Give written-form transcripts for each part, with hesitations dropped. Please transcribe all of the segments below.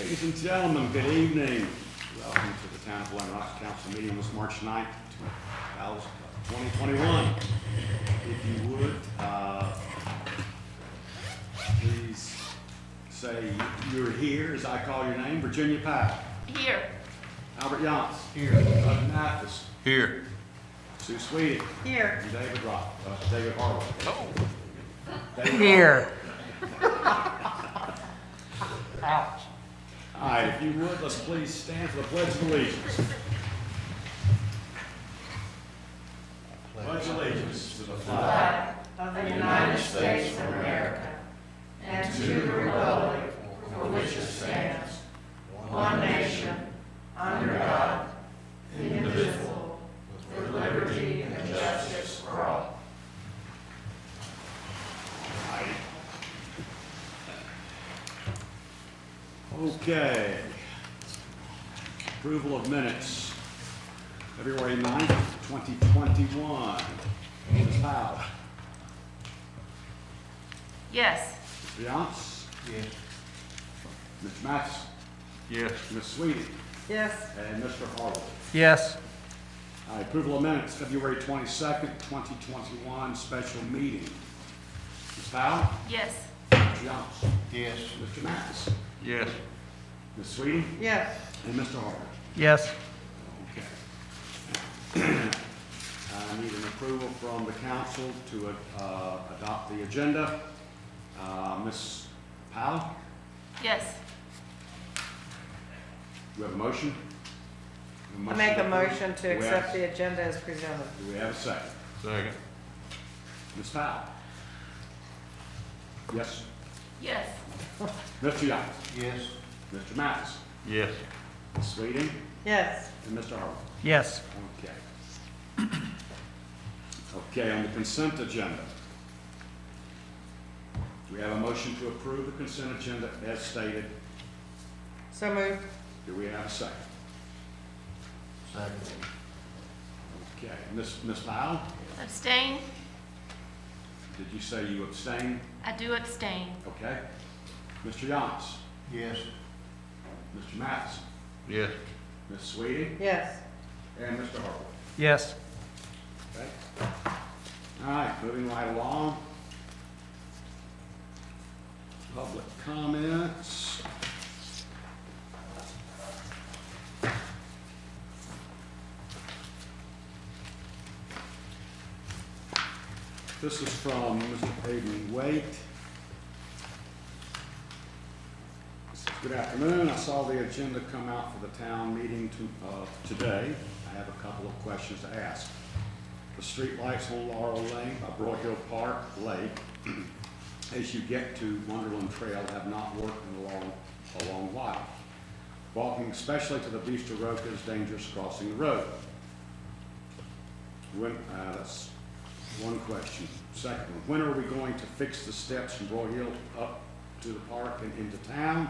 Ladies and gentlemen, good evening. Welcome to the Town of Blue Rock Council meeting this March 9th, 2021. If you would, please say you're here as I call your name. Virginia Powell. Here. Albert Yance. Here. Bud Mathis. Here. Sue Sweeting. Here. And David Harwood. Oh. David Here. Ouch. All right, if you would, let's please stand for the Pledge of Allegiance. Pledge allegiance to the flag Of the United States of America and to the republic for which it stands, one nation, under God, indivisible, with liberty and justice for all. Okay. Approval of minutes, February 9th, 2021. Ms. Powell. Yes. Mr. Yance. Yes. Mr. Mathis. Yes. Ms. Sweeting. Yes. And Mr. Harwood. Yes. All right, approval of minutes, February 22nd, 2021, special meeting. Ms. Powell. Yes. Mr. Yance. Yes. Mr. Mathis. Yes. Ms. Sweeting. Yes. And Mr. Harwood. Yes. Okay. I need an approval from the council to adopt the agenda. Ms. Powell, Yes. do we have a motion? I make a approve? motion to Do we have- accept the agenda as presented. Do we have a second? Second. Ms. Powell? Yes. Yes. Mr. Young? Yes. Mr. Mathis? Yes. Ms. Sweeting? Yes. And Mr. Harwood? Yes. Okay. Okay, on the consent agenda. Do we have a motion to approve the consent agenda as stated? So moved. Do we have a second? Second. Okay, Ms. Powell, Abstain? did you say you abstain? I do abstain. Okay. Mr. Yance? Yes. Mr. Mathis? Yes. Ms. Sweeting? Yes. And Mr. Harwood? Yes. Okay. All right, moving right along. Public comments. This is from Mr. Aiden Waite. He says, good afternoon. I saw the agenda come out for the town meeting today. I have a couple of questions to ask. The street lights on Laurel Lane by Broad Hill Park Lake, as you get to Wonderland Trail, have not worked in a long while. Walking especially to the Bistro Road is dangerous crossing the road. That's one question. Second one, when are we going to fix the steps from Broad Hill up to the park and into town?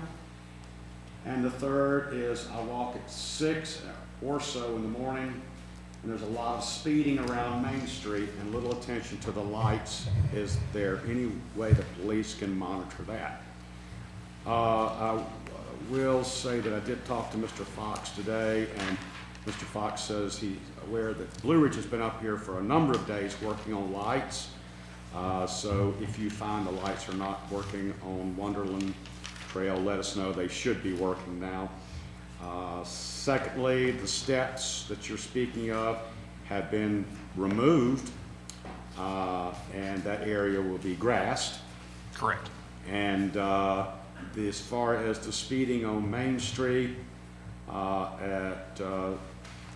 And the third is I walk at 6 or so in the morning, and there's a lot of speeding around Main Street and little attention to the lights. Is there any way the police can monitor that? I will say that I did talk to Mr. Fox today, and Mr. Fox says he's aware that Blue Ridge has been up here for a number of days working on lights. So if you find the lights are not working on Wonderland Trail, let us know. They should be working now. Secondly, the steps that you're speaking of have been removed, and that area will be grassed. Correct. And as far as the speeding on Main Street at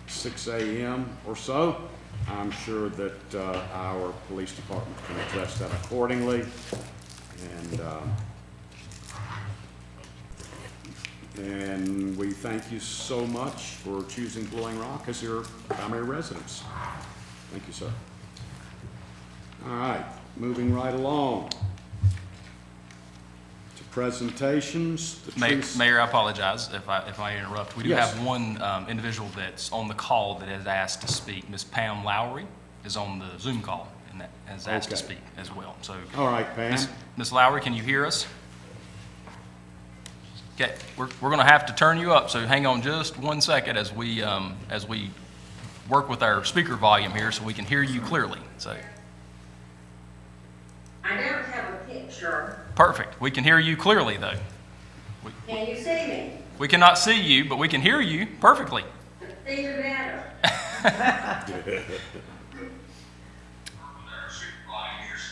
6 a.m. or so, I'm sure that our police department can address that accordingly. And we thank you so much for choosing Blowing Rock as your primary residence. Thank you, sir. All right, moving right along to presentations. The trees- Mayor, I apologize if I interrupt. We do Yes. have one individual that's on the call that has asked to speak. Ms. Pam Lowry is on the Zoom call and that has asked to Okay. speak as well. So, All right, Pam. Ms. Lowry, can you hear us? Okay, we're going to have to turn you up, so hang on just 1 second as we work with our speaker volume here so we can hear you clearly. So, I don't have a picture. perfect. We can hear you clearly, though. Can you see me? We cannot see you, but we can hear you perfectly. Even better.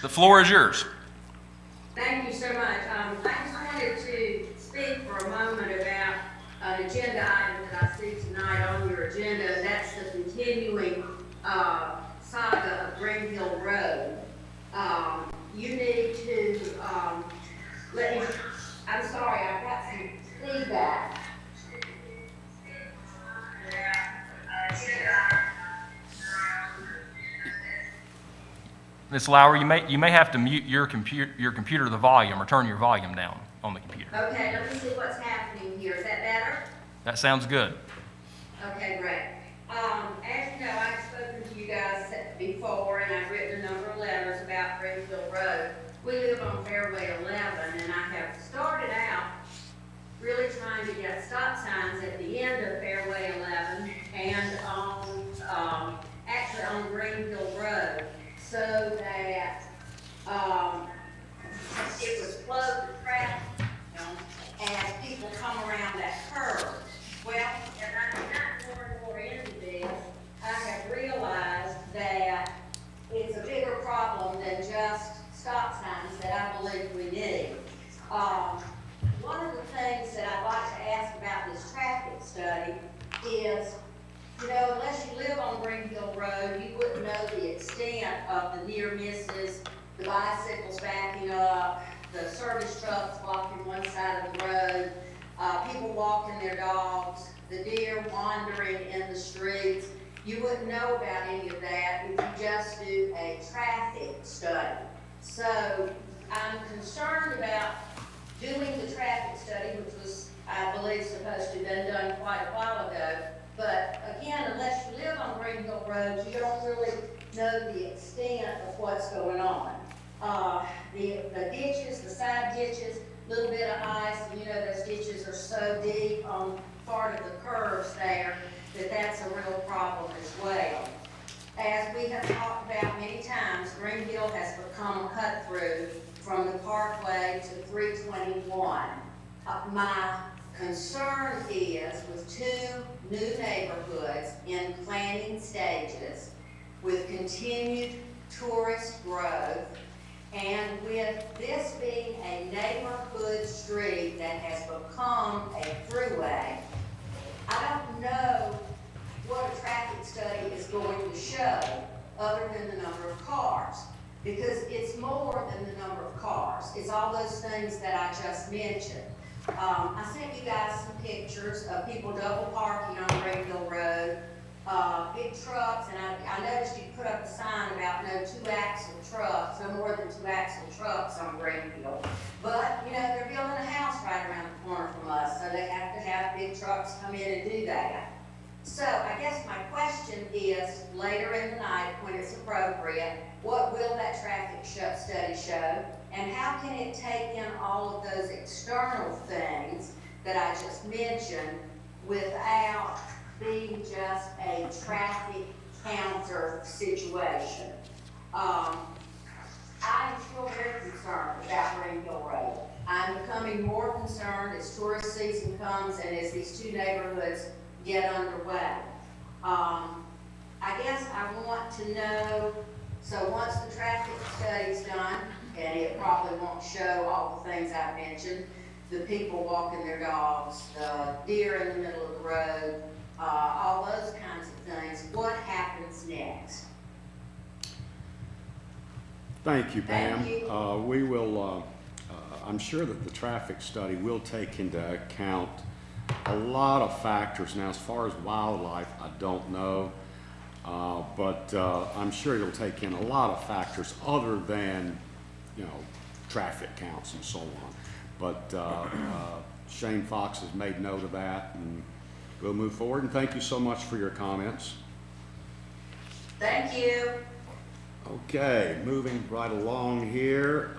The floor is yours. Thank you so much. I just wanted to speak for a moment about an agenda item that I see tonight on your agenda. That's the continuing saga of Green Hill Road. You need to let me. I'm sorry, I've got some feedback. Ms. Lowry, you may have to mute your computer to the volume or turn your volume down on the computer. Okay, let me see what's happening here. Is that better? That sounds good. Okay, great. As you know, I've spoken to you guys before, and I've written a number of letters about Greenfield Road. We live on Fairway 11, and I have started out really trying to get stop signs at the end of Fairway 11 and actually on Greenfield Road, so that it would flow the traffic as people come around that curve. Well, as I got more and more into this, I have realized that it's a bigger problem than just stop signs that I believe we need. One of the things that I'd like to ask about this traffic study is, unless you live on Greenfield Road, you wouldn't know the extent of the near misses, the bicycles backing up, the service trucks blocking one side of the road, people walking their dogs, the deer wandering in the streets. You wouldn't know about any of that if you just do a traffic study. So I'm concerned about doing the traffic study, which was, I believe, supposed to have been done quite a while ago. But again, unless you live on Green Hill Road, you don't really know the extent of what's going on. The ditches, the side ditches, little bit of ice, and those ditches are so deep on part of the curves there that that's a real problem as well. As we have talked about many times, Green Hill has become a cut through from the Parkway to 321. My concern is with 2 new neighborhoods in planning stages, with continued tourist growth, and with this being a neighborhood street that has become a throughway, I don't know what a traffic study is going to show other than the number of cars. Because it's more than the number of cars. It's all those things that I just mentioned. I sent you guys some pictures of people double parking on Greenville Road, big trucks, and I noticed you put up a sign about no 2-axle trucks, no more than 2-axle trucks on Greenville. But, they're building a house right around the corner from us, so they have to have big trucks come in and do that. So I guess my question is, later in the night when it's appropriate, what will that traffic study show? And how can it take in all of those external things that I just mentioned without being just a traffic counter situation? I'm still very concerned about Greenville Road. I'm becoming more concerned as tourist season comes and as these 2 neighborhoods get underway. I guess I want to know, so once the traffic study's done, and it probably won't show all the things I've mentioned, the people walking their dogs, the deer in the middle of the road, all those kinds of things, what happens next? Thank you, Pam. Thank you. We will, I'm sure that the traffic study will take into account a lot of factors. Now, as far as wildlife, I don't know, but I'm sure it'll take in a lot of factors other than, traffic counts and so on. But Shane Fox has made note of that, and we'll move forward. And thank you so much for your comments. Thank you. Okay, moving right along here.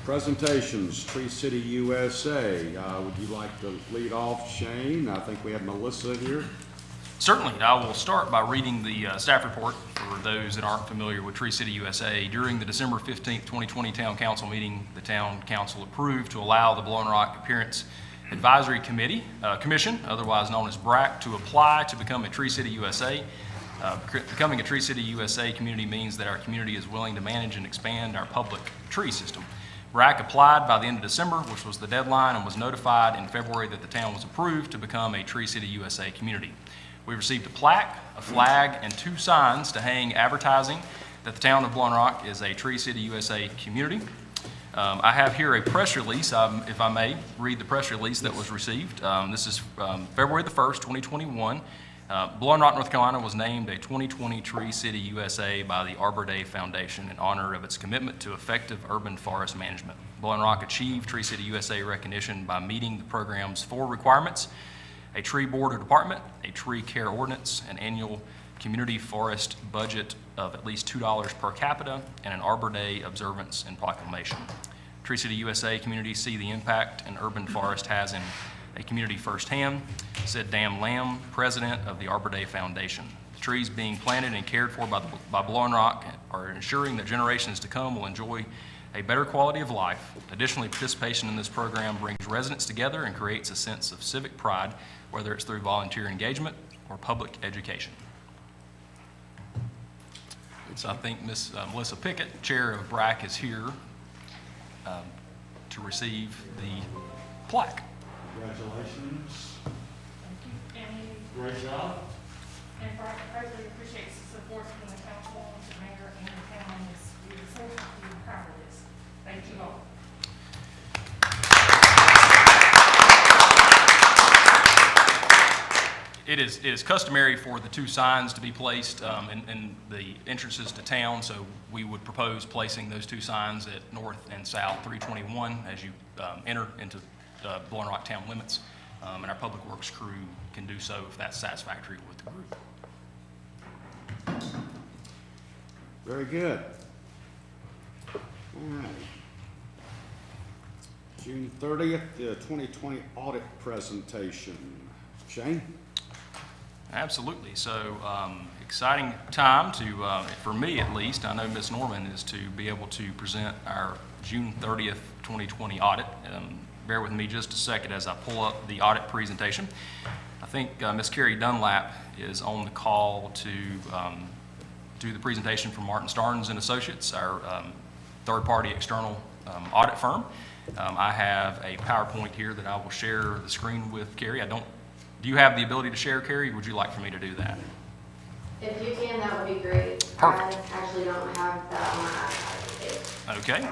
Presentations, Tree City USA. Would you like to lead off, Shane? I think we have Melissa here. Certainly, I will start by reading the staff report for those that aren't familiar with Tree City USA. During the December 15th, 2020 Town Council meeting, the Town Council approved to allow the Blowing Rock Appearance Advisory Commission, otherwise known as BRAC, to apply to become a Tree City USA. Becoming a Tree City USA community means that our community is willing to manage and expand our public tree system. BRAC applied by the end of December, which was the deadline, and was notified in February that the town was approved to become a Tree City USA community. We received a plaque, a flag, and 2 signs to hang advertising that the town of Blowing Rock is a Tree City USA community. I have here a press release, if I may read the press release that was received. This is February the 1st, 2021. Blowing Rock, North Carolina was named a 2020 Tree City USA by the Arbor Day Foundation in honor of its commitment to effective urban forest management. Blowing Rock achieved Tree City USA recognition by meeting the program's 4 requirements: a tree board or department, a tree care ordinance, an annual community forest budget of at least $2 per capita, and an Arbor Day observance and proclamation. Tree City USA communities see the impact an urban forest has in a community firsthand, said Dan Lamb, president of the Arbor Day Foundation. The trees being planted and cared for by Blowing Rock are ensuring that generations to come will enjoy a better quality of life. Additionally, participation in this program brings residents together and creates a sense of civic pride, whether it's through volunteer engagement or public education. So I think Ms. Melissa Pickett, chair of BRAC, is here to receive the plaque. Congratulations. And Great job. I really appreciate the support from the council, the mayor, and the town. We are so happy and proud of this. Thank you all. It is customary for the 2 signs to be placed in the entrances to town, so we would propose placing those 2 signs at North and South 321 as you enter into Blowing Rock town limits, and our Public Works crew can do so if that's satisfactory with the group. Very good. All right. June 30th, the 2020 audit presentation. Shane? Absolutely. So exciting time to, for me at least, I know Ms. Norman, is to be able to present our June 30th, 2020 audit. Bear with me just a second as I pull up the audit presentation. I think Ms. Carrie Dunlap is on the call to do the presentation from Martin Starnes and Associates, our third-party external audit firm. I have a PowerPoint here that I will share the screen with Carrie. Do you have the ability to share, Carrie? Would you like for me to do that? If you can, that would be great. Perfect. I actually don't have that on my iPad. Okay,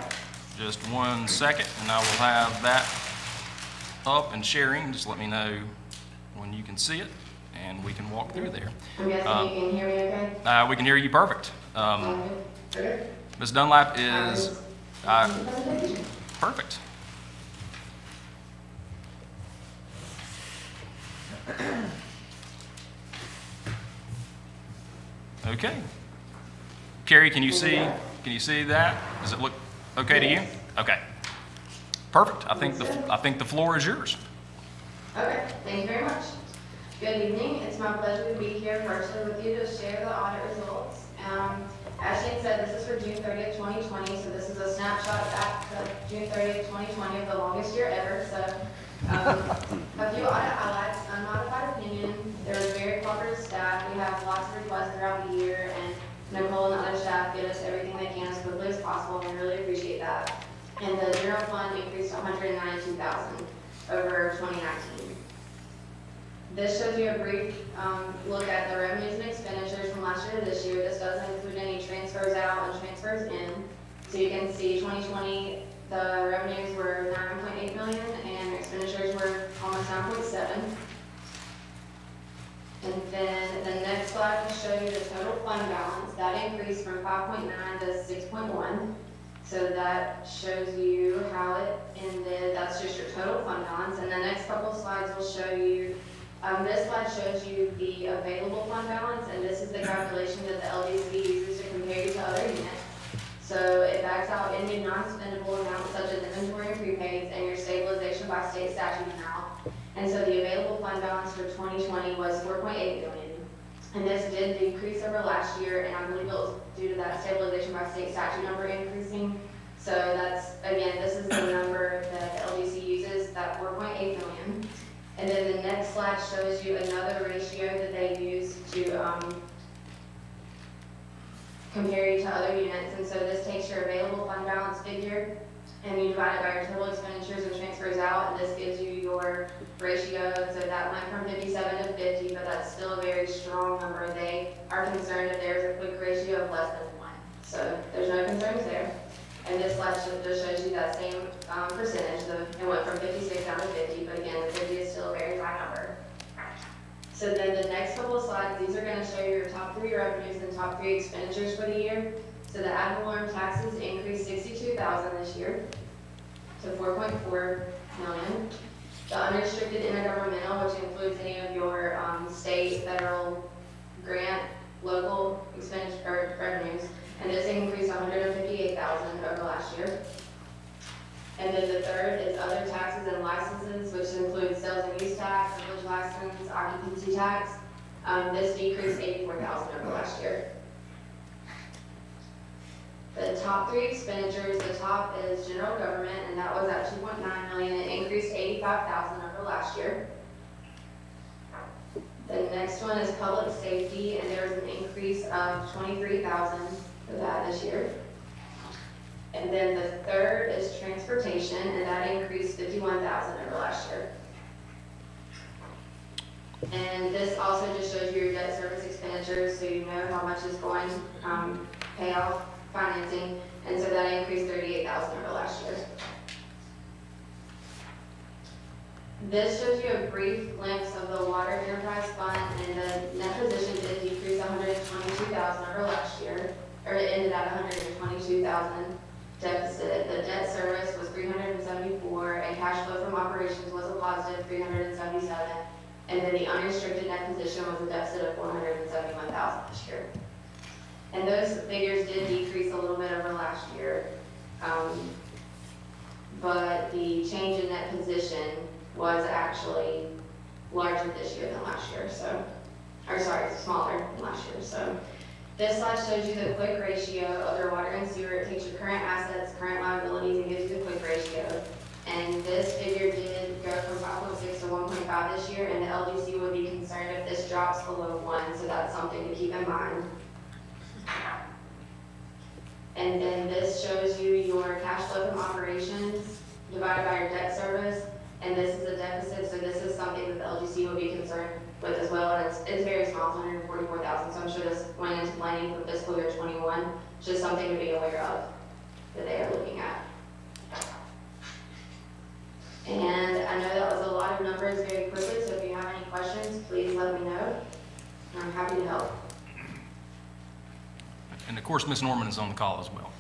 just 1 second, and I will have that up and sharing. Just let me know when you can see it, and we can walk through there. I'm guessing you can hear me okay? We can hear you perfect. Okay. Ms. Dunlap is perfect. Okay. Carrie, can you see that? Does it look okay to you? Okay. Perfect. I think the floor is yours. Okay, thank you very much. Good evening. It's my pleasure to be here virtually with you to share the audit results. As Shane said, this is for June 30th, 2020, so this is a snapshot back to June 30th, 2020 of the longest year ever. So a few audit highlights: unmodified opinion. There was very cooperative staff. We have lots of requests throughout the year, and Nicole and the other staff get us everything they can as quickly as possible, and we really appreciate that. And the general fund increased to $192,000 over 2019. This shows you a brief look at the revenues and expenditures from last year to this year. This doesn't include any transfers out and transfers in. So you can see 2020, the revenues were $9.8 million and expenditures were almost 9.7. And then the next slide will show you the total fund balance. That increased from 5.9 to 6.1. So that shows you how it ended. That's just your total fund balance. And the next couple of slides will show you, this slide shows you the available fund balance, and this is the calculation that the LDC uses to compare you to other units. So it backs out any non-spendable amounts such as an 4.8 million. And this did decrease over last year, and I believe it was due to that stabilization by state statute number increasing. So that's, again, this is the number that the LGC uses, that 4.8 million. And then the next slide shows you another ratio that they use to compare you to other units. And so this takes your available fund balance figure, and you divide it by your total expenditures and transfers out, and this gives you your ratio. So that went from 57 to 50, but that's still a very strong number. They are concerned if there's a quick ratio of less than 1. So there's no concerns there. And this slide just shows you that same percentage. It went from 56 down to 50, but again, the 50 is still a very high number. So then the next couple of slides, these are going to show you your top 3 revenues and top 3 expenditures for the year. So the ad valorem taxes increased $62,000 this year to $4.4 million. The unrestricted intergovernmental, which includes any of your state, federal, grant, local expenditure or revenues, and this increased $158,000 over last year. And then the third is other taxes and licenses, which includes sales and use tax, village license, occupancy tax. This decreased $84,000 over last year. The top 3 expenditures, the top is general government, and that was at $2.9 million. It increased $85,000 over last year. The next one is public safety, and there was an increase of $23,000 for that this year. And then the third is transportation, and that increased $51,000 over last year. And this also just shows you your debt service expenditures, so you know how much is going to pay off financing, and so that increased $38,000 over last year. This shows you a brief glimpse of the water enterprise fund, and the net position did decrease $122,000 over last year, or it ended at $122,000 deficit. The debt service was $374, and cash flow from operations was a positive $377, and then the unrestricted net position was a deficit of $471,000 this year. And those figures did decrease a little bit over last year, but the change in net position was actually larger this year than last year, so, or sorry, smaller than last year. So this slide shows you the quick ratio of their water and sewer. It takes your current assets, current liabilities, and gives you the quick ratio. And this figure did go from 5.6 to 1.5 this year, and the LGC would be concerned if this drops below 1, so that's something to keep in mind. And then this shows you your cash flow from operations divided by your debt service, and this is a deficit, so this is something that the LGC would be concerned with as well, and it's very small, it's $144,000, so I'm sure this went into planning for fiscal year 21, just something to be aware of that they are looking at. And I know that was a lot of numbers very quickly, so if you have any questions, please let me know. I'm happy to help. And of course, Ms. Norman is on the call as well.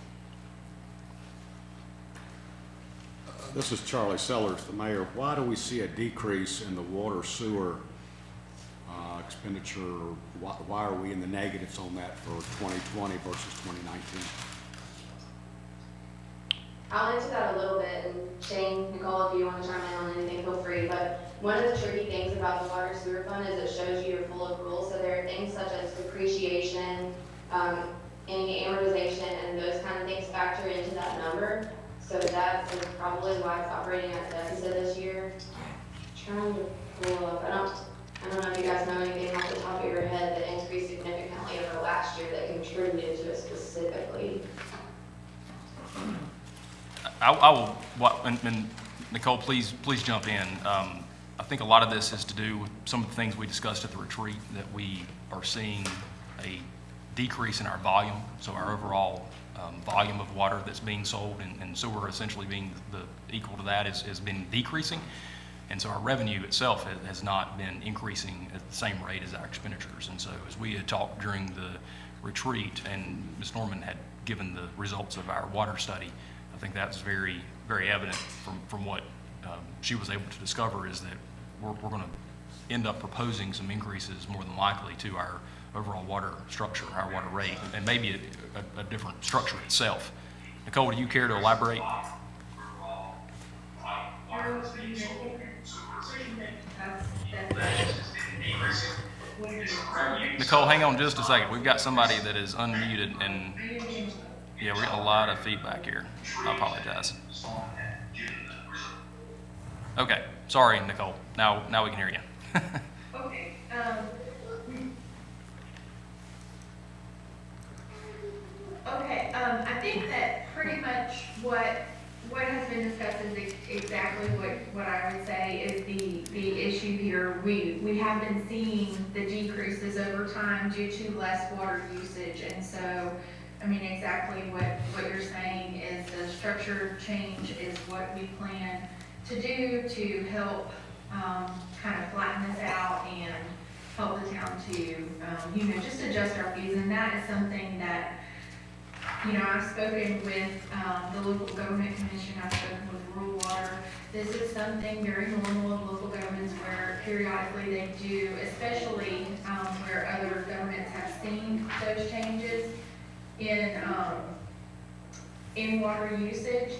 This is Charlie Sellers, the mayor. Why do we see a decrease in the water sewer expenditure? Why are we in the negatives on that for 2020 versus 2019? I'll answer that a little bit, and Shane, Nicole, if you want to chime in on anything, feel free. But one of the tricky things about the water sewer fund is it shows you your full accrual. So there are things such as depreciation, any amortization, and those kind of things factor into that number. So that is probably why it's operating at a deficit this year. Trying to pull up, I don't know if you guys know anything off the top of your head that increased significantly over last year that contributed to it specifically. I will, and Nicole, please jump in. I think a lot of this is to do with some of the things we discussed at the retreat, that we are seeing a decrease in our volume. So our overall volume of water that's being sold, and sewer essentially being equal to that, has been decreasing. And so our revenue itself has not been increasing at the same rate as our expenditures. And so as we had talked during the retreat, and Ms. Norman had given the results of our water study, I think that's very, very evident from what she was able to discover, is that we're going to end up proposing some increases more than likely to our overall water structure, our water rate, and maybe a different structure itself. Nicole, do you care to elaborate? When Nicole, hang on just a second. We've got somebody that is unmuted and, yeah, we're getting a lot of feedback here. I apologize. Okay, sorry, Nicole. Now we can hear you. Okay, I think that pretty much what has been discussed is exactly what I would say is the issue here. We have been seeing the decreases over time due to less water usage, and so, I mean, exactly what you're saying is the structure change is what we plan to do to help, kind of flatten this out and help the town to, just adjust our fees, and that is something that, I've spoken with the local government commission, I've spoken with rural water. This is something very normal of local governments where periodically they do, especially where other governments have seen those changes in water usage.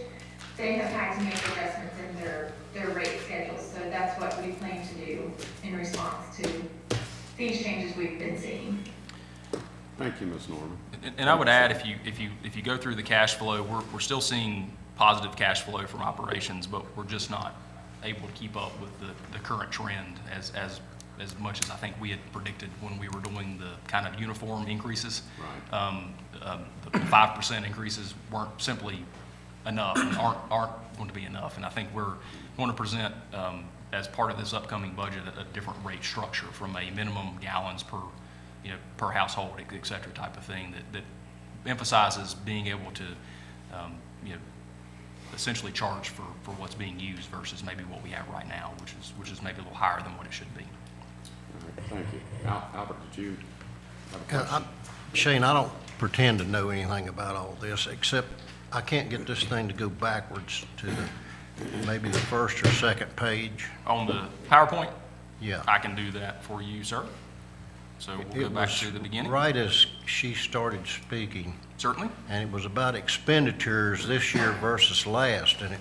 They have had to make adjustments in their rate schedules. So that's what we plan to do in response to these changes we've been seeing. Thank you, Ms. Norman. And I would add, if you go through the cash flow, we're still seeing positive cash flow from operations, but we're just not able to keep up with the current trend as much as I think we had predicted when we were doing the kind of uniform increases. Right. The 5% increases weren't simply enough and aren't going to be enough. And I think we're going to present, as part of this upcoming budget, a different rate structure from a minimum gallons per household, et cetera, type of thing that emphasizes being able to, essentially charge for what's being used versus maybe what we have right now, which is maybe a little higher than what it should be. All right, thank you. Albert, did you have a question? Shane, I don't pretend to know anything about all this, except I can't get this thing to go backwards to maybe the first or second page. On the PowerPoint, Yeah. I can do that for you, sir. So we'll go back to the beginning. Right as she started speaking, Certainly. and it was about expenditures this year versus last, and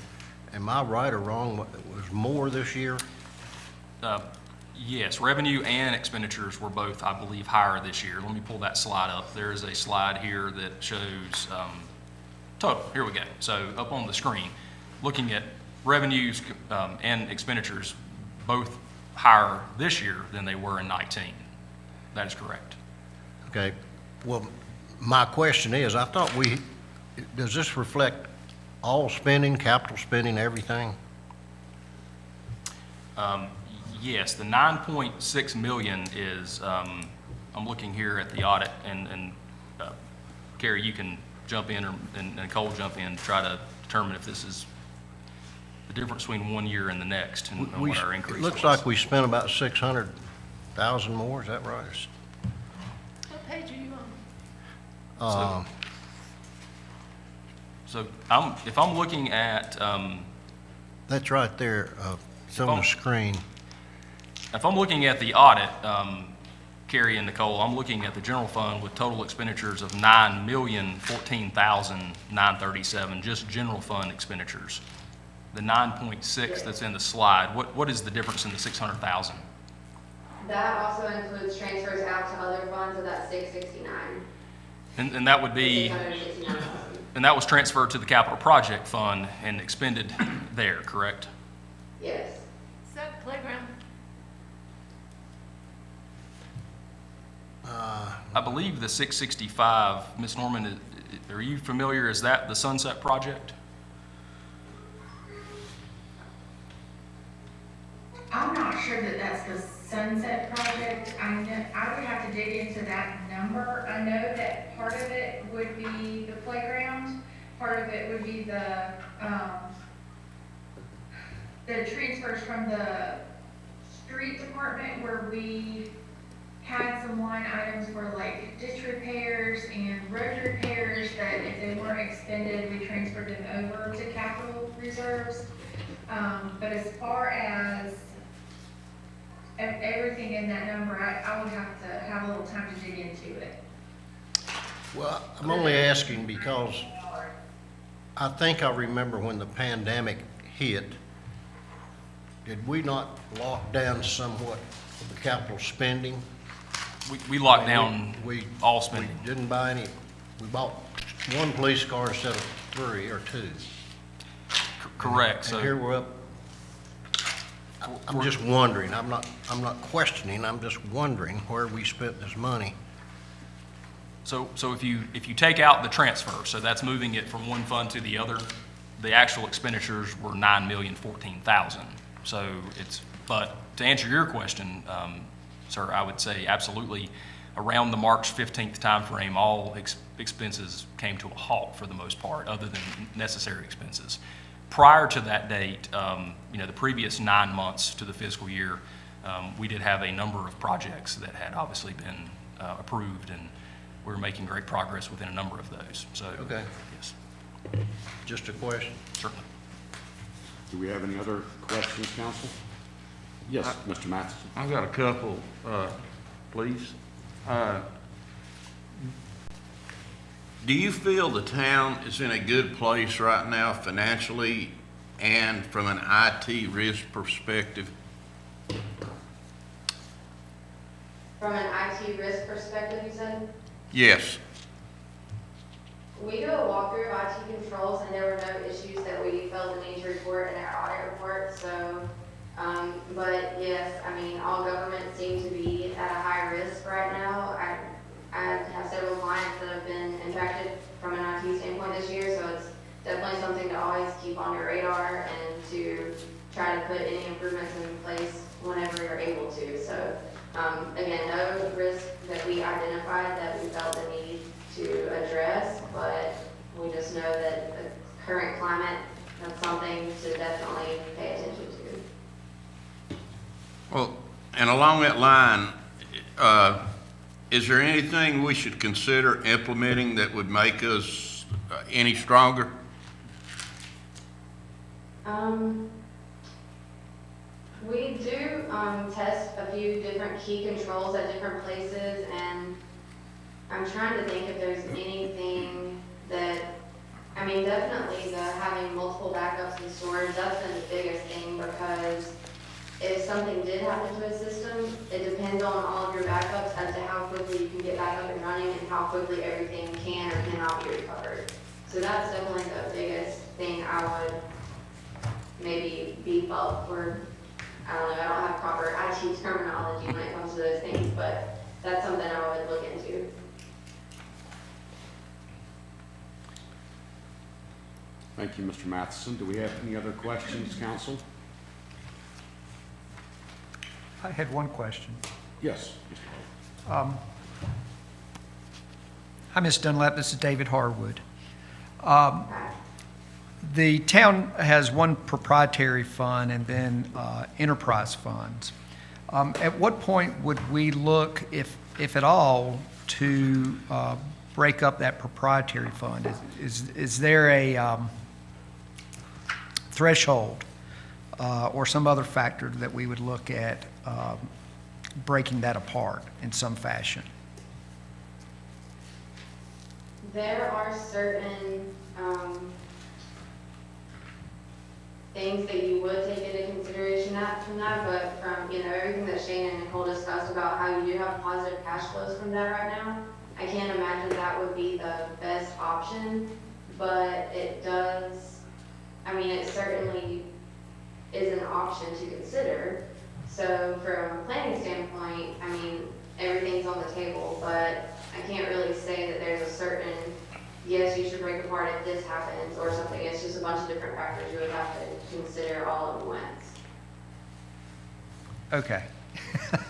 am I right or wrong? It was more this year? Yes, revenue and expenditures were both, I believe, higher this year. Let me pull that slide up. There is a slide here that shows total. Here we go. So up on the screen, looking at revenues and expenditures, both higher this year than they were in 19. That is correct. Okay, well, my question is, I thought does this reflect all spending, capital spending, everything? Yes, the 9.6 million is, I'm looking here at the audit, and Carrie, you can jump in, and Nicole jump in, to try to determine if this is the difference between one year and the next, and what our increase It looks was. like we spent about 600,000 more, is that right? What page are you on? So if I'm looking at, That's right there, it's on the screen. if I'm looking at the audit, Carrie and Nicole, I'm looking at the general fund with total expenditures of $9,014,937, just general fund expenditures. The 9.6 that's in the slide, what is the difference in the 600,000? That also includes transfers out to other funds of that 669. And that would be, 669,000. and that was transferred to the capital project fund and expended there, correct? Yes. Is that playground? I believe the 665, Ms. Norman, are you familiar, is that the Sunset Project? I'm not sure that that's the Sunset Project. I would have to dig into that number. I know that part of it would be the playground, part of it would be the transfers from the street department where we had some line items for like ditch repairs and road repairs that if they weren't expended, we transferred them over to capital reserves. But as far as everything in that number, I would have to have a little time to dig into it. Well, I'm only asking because I think I remember when the pandemic hit, did we not lock down somewhat the capital spending? We locked down We- all spending. We didn't buy any, we bought one police car instead of 3 or 2. Correct, And here so, we're up. I'm just wondering, I'm not questioning, I'm just wondering where we spent this money. so if you take out the transfer, so that's moving it from one fund to the other, the actual expenditures were $9,014,000. So but to answer your question, sir, I would say absolutely, around the March 15th timeframe, all expenses came to a halt for the most part, other than necessary expenses. Prior to that date, the previous 9 months to the fiscal year, we did have a number of projects that had obviously been approved, and we were making great progress within a number of those. So, Okay. yes, Just a question. certainly. Do we have any other questions, council? Yes, Mr. Matheson. I've got a couple, please. Do you feel the town is in a good place right now financially and from an IT risk perspective? From an IT risk perspective, you said? Yes. We do a walkthrough of IT controls, and there were no issues that we felt the need to report in our audit report, so, but yes, I mean, all governments seem to be at a high risk right now. I have several clients that have been impacted from an IT standpoint this year, so it's definitely something to always keep on your radar and to try to put any improvements in place whenever you're able to. So, again, no risk that we identified that we felt the need to address, but we just know that the current climate, that's something to definitely pay attention to. Well, and along that line, is there anything we should consider implementing that would make us any stronger? We do test a few different key controls at different places, and I'm trying to think if there's anything that, I mean, definitely having multiple backups and storage, that's been the biggest thing, because if something did happen to a system, it depends on all of your backups as to how quickly you can get back up and running and how quickly everything can or cannot be recovered. So that's definitely the biggest thing I would maybe beef up, or, I don't know, I don't have proper IT terminology when it comes to those things, but that's something I would look into. Thank you, Mr. Matheson. Do we have any other questions, council? I had one question. Yes. Hi, Ms. Dunlap, this is David Harwood. The town has one proprietary fund and then enterprise funds. At what point would we look, if at all, to break up that proprietary fund? Is there a threshold or some other factor that we would look at breaking that apart in some fashion? There are certain things that you would take into consideration from that, but from, everything that Shane and Nicole discussed about how you do have positive cash flows from that right now, I can't imagine that would be the best option, but it does, it certainly is an option to consider. So from a planning standpoint, everything's on the table, but I can't really say that there's a certain, yes, you should break apart if this happens or something. It's just a bunch of different factors you would have to consider all at once. Okay.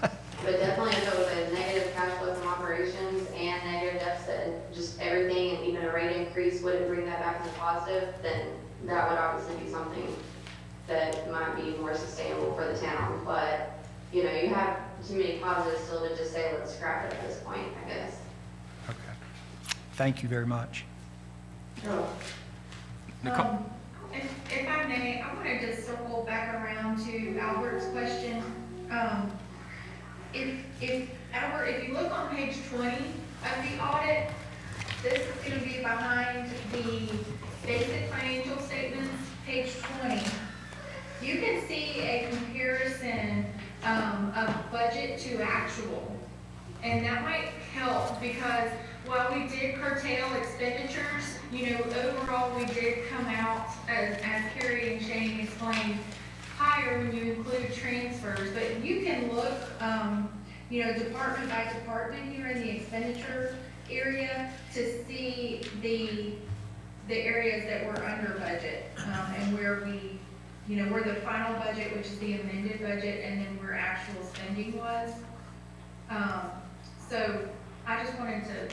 But definitely if it was a negative cash flow from operations and negative deficit, and just everything, and even a rate increase wouldn't bring that back into positive, then that would obviously be something that might be more sustainable for the town. But, you have too many positives still to just say, let's scrap it at this point, I guess. Okay. Thank you very much. Sure. Nicole? If I may, I want to just circle back around to Albert's question. Albert, if you look on page 20 of the audit, this is going to be behind the basic financial statements, page 20. You can see a comparison of budget to actual. And that might help because while we did curtail expenditures, overall, we did come out, as Carrie and Shane explained, higher when you include transfers. But you can look, department by department here in the expenditure area to see the areas that were under budget, and where we, where the final budget, which is the amended budget, and then where actual spending was. So I just wanted to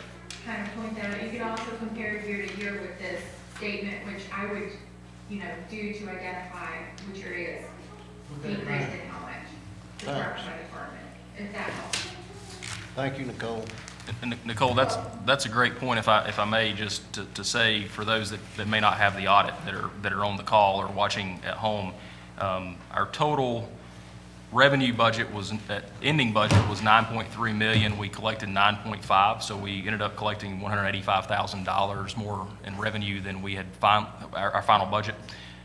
kind of point that out. You can also compare year to year with this statement, which I would, do to identify which areas decreased and how much, department by department, if that helps. Thank you, Nicole. And Nicole, that's a great point, if I may, just to say, for those that may not have the audit, that are on the call or watching at home, our total revenue budget ending budget was $9.3 million. We collected $9.5, so we ended up collecting $185,000 more in revenue than we had our final budget.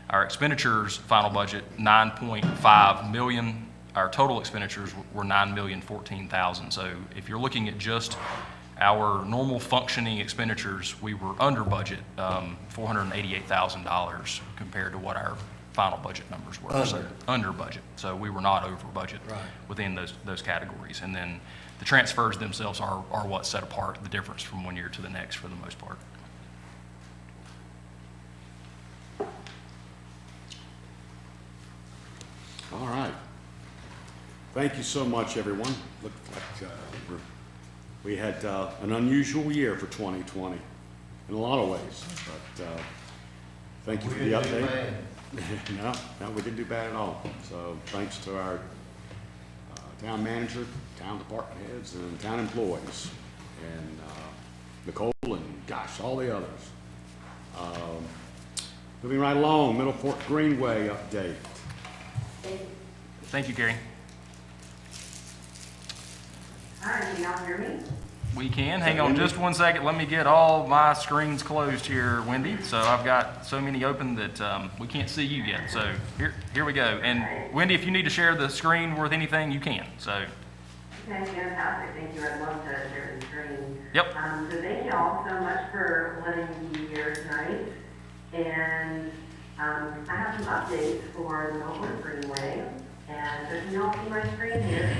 Our expenditures final budget, $9.5 million. Our total expenditures were $9,014,000. So if you're looking at just our normal functioning expenditures, we were under budget, $488,000 compared to what our final budget numbers were. So under budget. So we were not over budget within those categories. And then the transfers themselves are what set apart the difference from one year to the next for the most part. All right. Thank you so much, everyone. Looked like we had an unusual year for 2020 in a lot of ways, but thank you for the update. No, we didn't do bad at all. So thanks to our town manager, town department heads, and town employees, and Nicole, and gosh, all the others. Moving right along, Middle Fork Greenway update. Thank you, Gary. Hi, can y'all hear me? We can. Hang on just one second. Let me get all my screens closed here, Wendy. So I've got so many open that we can't see you yet. So here we go. And Wendy, if you need to share the screen with anything, you can. So. Okay, fantastic. Thank you. I'd love to share the screen. Yep. So thank you all so much for letting me be here tonight. And I have some updates for the Middle Fork Greenway. And so can y'all see my screen here?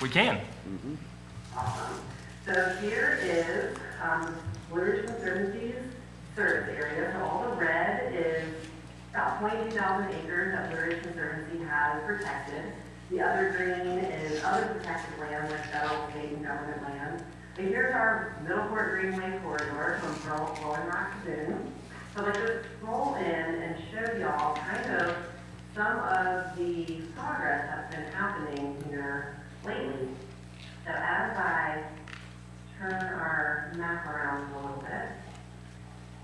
We can. Mm-hmm. Awesome. So here is Blue Ridge Conservancy's service area. So all the red is about 22,000 acres that Blue Ridge Conservancy has protected. The other green is other protected land like federal, state, and government land. And here's our Middle Fork Greenway corridor from Rolling Rock to Boone. So let's just scroll in and show y'all kind of some of the progress that's been happening here lately. So as I turn our map around a little bit,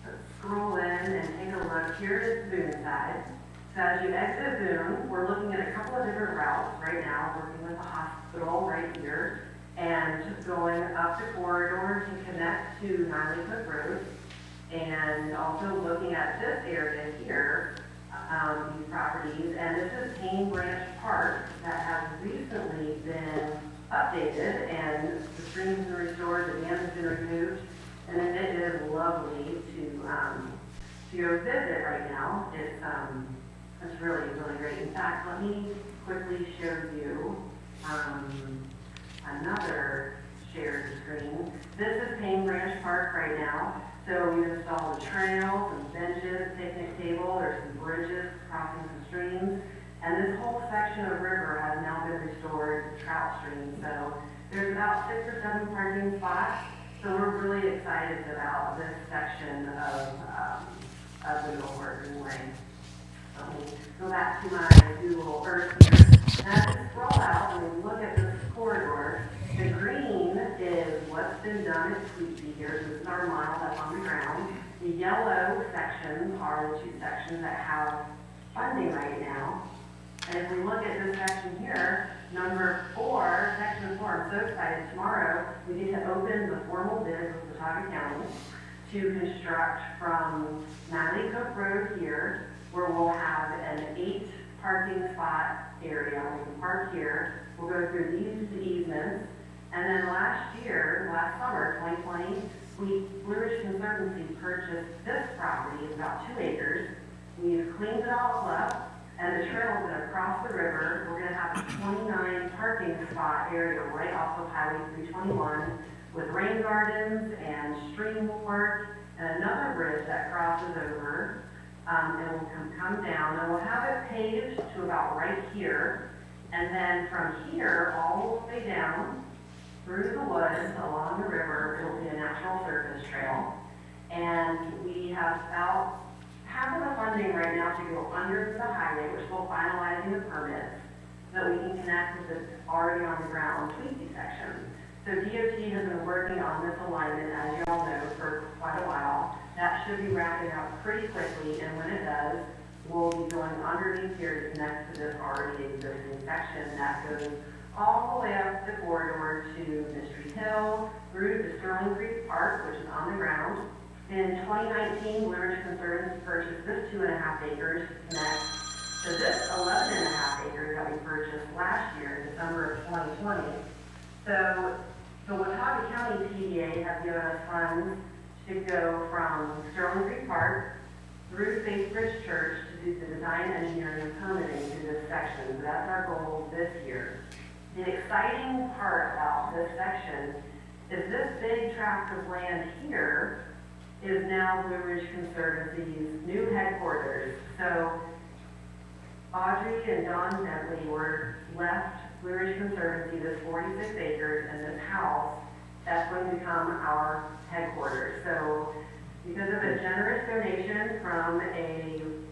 let's scroll in and take a look. Here is Boone side. So as you exit Boone, we're looking at a couple of different routes right now, working with the hospital right here, and going up the corridor to connect to Miley Cook Road, and also looking at this area here, these properties, and this is Payne Branch Park that has recently been updated, and the streams been restored, the dam has been removed, and it is lovely to go visit right now. It's really, really great. In fact, let me quickly show you another shared screen. This is Payne Branch Park right now. So we've installed trails and benches, picnic table, there's some bridges crossing some streams, and this whole section of river has now been restored to trout streams. So there's about 6 or 7 parking spots. So we're really excited about this section of the Middle Fork Greenway. So let me go back to my Google Earth here. And as we scroll out and we look at this corridor, the green is what's been done at Sweetie here. This is our mile that's on the ground. The yellow sections are the 2 sections that have funding right now. And if we look at this section here, number 4, section 4, I'm so excited. Tomorrow, we get to open the formal bid with Watauga County to construct from Miley Cook Road here, where we'll have an 8 parking spot area. We can park here. We'll go through these easements, And then last summer, 2020, Blue Ridge Conservancy purchased this property, it's about 2 acres. We've cleaned it all up, and the trail's gonna cross the river. We're gonna have a 29 parking spot area right off of Highway 321 with rain gardens and stream work and another bridge that crosses over, and will come down, and we'll have it paved to about right here. And then from here, all the way down through the woods along the river, it'll be a natural surface trail. And we have about half of the funding right now to go under the highway, which we're finalizing the permits, so that we can connect with this already on the ground Tweaky section. So DOT has been working on this alignment, as you all know, for quite a while. That should be wrapping up pretty quickly, and when it does, we'll be going underneath here to connect to this already existing section that goes all the way up the corridor to Mystery Hill, through to Sterling Creek Park, which is on the ground. In 2019, Blue Ridge Conservancy purchased this 2.5 acres to connect to this 11.5 acres that we purchased last year in December of 2020. So the Watauga County PDA has given us funds to go from Sterling Creek Park through Faith Bridge Church to do the design, engineering, and permitting through this section. So that's our goal this year. The exciting part about this section is this big tract of land here is now Blue Ridge Conservancy's new headquarters. So Audrey and Don Bentley were left Blue Ridge Conservancy this 46 acres and this house that's going to become our headquarters. So because of a generous donation from an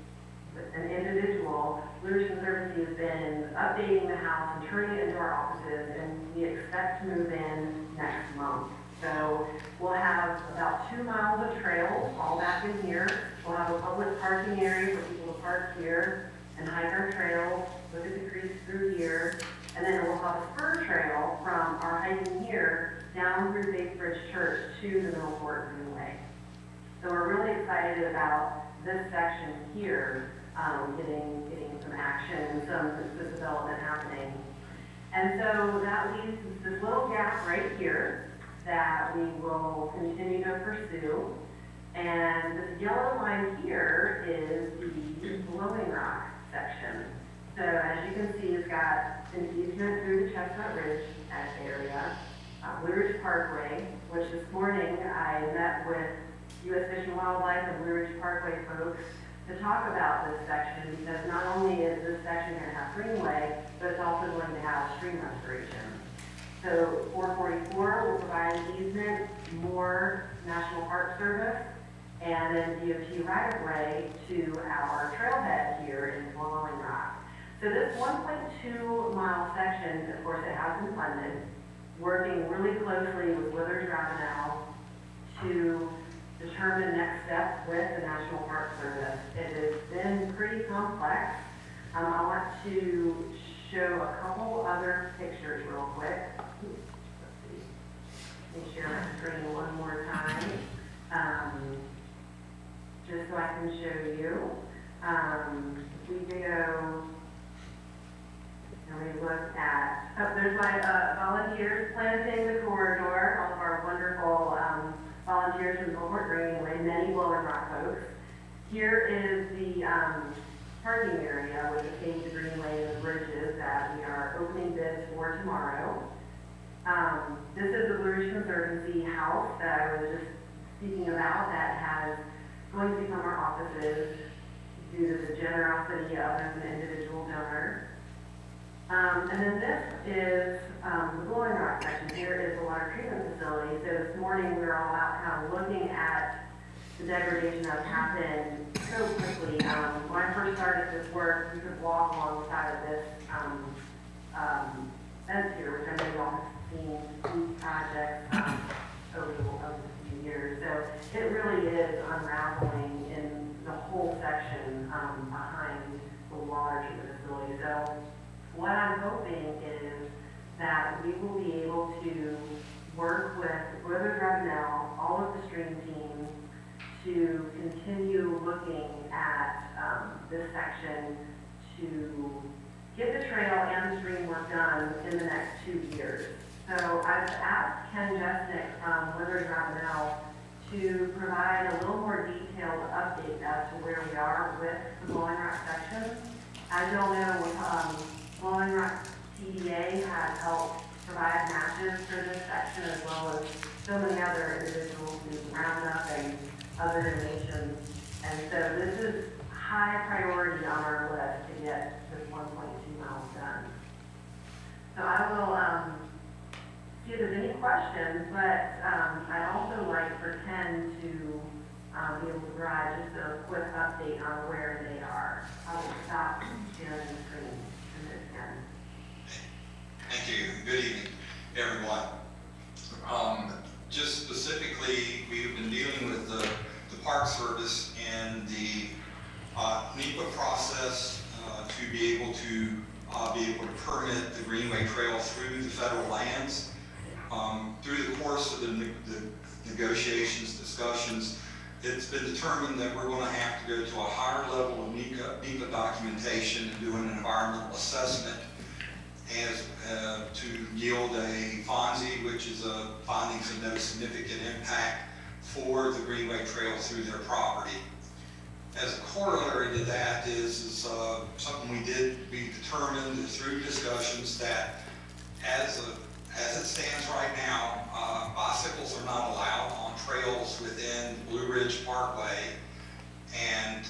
individual, Blue Ridge Conservancy has been updating the house and turning it into our offices, and we expect to move in next month. So we'll have about 2 miles of trails all back in here. We'll have a public parking area for people to park here and hike our trails, look at the creeks through here, and then we'll have a spur trail from our hiking here down through Faith Bridge Church to the Middle Fort Greenway. So we're really excited about this section here, getting some action and some development happening. And so that leaves this little gap right here that we will continue to pursue. And this yellow line here is the Blowing Rock section. So as you can see, it's got an easement through the Chestnut Ridge area, Blue Ridge Parkway, which this morning I met with U.S. Fish and Wildlife and Blue Ridge Parkway folks to talk about this section, because not only is this section going to have greenway, but it's also going to have stream restoration. So 444 will provide an easement, more National Park Service, and then DOT right-of-way to our trailhead here in Blowing Rock. So this 1.2 mile section, of course, it has been funded, working really closely with Withers Ravenel to determine next steps with the National Park Service. It has been pretty complex. I want to show a couple other pictures real quick. Let's see. Let me share my screen one more time, just so I can show you. We go, and we look at, there's my volunteers planting the corridor, all of our wonderful volunteers from Gilbert Greenway, many Blowing Rock folks. Here is the parking area with the paved greenway and the bridges that we are opening bids for tomorrow. This is the Blue Ridge Conservancy house that I was just speaking about that has going to become our offices due to the generosity of an individual donor. And then this is the Blowing Rock section. Here is the water treatment facility. So this morning we were all out kind of looking at the degradation that's happened so quickly. When I first started this work, we could walk alongside of this fence here, which I know you all have seen these projects over the few years. So it really is unraveling in the whole section behind the water treatment facility. So what I'm hoping is that we will be able to work with Withers Ravenel, all of the stream teams, to continue looking at this section to get the trail and the stream work done in the next 2 years. So I've asked Ken Jesnick from Liberty Ravenel to provide a little more detailed update as to where we are with the Blowing Rock section. As y'all know, Blowing Rock TDA has helped provide matches for this section as well as so many other individuals who Roundup and other donations. And so this is high priority on our list to get this 1.2 miles done. So I will see if there's any questions, but I'd also like for Ken to be able to provide just a quick update on where they are. I will stop sharing the screen and this Ken. Thank you. Good evening, everyone. Just specifically, we've been dealing with the Park Service and the NEPA process to be able to permit the Greenway Trail through the federal lands. Through the course of the negotiations, discussions, it's been determined that we're going to have to go to a higher level of NEPA documentation and do an environmental assessment as to yield a FONSI, which is a findings of no significant impact for the Greenway Trail through their property. As a corollary to that is something we determined through discussions that as it stands right now, bicycles are not allowed on trails within Blue Ridge Parkway, and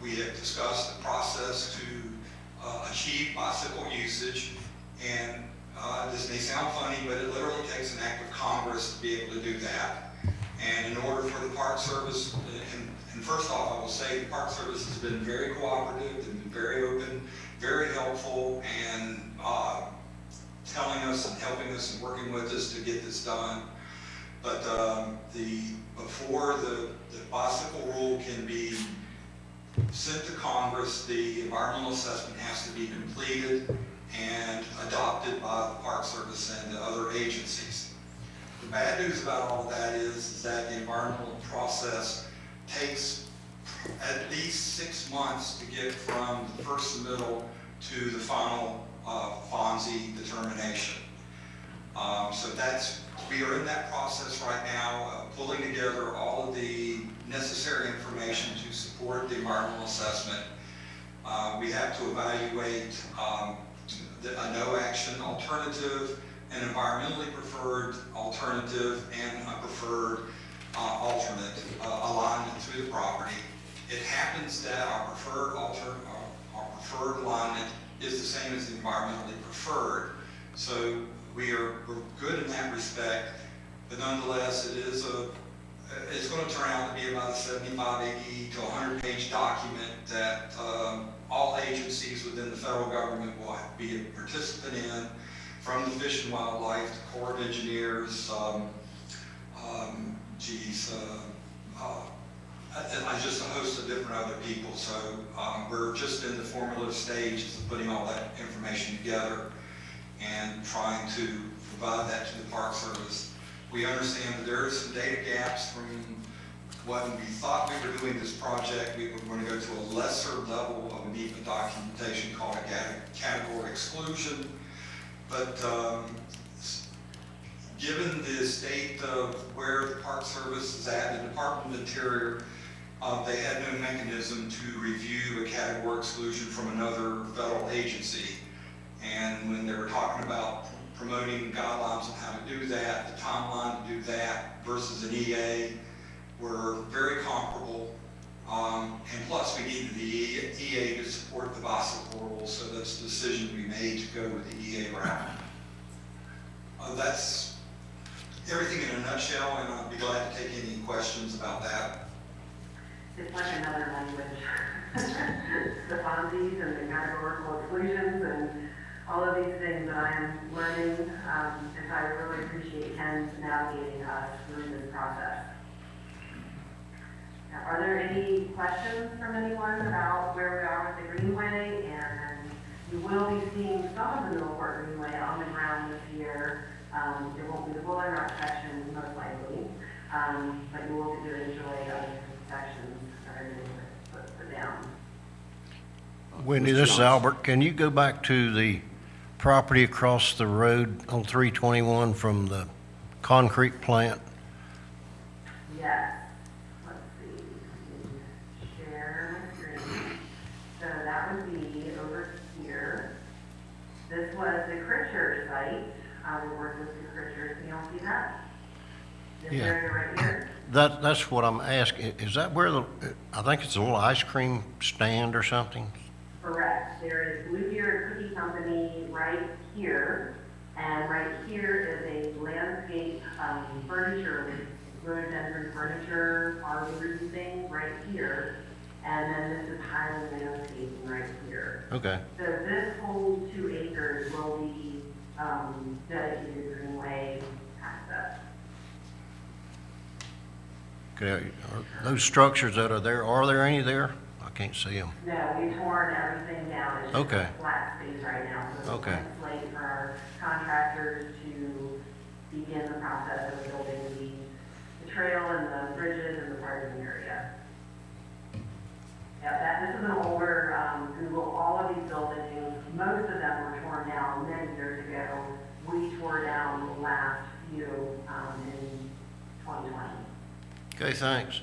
we have discussed the process to achieve bicycle usage, and this may sound funny, but it literally takes an act of Congress to be able to do that. And in order for the Park Service, and first off, I will say the Park Service has been very cooperative, they've been very open, very helpful, and telling us and helping us and working with us to get this done. But before the bicycle rule can be sent to Congress, the environmental assessment has to be completed and adopted by the Park Service and the other agencies. The bad news about all of that is that the environmental process takes at least 6 months to get from the first submittal to the final FONSI determination. So we are in that process right now, pulling together all of the necessary information to support the environmental assessment. We have to evaluate a no-action alternative, an environmentally preferred alternative, and a preferred alternate alignment through the property. It happens that our preferred alignment is the same as the environmentally preferred. So we're good in that respect, but nonetheless, it's going to turn out to be about a 75, 80 to 100-page document that all agencies within the federal government will be a participant in, from the Fish and Wildlife to Corps of Engineers, just a host of different other people. So we're just in the formative stages of putting all that information together and trying to provide that to the Park Service. We understand that there are some data gaps from when we thought we were doing this project. We were going to go to a lesser level of NEPA documentation called a category exclusion. But given the state of where the Park Service is at, the Department of Interior, they had no mechanism to review a category exclusion from another federal agency. And when they were talking about promoting guidelines on how to do that, the timeline to do that versus an EA were very comparable. And plus we needed the EA to support the bicycle rule, so that's the decision we made to go with the EA route. That's everything in a nutshell, and I'd be glad to take any questions about that. It's like another language. The FONSIs and the categorical exclusions and all of these things that I am learning, and so I really appreciate Ken navigating us through this process. Now, are there any questions from anyone about where we are with the Greenway? And you will be seeing some of the Millport Greenway on the ground this year. It won't be the Blowing Rock section, most likely, but you will enjoy other sections that are being put down. Wendy, this is Albert. Can you go back to the property across the road on 321 from the concrete plant? Yes. Let's see. Share my screen. So that would be over here. This was the Critcher site. We worked with the Critchers. Can y'all see that? This Yeah. area right here? That's what I'm asking. Is that where I think it's a little ice cream stand or something? Correct. There is Bluebeard Cookie Company right here, and right here is a landscape furniture, rhododendron furniture, arbor thing right here, and then this is Highland Landscaping right here. Okay. So this whole 2 acres will be dedicated greenway access. Okay. Are those structures that are there any there? I can't see them. No, we've torn everything down. It's just Okay. a flat space right now. So it's Okay. a slate for our contractors to begin the process of building the trail and the bridges and the parking area. Yeah, this is an older Google. All of these buildings, most of them were torn down many years ago. We tore down the last few in 2020. Okay, thanks.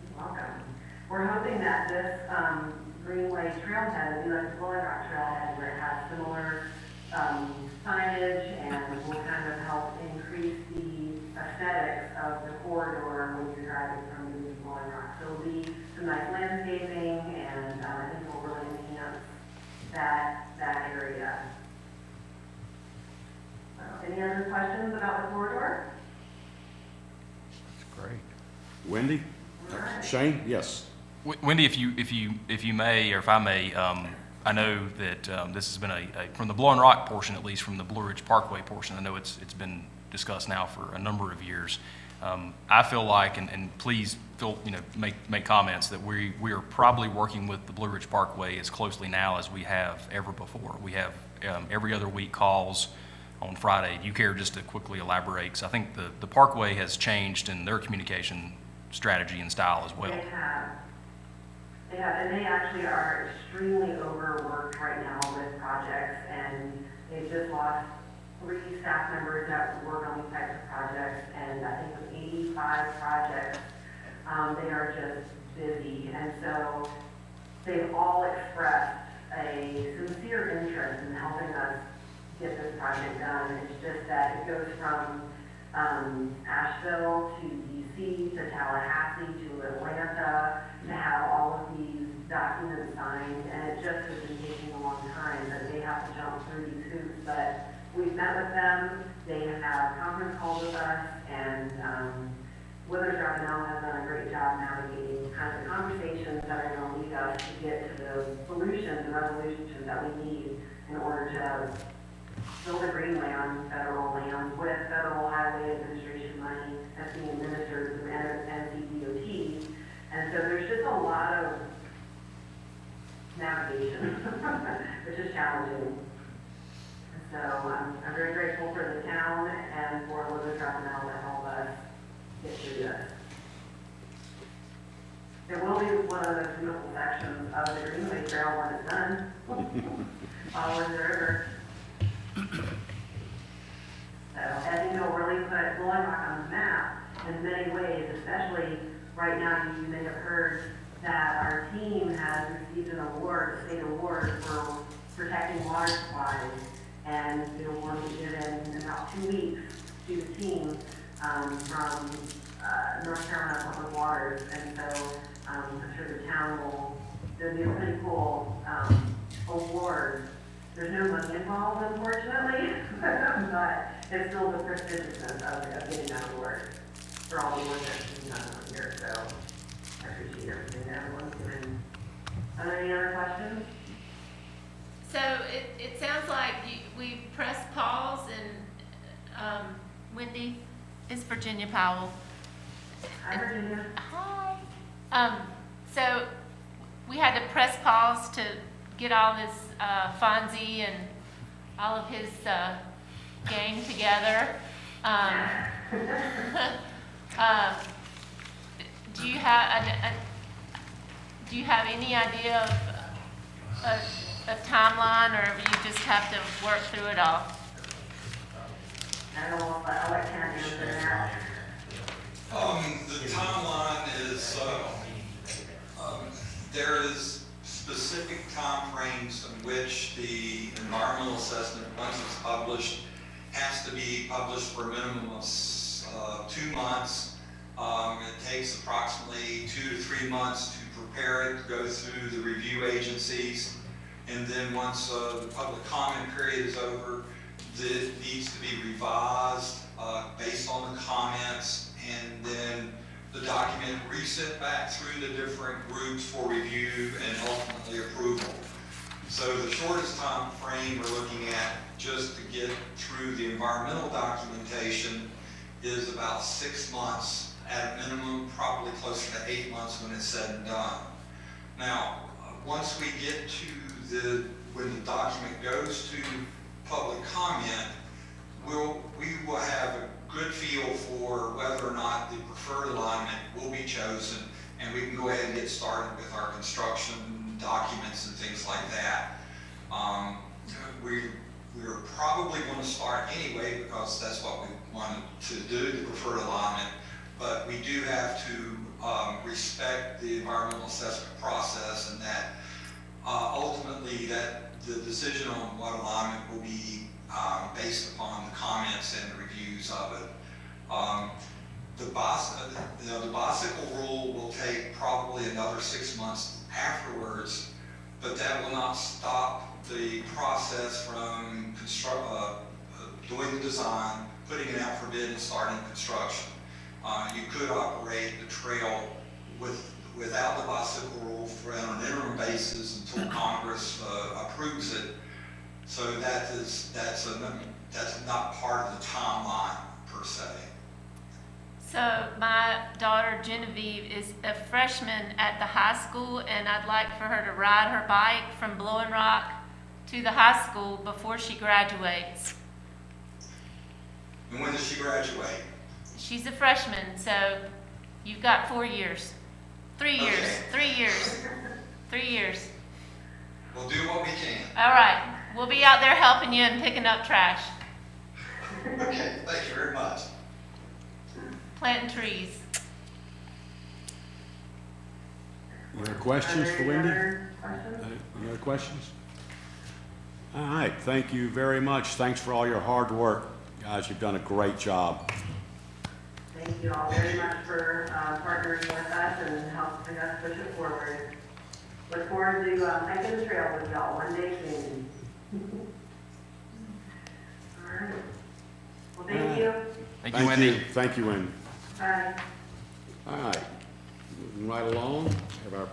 You're welcome. We're hoping that this Greenway trailhead will be like the Blowing Rock trailhead, where it has similar signage and will kind of help increase the aesthetics of the corridor when you're driving from the Blowing Rock. So there'll be some nice landscaping, and I think we'll really enhance that area. Any other questions about the corridor? That's great. Wendy? All right. Shane? Yes. Wendy, if you may, or if I may, I know that this has been from the Blowing Rock portion, at least from the Blue Ridge Parkway portion, I know it's been discussed now for a number of years. I feel like, and please make comments, that we are probably working with the Blue Ridge Parkway as closely now as we have ever before. We have every other week calls on Friday. Do you care just to quickly elaborate? Because I think the Parkway has changed in their communication strategy and style as well. They have, and they actually are extremely overworked right now with projects, and they've just lost 3 staff members that work on these types of projects, and I think with 85 projects, they are just busy, and so they've all expressed a sincere interest in helping us get this project done. It's just that it goes from Asheville to DC to Tallahassee to Atlanta to have all of these documents signed, and it just has been taking a long time, but they have to jump through these hoops. But we've met with them, they have conference calls with us, and Withers Ravenel has done a great job navigating kind of the conversations that are going to lead us to get to the solutions and resolutions that we need in order to build a greenway on federal land with federal highway administration money that's being administered through NCDOT. And so there's just a lot of navigation, which is challenging. And so I'm very grateful for the town and for Withers Ravenel to help us get through this. There will be one of those beautiful sections of the Greenway Trail when it's done, following the river. So I think it'll really put Blowing Rock on the map in many ways, especially right now. You may have heard that our team has received an award, a state award for protecting water supplies, and the award will be given in about 2 weeks to the team from North Carolina Public Waters, and so I'm sure the town it'll be a pretty cool award. There's no money involved, unfortunately, but it's still the prestigiousness of getting that award for all the work that's been done over here. So I appreciate everything that everyone's doing. Are there any other questions? So it sounds like we pressed pause, and Wendy, it's Virginia Powell. Hi, Virginia. Hi. So we had to press pause to get all this Fonzie and all of his gang together. Do you have any idea of a timeline, or you just have to work through it all? I'll let Ken answer that. The timeline is, there is specific timeframes in which the environmental assessment, once it's published, has to be published for a minimum of 2 months. It takes approximately 2 to 3 months to prepare it, to go through the review agencies, and then once the public comment period is over, it needs to be revised based on the comments, and then the document resent back through the different groups for review and ultimately approval. So the shortest time frame we're looking at just to get through the environmental documentation is about 6 months at a minimum, probably closer to 8 months when it's said and done. Now, once we get to when the document goes to public comment, we will have a good feel for whether or not the preferred alignment will be chosen, and we can go ahead and get started with our construction documents and things like that. We're probably going to start anyway because that's what we wanted to do, the preferred alignment, but we do have to respect the environmental assessment process, and that ultimately that the decision on what alignment will be based upon the comments and the reviews of it. The bicycle rule will take probably another 6 months afterwards, but that will not stop the process from doing the design, putting it out for bid, and starting construction. You could operate the trail without the bicycle rule on an interim basis until Congress approves it. So that's not part of the timeline per se. So my daughter Genevieve is a freshman at the high school, and I'd like for her to ride her bike from Blowing Rock to the high school before she graduates. And when does she graduate? She's a freshman, so you've got 4 years. 3 years, Okay. 3 years, 3 years. We'll do what we can. All right, we'll be out there helping you and picking up trash, Okay, thank you very much. planting trees. Any other questions for Wendy? Other questions? Any other questions? All right, thank you very much. Thanks for all your hard work. Guys, you've done a great job. Thank you all very much for partnering with us and helping us push it forward. Look forward to hiking the trail with y'all one day soon. All right. Well, thank you. Thank you, Wendy. Thank you, Wendy. Bye. All right, moving right along, we have our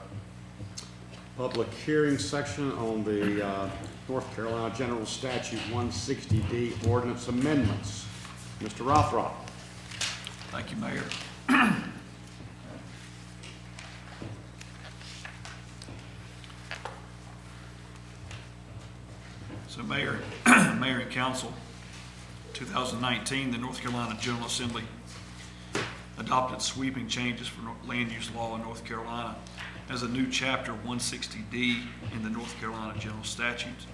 public hearing section on the North Carolina General Statute 160D ordinance amendments. Mr. Rothrock. Thank you, Mayor. So Mayor and Council, 2019, the North Carolina General Assembly adopted sweeping changes for land use law in North Carolina as a new chapter 160D in the North Carolina General Statutes.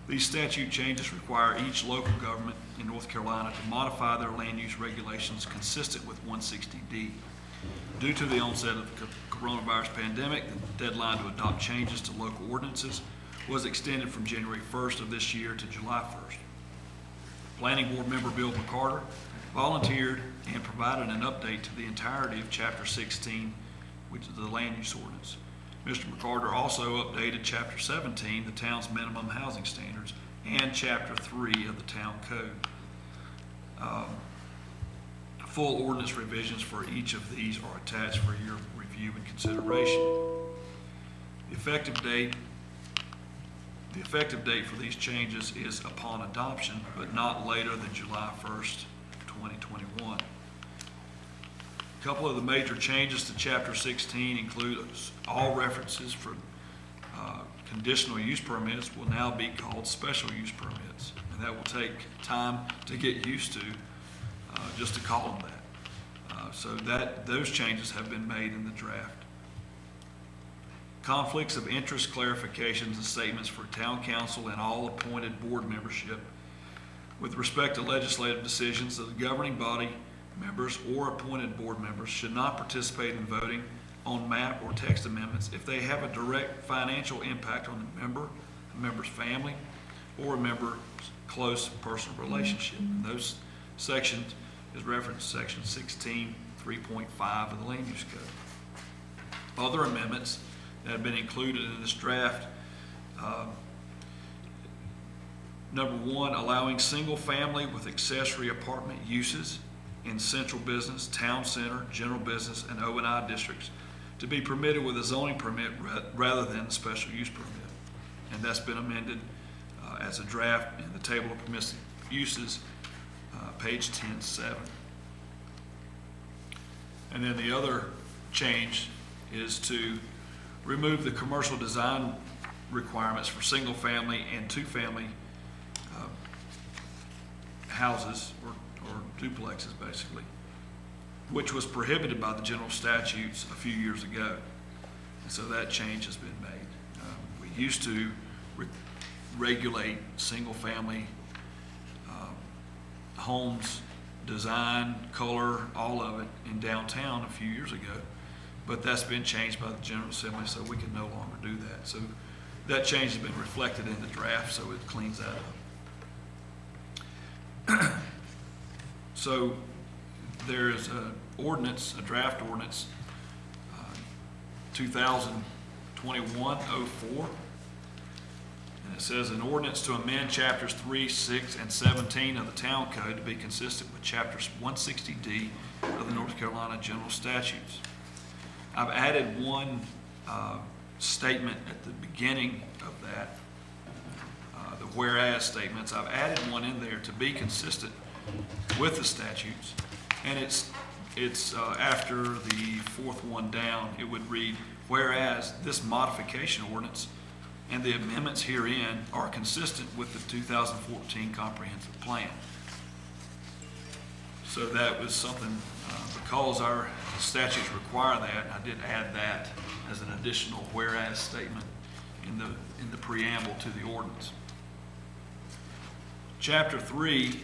These statute changes require each local government in North Carolina to modify their land use regulations consistent with 160D. Due to the onset of the coronavirus pandemic, the deadline to adopt changes to local ordinances was extended from January 1st of this year to July 1st. Planning Board member Bill McCarter volunteered and provided an update to the entirety of Chapter 16, which is the land use ordinance. Mr. McCarter also updated Chapter 17, the town's minimum housing standards, and Chapter 3 of the town code. Full ordinance revisions for each of these are attached for your review and consideration. The effective date for these changes is upon adoption, but not later than July 1st, 2021. A couple of the major changes to Chapter 16 include all references for conditional use permits will now be called special use permits, and that will take time to get used to, just to call them that. So those changes have been made in the draft. conflicts of interest clarifications and statements for town council and all appointed board membership with respect to legislative decisions that the governing body members or appointed board members should not participate in voting on map or text amendments if they have a direct financial impact on the member, a member's family, or a member's close personal relationship. And those sections is referenced section 16, 3.5 of the Land Use Code. Other amendments that have been included in this draft, number one, allowing single family with accessory apartment uses in central business, town center, general business, and O&I districts to be permitted with a zoning permit rather than a special use permit. And that's been amended as a draft in the table of permissive uses, page 10.7. And then the other change is to remove the commercial design requirements for single family and two family houses or duplexes basically, which was prohibited by the general statutes a few years ago. And so that change has been made. We used to regulate single family homes, design, color, all of it in downtown a few years ago. But that's been changed by the General Assembly, so we can no longer do that. So that change has been reflected in the draft, so it cleans that up. So there is a ordinance, a draft ordinance, 2021-04. And it says an ordinance to amend chapters 3, 6, and 17 of the Town Code to be consistent with chapters 160D of the North Carolina General Statutes. I've added one statement at the beginning of that, the whereas statements. I've added one in there to be consistent with the statutes, and it's after the fourth one down. It would read, whereas this modification ordinance and the amendments herein are consistent with the 2014 comprehensive plan. So that was something, because our statutes require that, I did add that as an additional whereas statement in the preamble to the ordinance. Chapter 3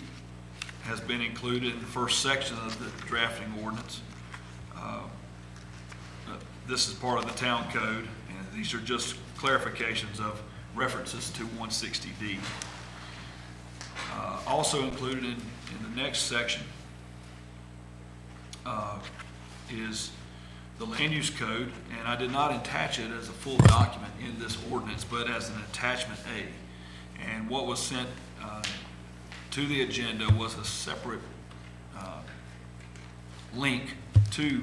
has been included in the first section of the drafting ordinance. This is part of the Town Code, and these are just clarifications of references to 160D. Also included in the next section is the Land Use Code, and I did not attach it as a full document in this ordinance, but as an attachment A. And what was sent to the agenda was a separate link to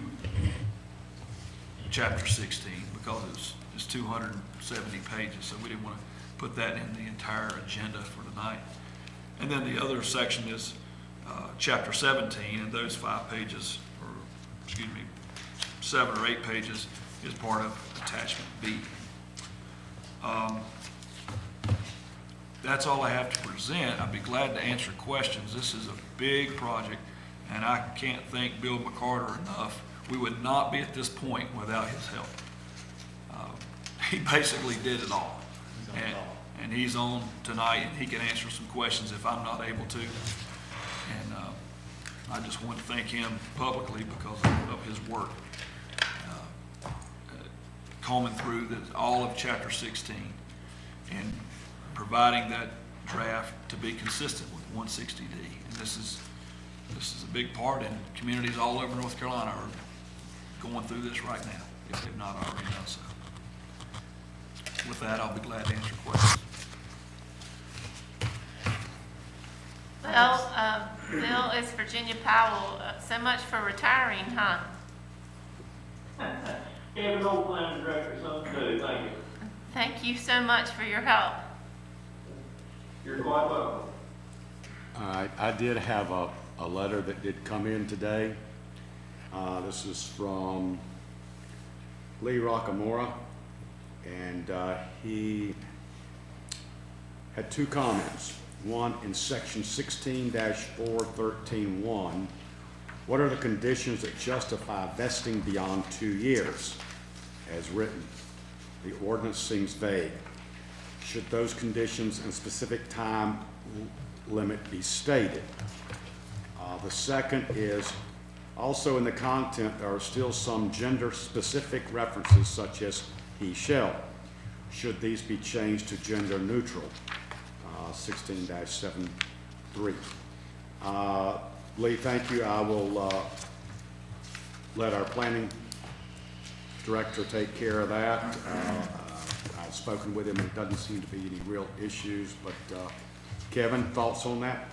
chapter 16 because it's 270 pages, so we didn't want to put that in the entire agenda for tonight. And then the other section is chapter 17, and those 5 pages, or excuse me, 7 or 8 pages is part of attachment B. That's all I have to present. I'd be glad to answer questions. This is a big project, and I can't thank Bill McCarter enough. We would not be at this point without his help. He basically did it all. And he's on tonight, and he can answer some questions if I'm not able to. And I just want to thank him publicly because of his work. Combing through all of chapter 16 and providing that draft to be consistent with 160D. And this is a big part, and communities all over North Carolina are going through this right now, if they've not already done so. With that, I'll be glad to answer questions. Well, Bill, it's Virginia Powell. So much for retiring, huh? Kevin Old Planning Director, something to do, thank you. Thank you so much for your help. You're quite welcome. I did have a letter that did come in today. This is from Lee Rockamora, and he had 2 comments. One, in section 16-413.1, what are the conditions that justify vesting beyond 2 years, as written? The ordinance seems vague. Should those conditions and specific time limit be stated? The second is, also in the content, there are still some gender-specific references such as he, shall. Should these be changed to gender neutral? 16-73. Lee, thank you. I will let our planning director take care of that. I've spoken with him, and it doesn't seem to be any real issues, but Kevin, thoughts on that?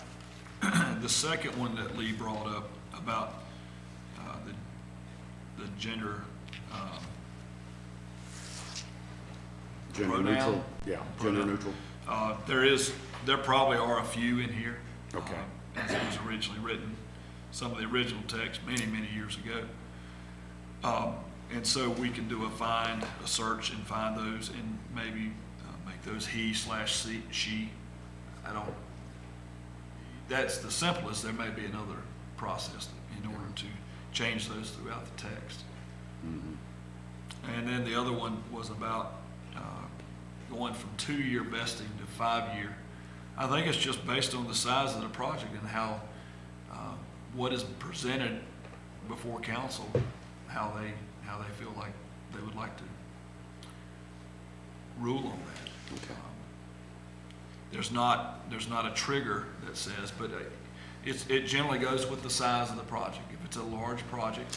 The second one that Lee brought up about the gender Gender pronoun? neutral? Yeah, gender Pronoun. neutral. There probably are a few in here. Okay. As it was originally written, some of the original text many, many years ago. And so we can do a search and find those and maybe make those he/she. That's the simplest. There may be another process in order to change those throughout the text. And then the other one was about going from 2-year vesting to 5-year. I think it's just based on the size of the project and how, what is presented before council, how they feel like they would like to rule on that. Okay. There's not a trigger that says, but it generally goes with the size of the project. If it's a large project,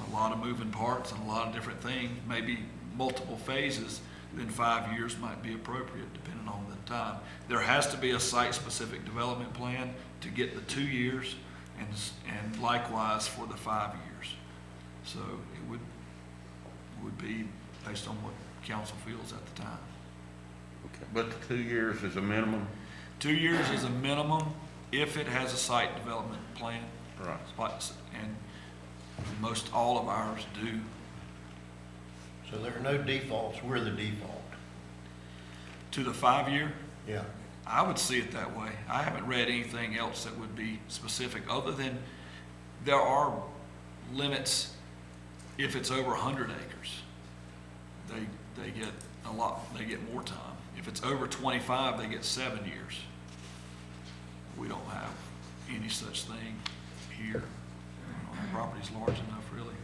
a lot of moving parts and a lot of different things, maybe multiple phases, then 5 years might be appropriate depending on the time. There has to be a site-specific development plan to get the 2 years and likewise for the 5 years. So it would be based on what council feels at the time. But the 2 years is a minimum? 2 years is a minimum if it has a site development plan. Right. And most all of ours do. So there are no defaults, we're the default. To the 5-year, Yeah. I would see it that way. I haven't read anything else that would be specific, other than there are limits if it's over 100 acres. They get a lot, they get more time. If it's over 25, they get 7 years. We don't have any such thing here. The property's large enough, really.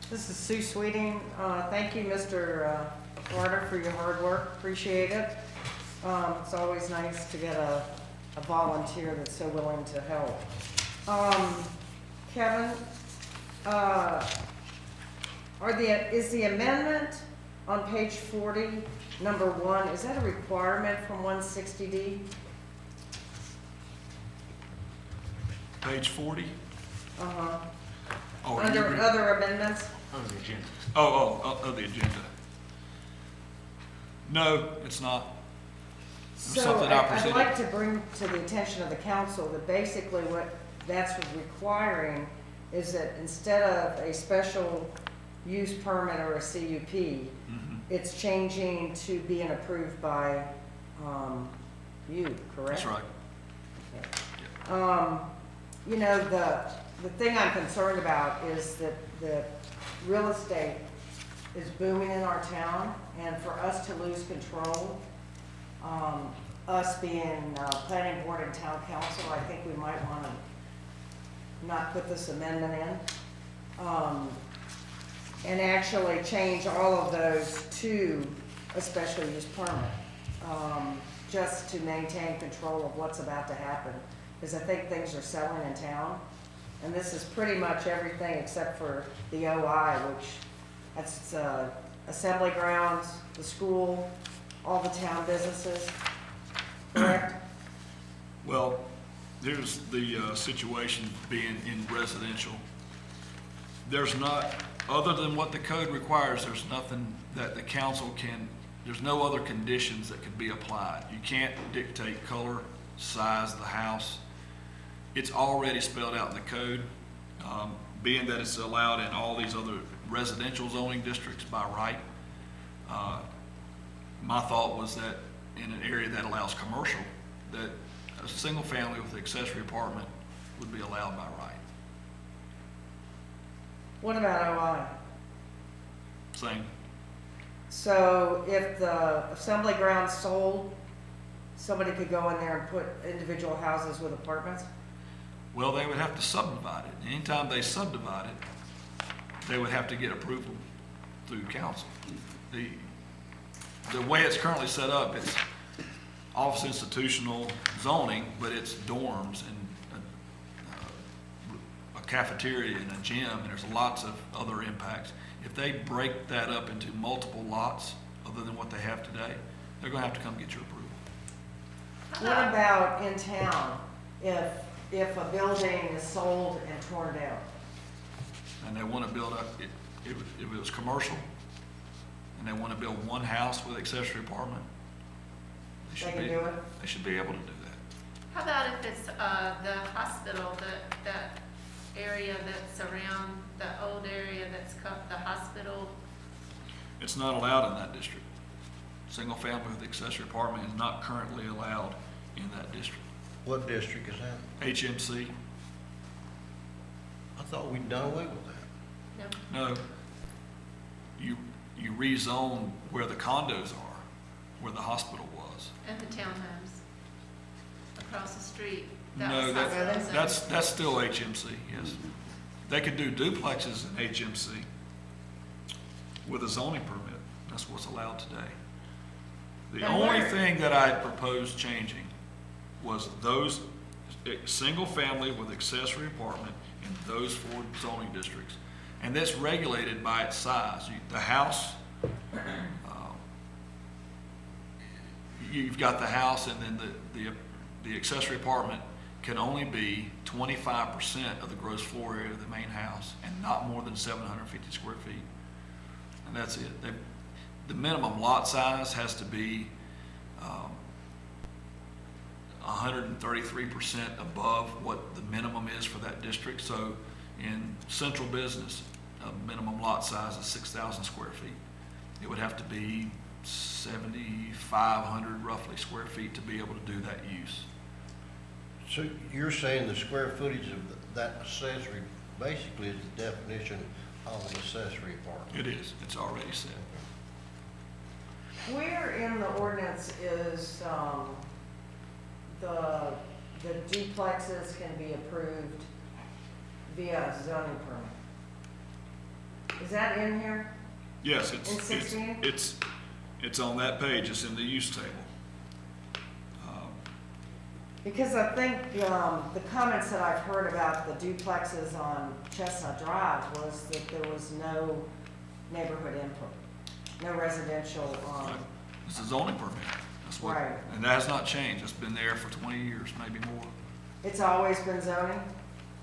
This is Sue Sweeting. Thank you, Mr. Carter, for your hard work. Appreciate it. It's always nice to get a volunteer that's so willing to help. Kevin, is the amendment on page 40, number 1, is that a requirement from 160D? Page 40? Uh-huh. Oh, are you Under re- other amendments? of the agenda. No, it's not. So something I I'd presented. like to bring to the attention of the council that basically what that's requiring is that instead of a special use permit or a CUP, it's changing to being approved by you, correct? That's right. You know, the thing I'm concerned about is that the real estate is booming in our town, and for us to lose control, us being planning board and town council, I think we might want to not put this amendment in. And actually change all of those to a special use permit, just to maintain control of what's about to happen. Because I think things are selling in town, and this is pretty much everything except for the OI, which that's assembly grounds, the school, all the town businesses, correct? Well, here's the situation being in residential. There's not, other than what the code requires, there's nothing that the council can, there's no other conditions that can be applied. You can't dictate color, size of the house. It's already spelled out in the code, being that it's allowed in all these other residential zoning districts by right. My thought was that in an area that allows commercial, that a single family with accessory apartment would be allowed by right. What about OI? Same. So if the assembly ground's sold, somebody could go in there and put individual houses with apartments? Well, they would have to subdivide it. Anytime they subdivide it, they would have to get approval through council. The way it's currently set up, it's office institutional zoning, but it's dorms and a cafeteria and a gym, and there's lots of other impacts. If they break that up into multiple lots, other than what they have today, they're gonna have to come get your approval. What about in town, if a building is sold and torn down? And they wanna build up, if it was commercial, and they wanna build one house with accessory apartment, They can do it? they should be able to do that. How about if it's, the hospital, that area that's around, the old area that's the hospital? It's not allowed in that district. Single family with accessory apartment is not currently allowed in that district. What district is that? HMC, I thought we'd done away with that. No. no. You rezone where the condos are, where the hospital was. And the townhomes across the street. That No, was hospital zone. that's still HMC, yes. They could do duplexes in HMC with a zoning permit. That's what's allowed today. The And only where- thing that I proposed changing was those, single family with accessory apartment in those 4 zoning districts. And that's regulated by its size. The house, you've got the house, and then the accessory apartment can only be 25% of the gross floor area of the main house, and not more than 750 square feet. And that's it. The minimum lot size has to be 133% above what the minimum is for that district. So in central business, a minimum lot size is 6,000 square feet. It would have to be 7,500 roughly square feet to be able to do that use. So you're saying the square footage of that accessory basically is the definition of an accessory apartment? It is. It's already set. Where in the ordinance is, the duplexes can be approved via zoning permit? Is that in here? Yes, In 16? it's on that page. It's in the use table. Because I think, the comments that I've heard about the duplexes on Chestnut Drive was that there was no neighborhood input, no residential, It's a zoning permit. That's what, Right. and that has not changed. It's been there for 20 years, maybe more. it's always been zoning?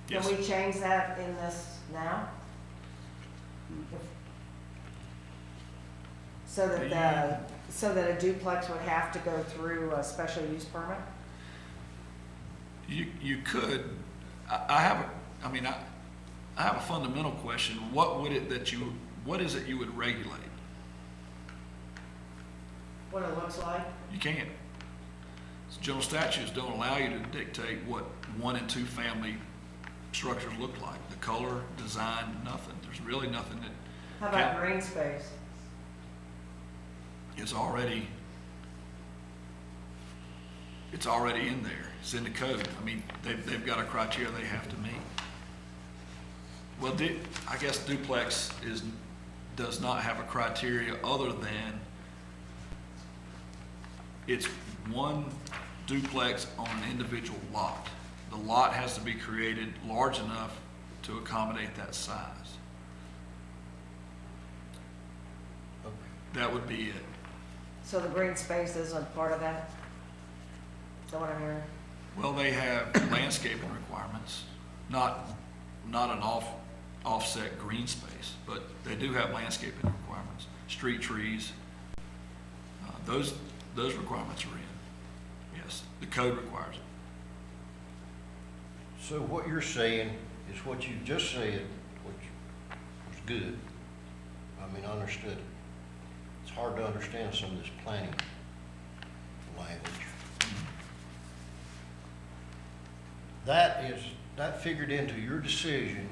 Yes. Can we change that in this now? So that a duplex would have to go through a special use permit? You could, I have a fundamental question. What is it you would regulate? What it looks like? You can't. General statutes don't allow you to dictate what 1 and 2 family structures look like. The color, design, nothing. There's really nothing that. How about green space? It's already in there. It's in the code. I mean, they've got a criteria they have to meet. Well, I guess duplex does not have a criteria other than it's one duplex on an individual lot. The lot has to be created large enough to accommodate that size. That would be it. So the green space isn't part of that? Is that what I'm hearing? Well, they have landscaping requirements, not an offset green space, but they do have landscaping requirements, street trees. Those requirements are in. Yes, the code requires it. So what you're saying is what you just said, which was good. I mean, I understood it. It's hard to understand some of this planning language. That figured into your decision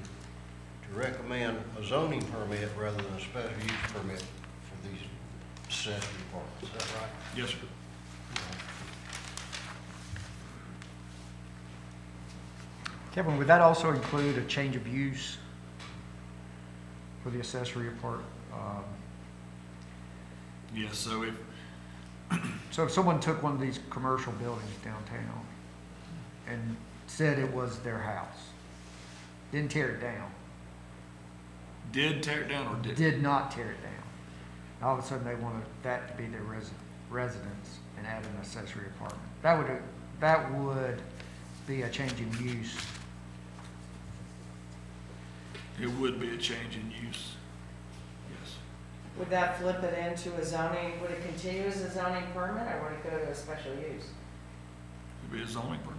to recommend a zoning permit rather than a special use permit for these accessory apartments, is that right? Yes, sir. Kevin, would that also include a change of use for the accessory apartment? Yes, so if, So if someone took one of these commercial buildings downtown and said it was their house, didn't tear it down, did tear it down or did? did not tear it down, all of a sudden they wanted that to be their residence and add an accessory apartment, that would be a change in use. It would be a change in use. Yes. Would that flip it into a zoning, would it continue as a zoning permit, or would it go to a special use? It'd be a zoning permit.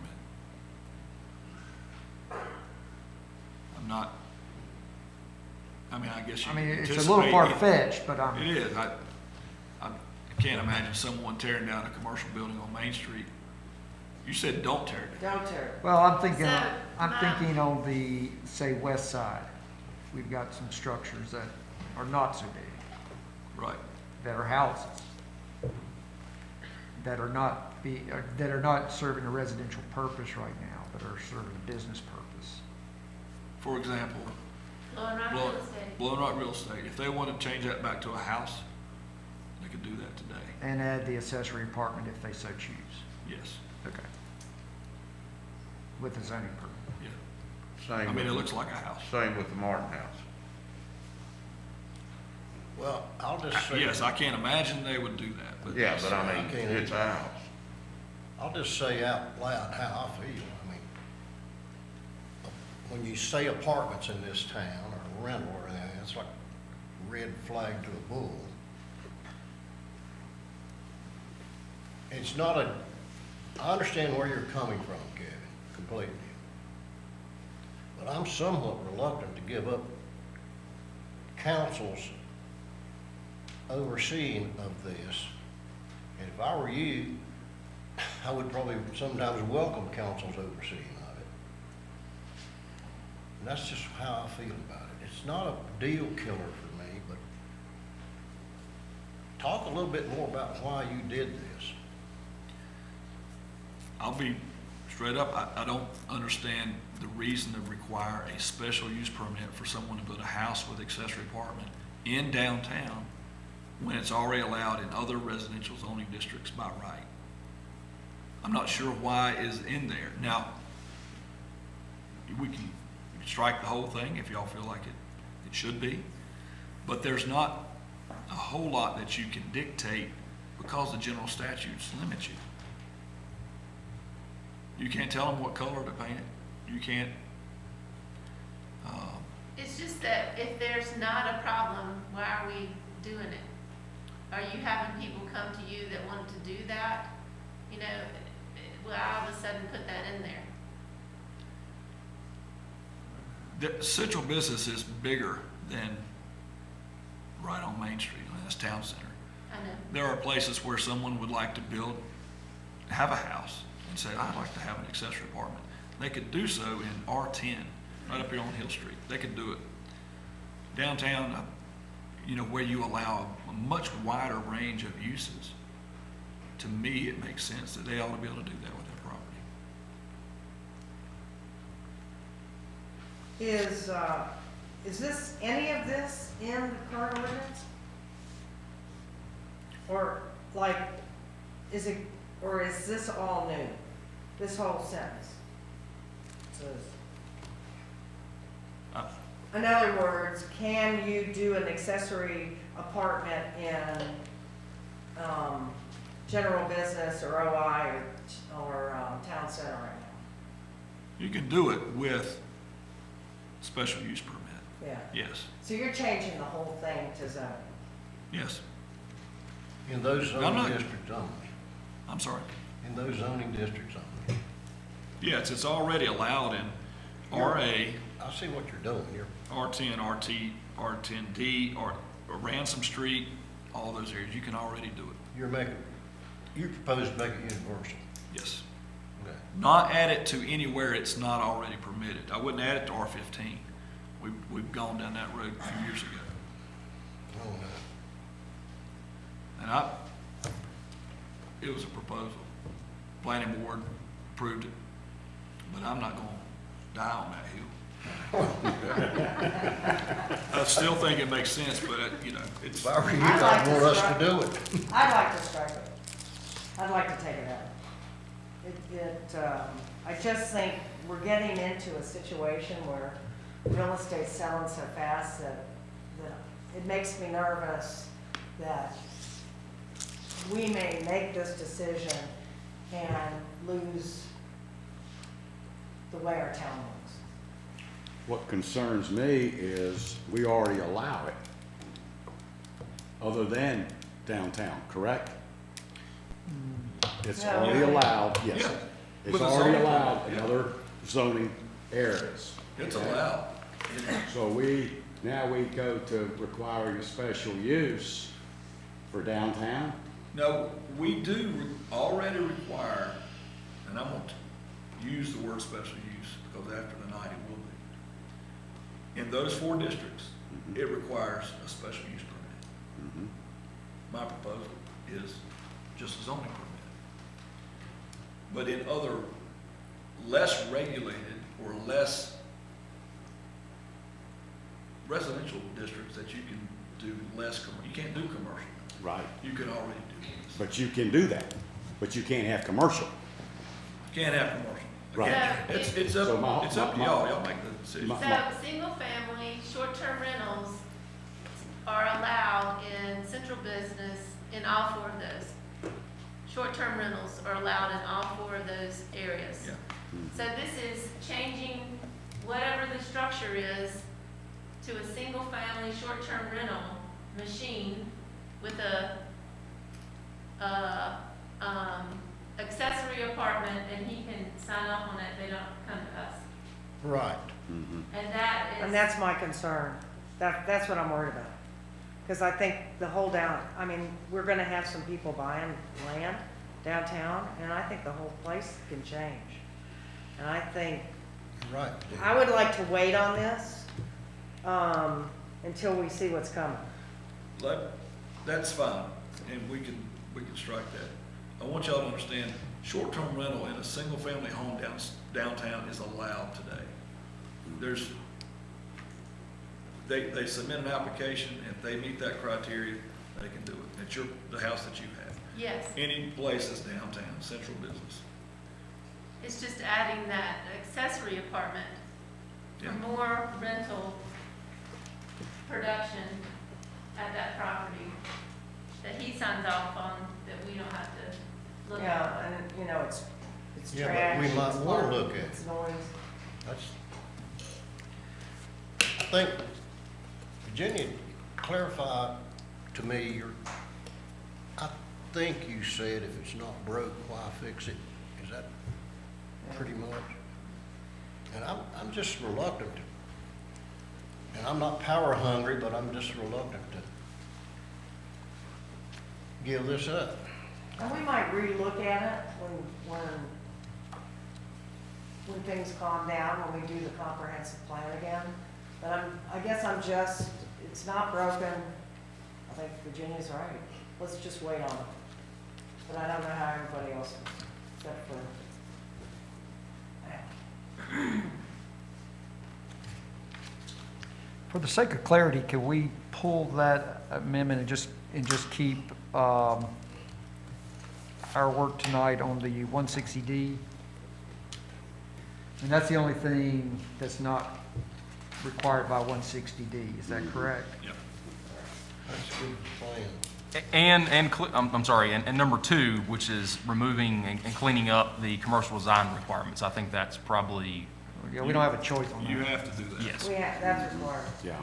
I'm not, I mean, I guess you I mean, it's a anticipate little far-fetched, but It is. I can't imagine someone tearing down a commercial building on Main Street. You said don't tear it down. Don't tear it. well, I'm thinking, So, I'm thinking on the, say, west side, we've got some structures that are not so big, Right. that are houses, that are not serving a residential purpose right now, but are serving a business purpose. For example, Blowing Rock Real Estate. Blowing Rock Real Estate, if they want to change that back to a house, they could do that today. And add the accessory apartment if they so choose. Yes. Okay. With a zoning permit. Yeah. Same I mean, it with, looks like a house. same with the Martin House. Well, I'll just say. Yes, I can't imagine they would do that, but. Yeah, but I mean, can't- it's a house. I'll just say out loud how I feel. I mean, when you say apartments in this town or rental or anything, it's like red flag to a bull. It's not a, I understand where you're coming from, Kevin, completely. But I'm somewhat reluctant to give up council's overseeing of this. And if I were you, I would probably sometimes welcome council's overseeing of it. And that's just how I feel about it. It's not a deal killer for me, but talk a little bit more about why you did this. I'll be straight up, I don't understand the reason to require a special use permit for someone to build a house with accessory apartment in downtown when it's already allowed in other residential zoning districts by right. I'm not sure why is in there. Now, we can strike the whole thing if y'all feel like it should be, but there's not a whole lot that you can dictate because the general statutes limit you. You can't tell them what color to paint it. You can't, It's just that if there's not a problem, why are we doing it? Are you having people come to you that want to do that? You know, well, all of a sudden put that in there. the central business is bigger than right on Main Street, that's town center. I know. There are places where someone would like to have a house and say, I'd like to have an accessory apartment. They could do so in R10, right up here on Hill Street. They could do it. Downtown, you know, where you allow a much wider range of uses, to me, it makes sense that they ought to be able to do that with their property. Is this, any of this in the current ordinance? Or like, is it, or is this all new? This whole sentence? Says, in other words, can you do an accessory apartment in, general business or OI or town center right now? You can do it with special use permit, Yeah. yes, So you're changing the whole thing to zoning? yes. In those I'm zoning not- districts only. I'm sorry. In those zoning districts only. Yes, it's already allowed in RA, I see what you're doing here. R10, RT, R10D, or Ransom Street, all those areas, you can already do it, You propose to make it universal. yes. Okay. Not add it to anywhere it's not already permitted. I wouldn't add it to R15. We've gone down that road a few years ago. Oh, no. And it was a proposal. Planning board approved it, but I'm not gonna die on that hill. I still think it makes sense, but it's. If I were you, I'd like I'd to want us strike- to do it. I'd like to strike it. I'd like to take it out. I just think we're getting into a situation where real estate's selling so fast that it makes me nervous that we may make this decision and lose the way our town looks. What concerns me is we already allow it, other than downtown, correct? It's No. already allowed, yes. Yeah. It's With a already zoning allowed permit, in yeah. other zoning areas. It's allowed. So now we go to requiring a special use for downtown? No, we do already require, and I'm going to use the word special use because after tonight it will be. In those 4 districts, it requires a special use permit. Mhm. My proposal is just a zoning permit. But in other less regulated or less residential districts that you can do less, you can't do commercial. Right, You can already do this. but you can do that, but you can't have commercial. Can't have commercial. Right. Again, It's So my- up to my- y'all make the decision. my- So, single-family, short-term rentals are allowed in central business in all 4 of those. Short-term rentals are allowed in all 4 of those areas. Yeah. So this is changing whatever the structure is to a single-family, short-term rental machine with a, accessory apartment, and he can sign off on it, they don't come to us. Right. Mhm. And that is. And that's my concern. That's what I'm worried about. Because I think we're gonna have some people buying land downtown, and I think the whole place can change. And I think, Right. I would like to wait on this, until we see what's coming. That's fine, and we can strike that. I want y'all to understand, short-term rental in a single-family home downtown is allowed today. They submit an application, if they meet that criteria, they can do it. It's the house that you have. Yes, Any place that's downtown, central business. it's just adding that accessory apartment for Yeah. more rental production at that property that he signs off on, that we don't have to look at. Yeah, and, it's Yeah, but trash. we might it's wanna garbage, look at it. It's noise. I think, Virginia, clarify to me, I think you said if it's not broke, why fix it? Is that pretty much? And I'm just reluctant to, and I'm not power hungry, but I'm just reluctant to give this up. And we might relook at it when things calm down, when we do the comprehensive plan again. But it's not broken. I think Virginia's right. Let's just wait on it. But I don't know how everybody else is, except for. For the sake of clarity, can we pull that amendment and just keep our work tonight on the 160D? And that's the only thing that's not required by 160D, is that correct? Yep. That's a good plan. And number 2, which is removing and cleaning up the commercial design requirements. I think that's probably, Yeah, we don't have a choice on that. You have to do that. yes. That's required. Yeah.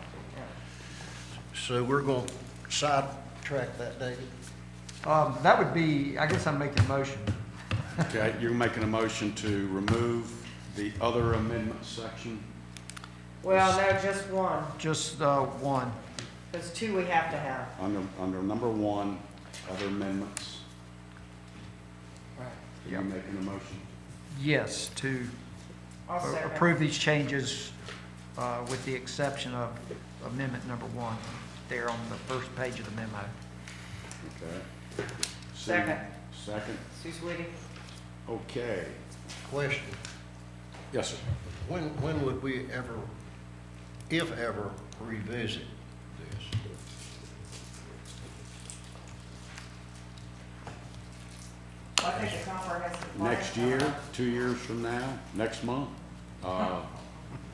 So we're going to sidetrack that, David? That would be, I guess I'm making a motion. Okay, you're making a motion to remove the other amendment section? Well, no, just one. Just one. There's 2 we have to have. Under number 1, other amendments. Right. Are you making a motion? Yes, to I'll second. approve these changes with the exception of amendment number 1, there on the first page of the memo. Okay. Second. Second, Sue Sweetie? okay. Question, Yes, sir. when would we ever, if ever, revisit this? I think the comprehensive plan. Next year, 2 years from now, next month,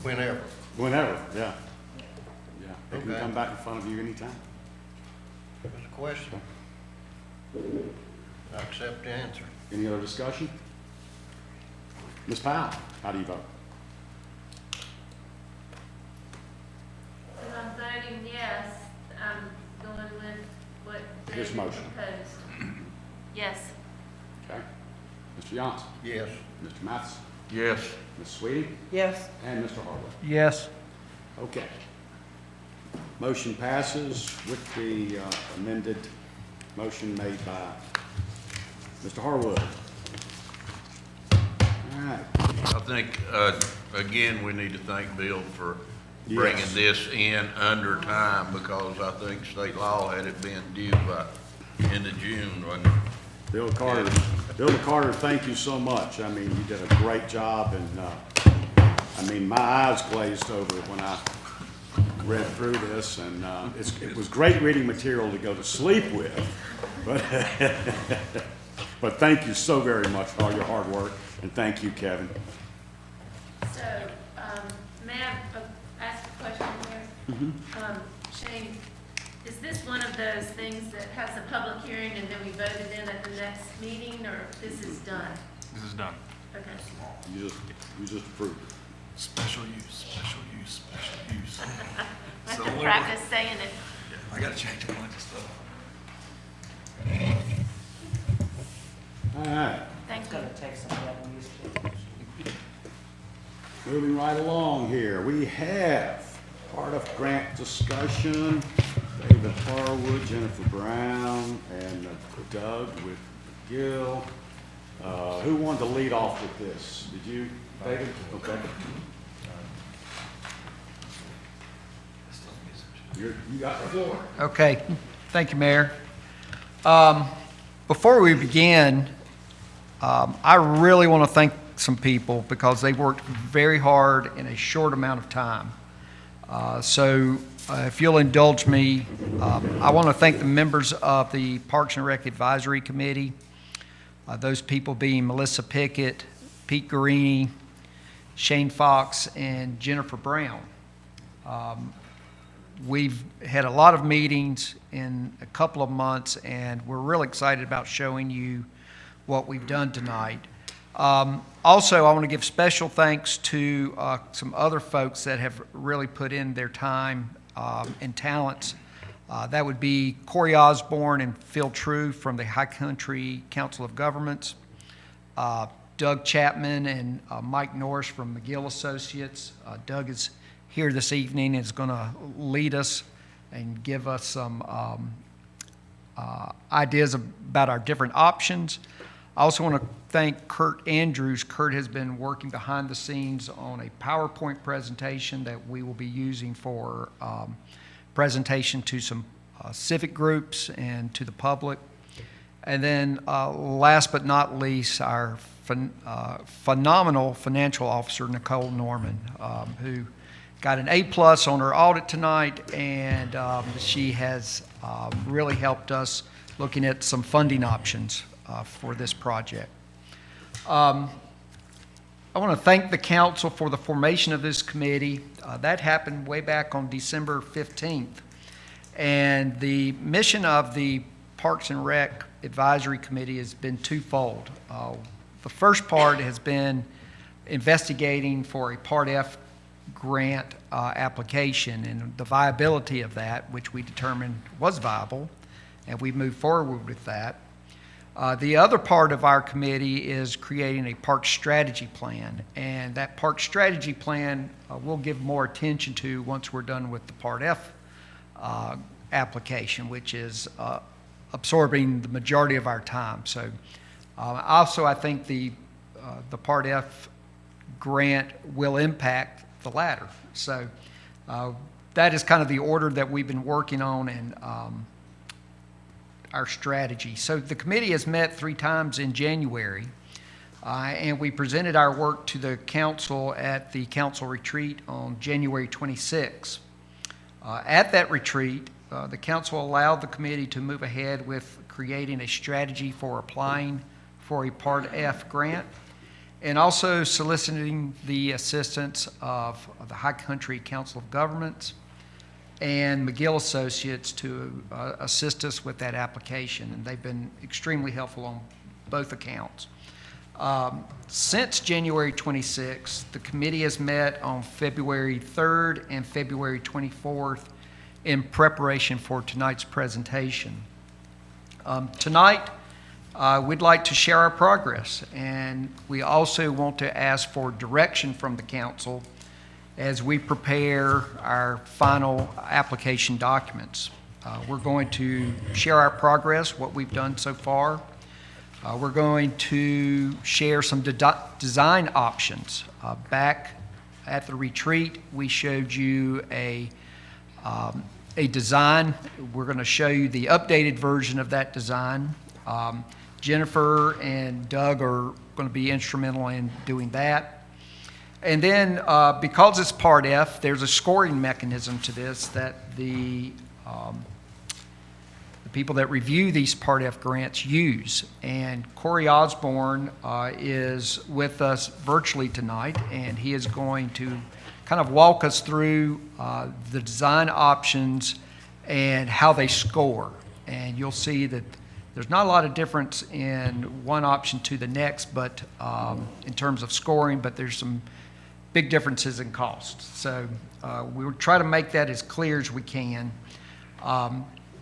Whenever. whenever, yeah. Yeah, they can Okay. come back in front of you anytime. That's a question. I accept the answer. Any other discussion? Ms. Powell, how do you vote? And I'm voting yes, I'm going with what His David motion. proposed. Yes. Okay. Mr. Johnson? Yes. Mr. Matheson? Yes. Ms. Sweetie? Yes. And Mr. Harwood? Yes. Okay. Motion passes with the amended motion made by Mr. Harwood. All right. I think, again, we need to thank Bill for Yes. bringing this in under time, because I think state law had it being due by end of June, wasn't it? Bill Carter, thank you so much. I mean, you did a great job, and, I mean, my eyes glazed over when I read through this, and, it was great reading material to go to sleep with, but, but thank you so very much for all your hard work, and thank you, Kevin. So, may I ask a question here? Shane, is this one of those things that has a public hearing and then we vote it in at the next meeting, or this is done? This is done. Okay. You just approved it. Special use, special use, special use. I So have to what- practice saying it. I gotta change a bunch of stuff. All right. Thank It's you. gonna take some getting used to. Moving right along here, we have part of grant discussion, David Harwood, Jennifer Brown, and Doug with McGill. Who wanted to lead off with this? Did you, David? Okay. You got the floor. Okay, thank you, Mayor. Before we begin, I really want to thank some people because they worked very hard in a short amount of time. So if you'll indulge me, I want to thank the members of the Parks and Rec Advisory Committee, those people being Melissa Pickett, Pete Guarini, Shane Fox, and Jennifer Brown. We've had a lot of meetings in a couple of months, and we're really excited about showing you what we've done tonight. Also, I want to give special thanks to some other folks that have really put in their time and talents. That would be Corey Osborne and Phil True from the High Country Council of Governments, Doug Chapman and Mike Norris from McGill Associates. Doug is here this evening and is going to lead us and give us some ideas about our different options. I also want to thank Kurt Andrews. Kurt has been working behind the scenes on a PowerPoint presentation that we will be using for presentation to some civic groups and to the public. And then last but not least, our phenomenal financial officer, Nicole Norman, who got an A+ on her audit tonight, and she has really helped us looking at some funding options for this project. I want to thank the council for the formation of this committee. That happened way back on December 15th. And the mission of the Parks and Rec Advisory Committee has been twofold. The first part has been investigating for a Part F grant application and the viability of that, which we determined was viable, and we moved forward with that. The other part of our committee is creating a park strategy plan, and that park strategy plan we'll give more attention to once we're done with the Part F application, which is absorbing the majority of our time. So also I think the Part F grant will impact the latter. So that is kind of the order that we've been working on and our strategy. So the committee has met 3 times in January, and we presented our work to the council at the council retreat on January 26. At that retreat, the council allowed the committee to move ahead with creating a strategy for applying for a Part F grant and also soliciting the assistance of the High Country Council of Governments and McGill Associates to assist us with that application, and they've been extremely helpful on both accounts. Since January 26th, the committee has met on February 3rd and February 24th in preparation for tonight's presentation. Tonight, we'd like to share our progress, and we also want to ask for direction from the council as we prepare our final application documents. We're going to share our progress, what we've done so far. We're going to share some design options. Back at the retreat, we showed you a design. We're going to show you the updated version of that design. Jennifer and Doug are going to be instrumental in doing that. And then, because it's Part F, there's a scoring mechanism to this that the people that review these Part F grants use. And Corey Osborne is with us virtually tonight, and he is going to kind of walk us through the design options and how they score. And you'll see that there's not a lot of difference in one option to the next, but in terms of scoring, but there's some big differences in cost. So we'll try to make that as clear as we can.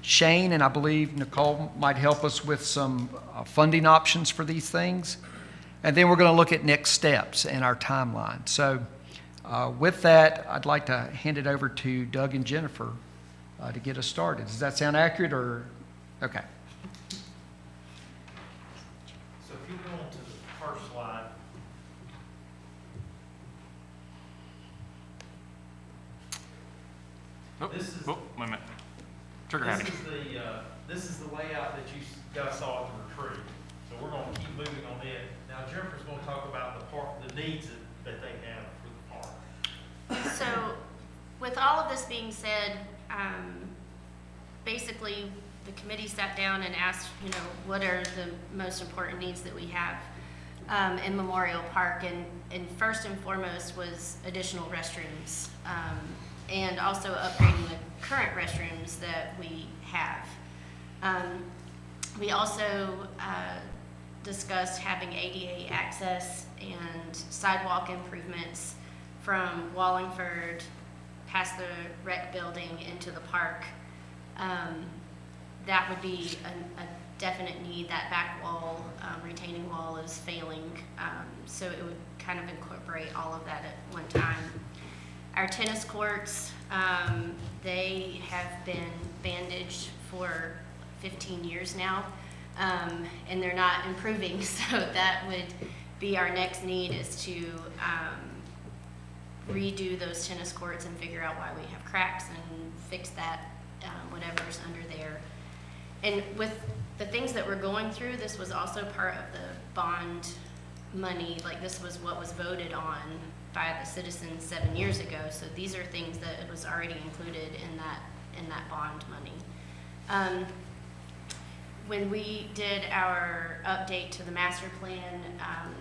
Shane and I believe Nicole might help us with some funding options for these things. And then we're going to look at next steps and our timeline. So with that, I'd like to hand it over to Doug and Jennifer to get us started. Does that sound accurate or? Okay. So if you go on to the first slide. This is, wait a minute. Trigger happy. this is the layout that you guys saw at the retreat. So we're gonna keep moving on it. Now Jennifer's gonna talk about the needs that they have for the park. So, with all of this being said, basically, the committee sat down and asked, what are the most important needs that we have in Memorial Park, and first and foremost was additional restrooms, and also upgrading the current restrooms that we have. We also discussed having ADA access and sidewalk improvements from Wallingford past the rec building into the park. That would be a definite need. That back wall, retaining wall is failing, so it would kind of incorporate all of that at one time. Our tennis courts, they have been bandaged for 15 years now, and they're not improving, so that would be our next need, is to redo those tennis courts and figure out why we have cracks and fix that, whatever's under there. And with the things that we're going through, this was also part of the bond money. Like, this was what was voted on by the citizens 7 years ago. So these are things that was already included in that bond money. When we did our update to the master plan,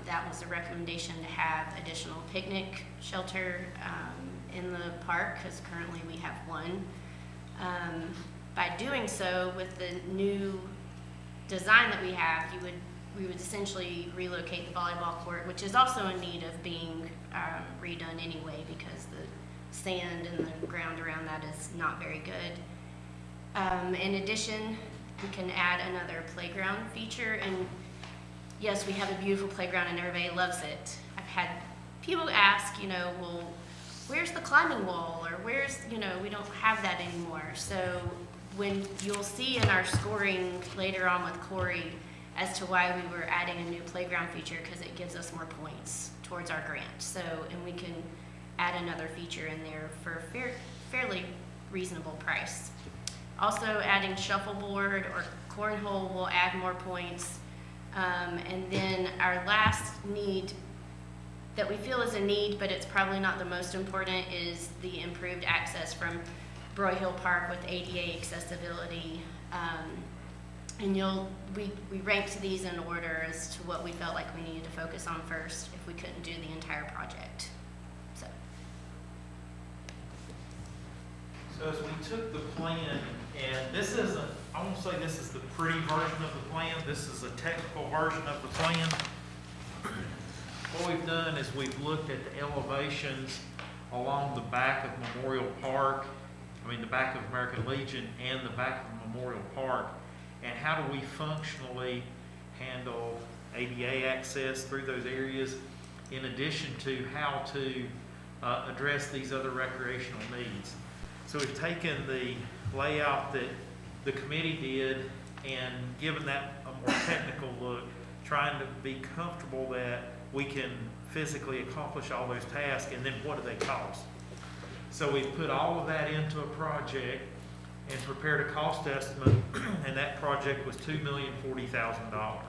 that was a recommendation to have additional picnic shelter in the park, because currently we have one. By doing so, with the new design that we have, we would essentially relocate the volleyball court, which is also in need of being redone anyway, because the sand and the ground around that is not very good. In addition, we can add another playground feature, and yes, we have a beautiful playground and everybody loves it. I've had people ask, well, where's the climbing wall, or where's, we don't have that anymore. So when you'll see in our scoring later on with Corey as to why we were adding a new playground feature, because it gives us more points towards our grant. So, and we can add another feature in there for a fairly reasonable price. Also, adding shuffleboard or cornhole will add more points. And then our last need that we feel is a need, but it's probably not the most important, is the improved access from Broy Hill Park with ADA accessibility. And we ranked these in order as to what we felt like we needed to focus on first if we couldn't do the entire project. So as we took the plan, and this isn't, I won't say this is the pretty version of the plan, this is a technical version of the plan. What we've done is we've looked at the elevations along the back of Memorial Park, the back of American Legion and the back of Memorial Park, and how do we functionally handle ADA access through those areas, in addition to how to address these other recreational needs. So we've taken the layout that the committee did and given that a more technical look, trying to be comfortable that we can physically accomplish all those tasks, and then what do they cost? So we've put all of that into a project and prepared a cost estimate, and that project was $2,040,000.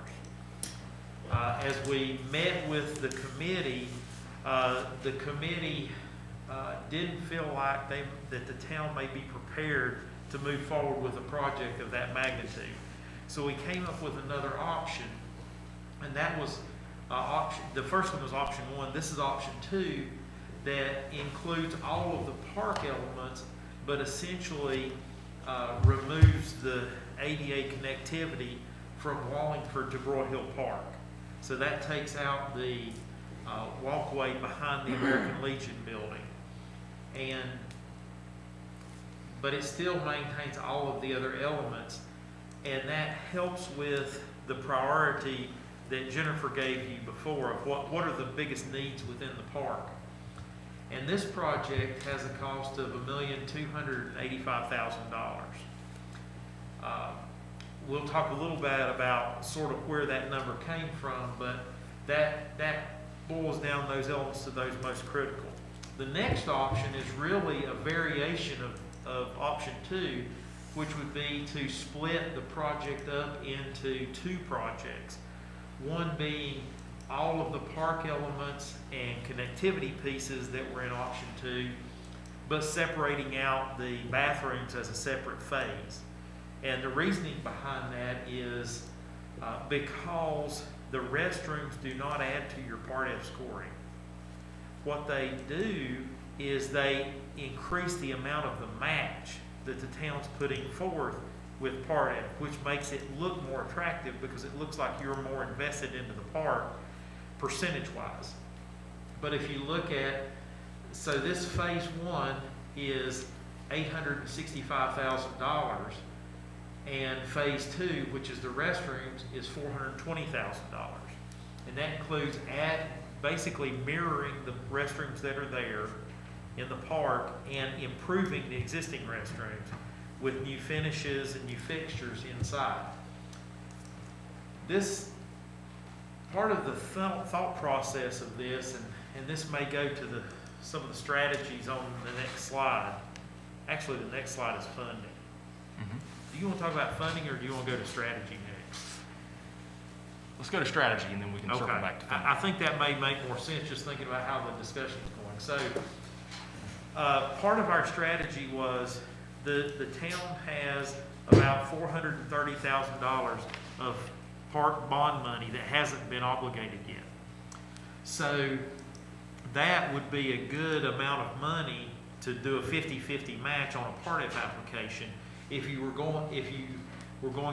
As we met with the committee didn't feel like that the town may be prepared to move forward with a project of that magnitude. So we came up with another option, and that was the first one was option 1. This is option 2, that includes all of the park elements, but essentially removes the ADA connectivity from Wallingford to Broy Hill Park. So that takes out the walkway behind the American Legion building. But it still maintains all of the other elements, and that helps with the priority that Jennifer gave you before of what are the biggest needs within the park. And this project has a cost of $1,285,000. We'll talk a little bit about sort of where that number came from, but that boils down those elements to those most critical. The next option is really a variation of option 2, which would be to split the project up into 2 projects. One being all of the park elements and connectivity pieces that were in option 2, but separating out the bathrooms as a separate phase. And the reasoning behind that is because the restrooms do not add to your Part F scoring. What they do is they increase the amount of the match that the town's putting forth with Part F, which makes it look more attractive because it looks like you're more invested into the park percentage-wise. But if you look at, so this phase 1 is $865,000, and phase 2, which is the restrooms, is $420,000. And that includes basically mirroring the restrooms that are there in the park and improving the existing restrooms with new finishes and new fixtures inside. This part of the thought process of this, and this may go to some of the strategies on the next slide. Actually, the next slide is funding. Mm-hmm. Do you want to talk about funding, or do you want to go to strategy next? Let's go to strategy, and then we can circle back to funding. I think that may make more sense just thinking about how the discussion is going. So part of our strategy was the town has about $430,000 of park bond money that hasn't been obligated yet. So that would be a good amount of money to do a 50-50 match on a Part F application if you were going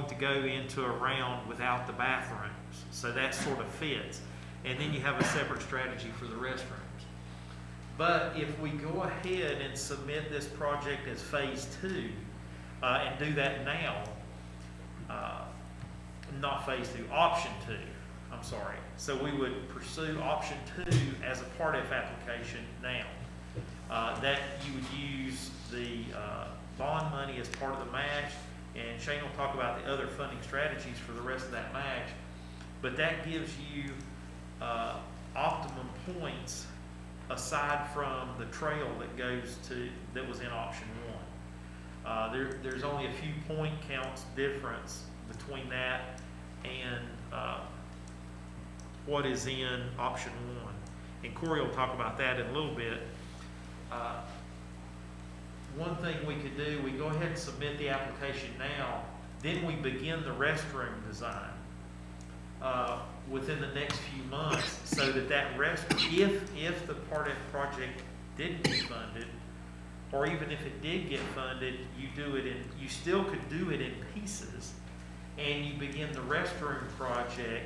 to go into a round without the bathrooms. So that sort of fits. And then you have a separate strategy for the restrooms. But if we go ahead and submit this project as phase 2, and do that now, not phase 2, option 2, I'm sorry. So we would pursue option 2 as a Part F application now. That you would use the bond money as part of the match, and Shane will talk about the other funding strategies for the rest of that match. But that gives you optimum points aside from the trail that goes to, that was in option one. There's only a few point counts difference between that and what is in option one. And Corey will talk about that in a little bit. One thing we could do, we go ahead and submit the application now, then we begin the restroom design within the next few months, so that if the Part F project didn't get funded, or even if it did get funded, you still could do it in pieces, and you begin the restroom project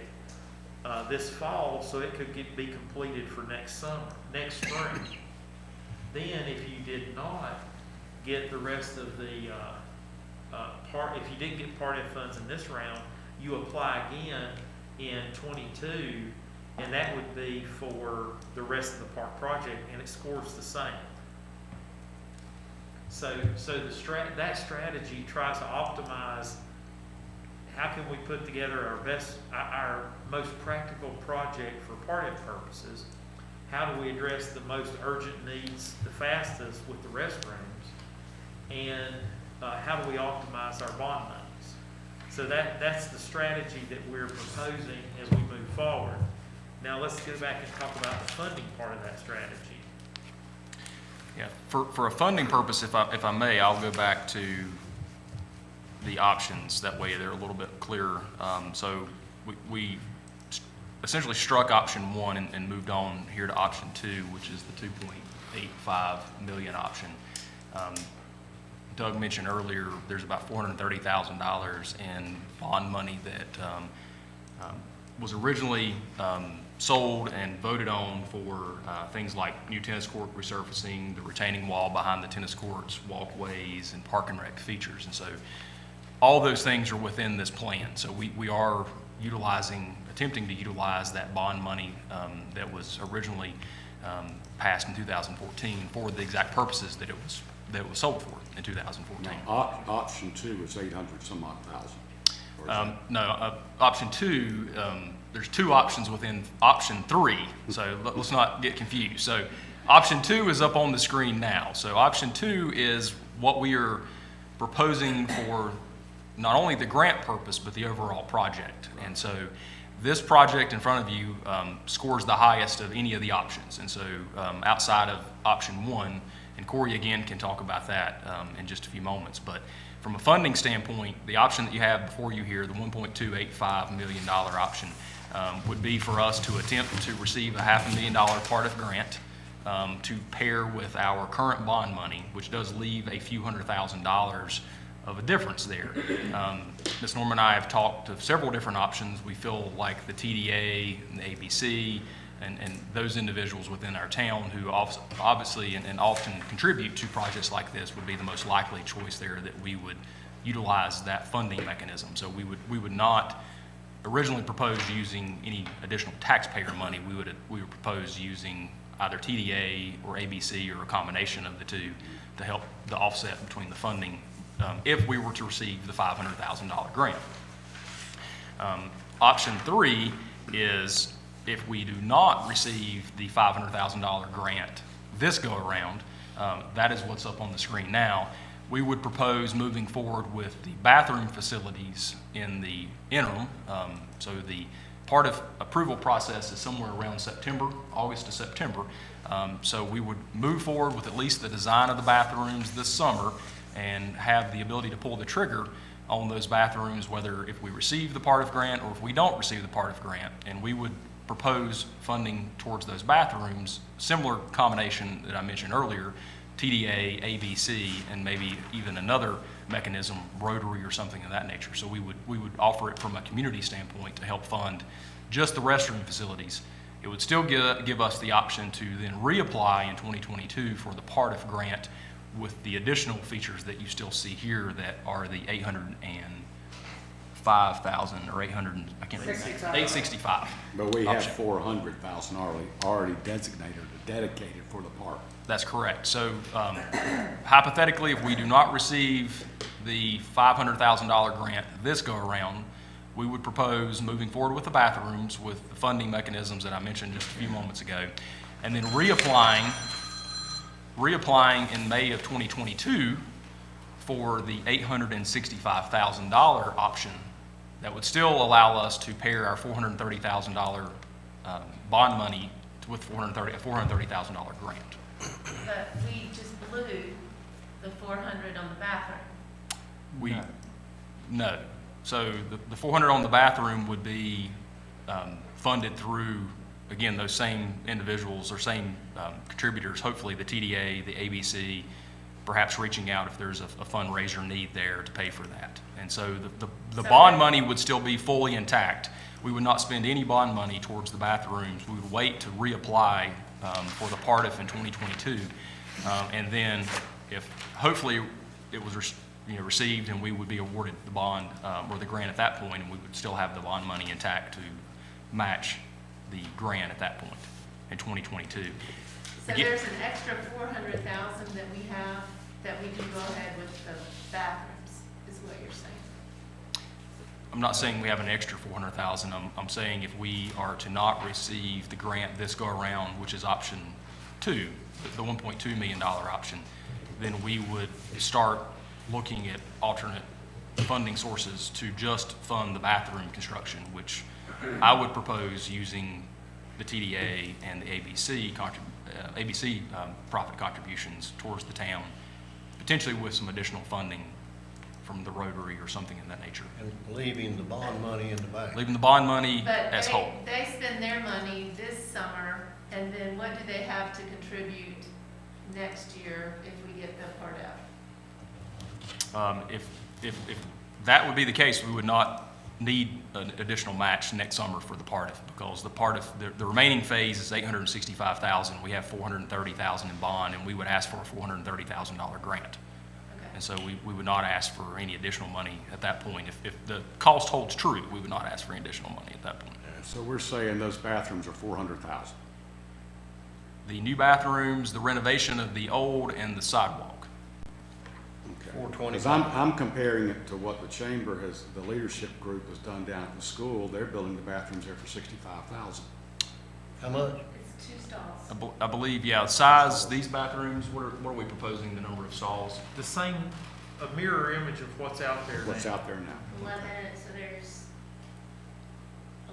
this fall, so it could be completed for next spring. Then, if you did not get the rest of the if you didn't get Part F funds in this round, you apply again in '22, and that would be for the rest of the park project, and it scores the same. So that strategy tries to optimize how can we put together our most practical project for Part F purposes. How do we address the most urgent needs the fastest with the restrooms, and how do we optimize our bond monies? So that's the strategy that we're proposing as we move forward. Now let's go back and talk about the funding part of that strategy. Yeah, for a funding purpose, if I may, I'll go back to the options. That way they're a little bit clearer. So we essentially struck option one and moved on here to option two, which is the 2.85 million option. Doug mentioned earlier, there's about $430,000 in bond money that was originally sold and voted on for things like new tennis court resurfacing, the retaining wall behind the tennis courts, walkways, and park and rec features. And so all those things are within this plan. So we are attempting to utilize that bond money that was originally passed in 2014 for the exact purposes that it was sold for in 2014. Option two is 800 some odd thousand. No, option two, there's two options within option three, so let's not get confused. So option two is up on the screen now. So option two is what we are proposing for not only the grant purpose, but the overall project. And so this project in front of you scores the highest of any of the options. And so outside of option one, and Corey again can talk about that in just a few moments, but from a funding standpoint, the option that you have before you here, the $1.285 million option, would be for us to attempt to receive a $500,000 Part F grant to pair with our current bond money, which does leave a few $100,000 of a difference there. Ms. Norman and I have talked of several different options. We feel like the TDA and the ABC and those individuals within our town who obviously and often contribute to projects like this would be the most likely choice there, that we would utilize that funding mechanism. So we would not originally propose using any additional taxpayer money. We would propose using either TDA or ABC or a combination of the two to help the offset between the funding if we were to receive the $500,000 grant. Option three is if we do not receive the $500,000 grant this go around, that is what's up on the screen now. We would propose moving forward with the bathroom facilities in the interim. So the part of approval process is somewhere around August to September. So we would move forward with at least the design of the bathrooms this summer and have the ability to pull the trigger on those bathrooms, whether if we receive the Part F grant or if we don't receive the Part F grant. And we would propose funding towards those bathrooms, similar combination that I mentioned earlier, TDA, ABC, and maybe even another mechanism, Rotary or something of that nature. So we would offer it from a community standpoint to help fund just the restroom facilities. It would still give us the option to then reapply in 2022 for the Part F grant with the additional features that you still see here that are the $805,000 or 800, I can't remember, 865. But we have option. 400,000 already designated or dedicated for the park. That's correct. So hypothetically, if we do not receive the $500,000 grant this go around, we would propose moving forward with the bathrooms with the funding mechanisms that I mentioned just a few moments ago. and then reapplying in May of 2022 for the $865,000 option that would still allow us to pair our $430,000 bond money with a $430,000 grant. But we just blew the 400 on the bathroom. No. So the 400 on the bathroom would be funded through, again, those same individuals or same contributors, hopefully the TDA, the ABC, perhaps reaching out if there's a fundraiser need there to pay for that. And so the bond money would still be fully intact. We would not spend any bond money towards the bathrooms. We would wait to reapply for the PARTF in 2022. And then if hopefully it was received and we would be awarded the bond or the grant at that point, and we would still have the bond money intact to match the grant at that point in 2022. So there's an extra 400,000 that we have, that we can go ahead with the bathrooms, is what you're saying? I'm not saying we have an extra 400,000. I'm saying if we are to not receive the grant this go around, which is option 2, the $1.2 million option, then we would start looking at alternate funding sources to just fund the bathroom construction, which I would propose using the TDA and the ABC profit contributions towards the town, potentially with some additional funding from the Rotary or something in that nature. And leaving the bond money in the bank. Leaving the bond money But as whole. they spend their money this summer, and then what do they have to contribute next year if we get the part out? If that would be the case, we would not need an additional match next summer for the PARTF, because the PARTF, the remaining phase is $865,000. We have $430,000 in bond, and we would ask for a $430,000 grant. Okay. And so we would not ask for any additional money at that point. If the cost holds true, we would not ask for any additional money at that point. So we're saying those bathrooms are 400,000. The new bathrooms, the renovation of the old, and the sidewalk. Okay. 425. Because I'm comparing it to what the chamber has, the leadership group has done down at the school. They're building the bathrooms there for 65,000. How much? It's 2 stalls. I believe, yeah, the size, these bathrooms, what are we proposing the number of stalls? The same, a mirror image of what's out there now. What's out there now? 11, so there's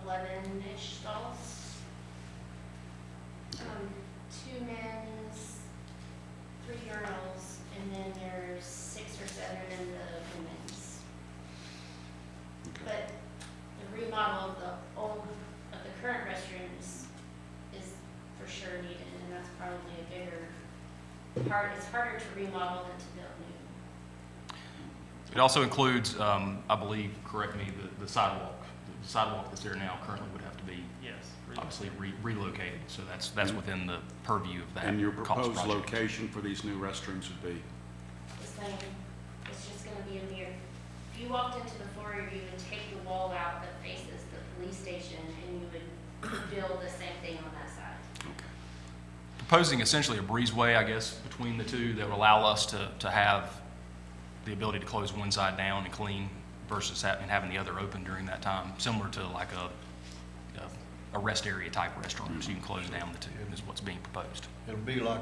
11-ish stalls. 2 men's, 3 girls, and then there's 6 or 7 in the women's. Okay. But the remodel of the current restrooms is for sure needed, and that's probably a bigger part. It's harder to remodel than to build new. It also includes, I believe, correct me, the sidewalk. The sidewalk that's there now currently would have to be Yes. obviously relocated. So that's within the purview of that And your cost proposed project. location for these new restrooms would be? The same, it's just gonna be a mirror. If you walked into the foyer, you would take the wall out that faces the police station, and you would build the same thing on that side. Proposing essentially a breezeway, I guess, between the two that would allow us to have the ability to close one side down and clean versus having the other open during that time, similar to like a rest area type restaurant, so you can close down the two, is what's being proposed. It'll be like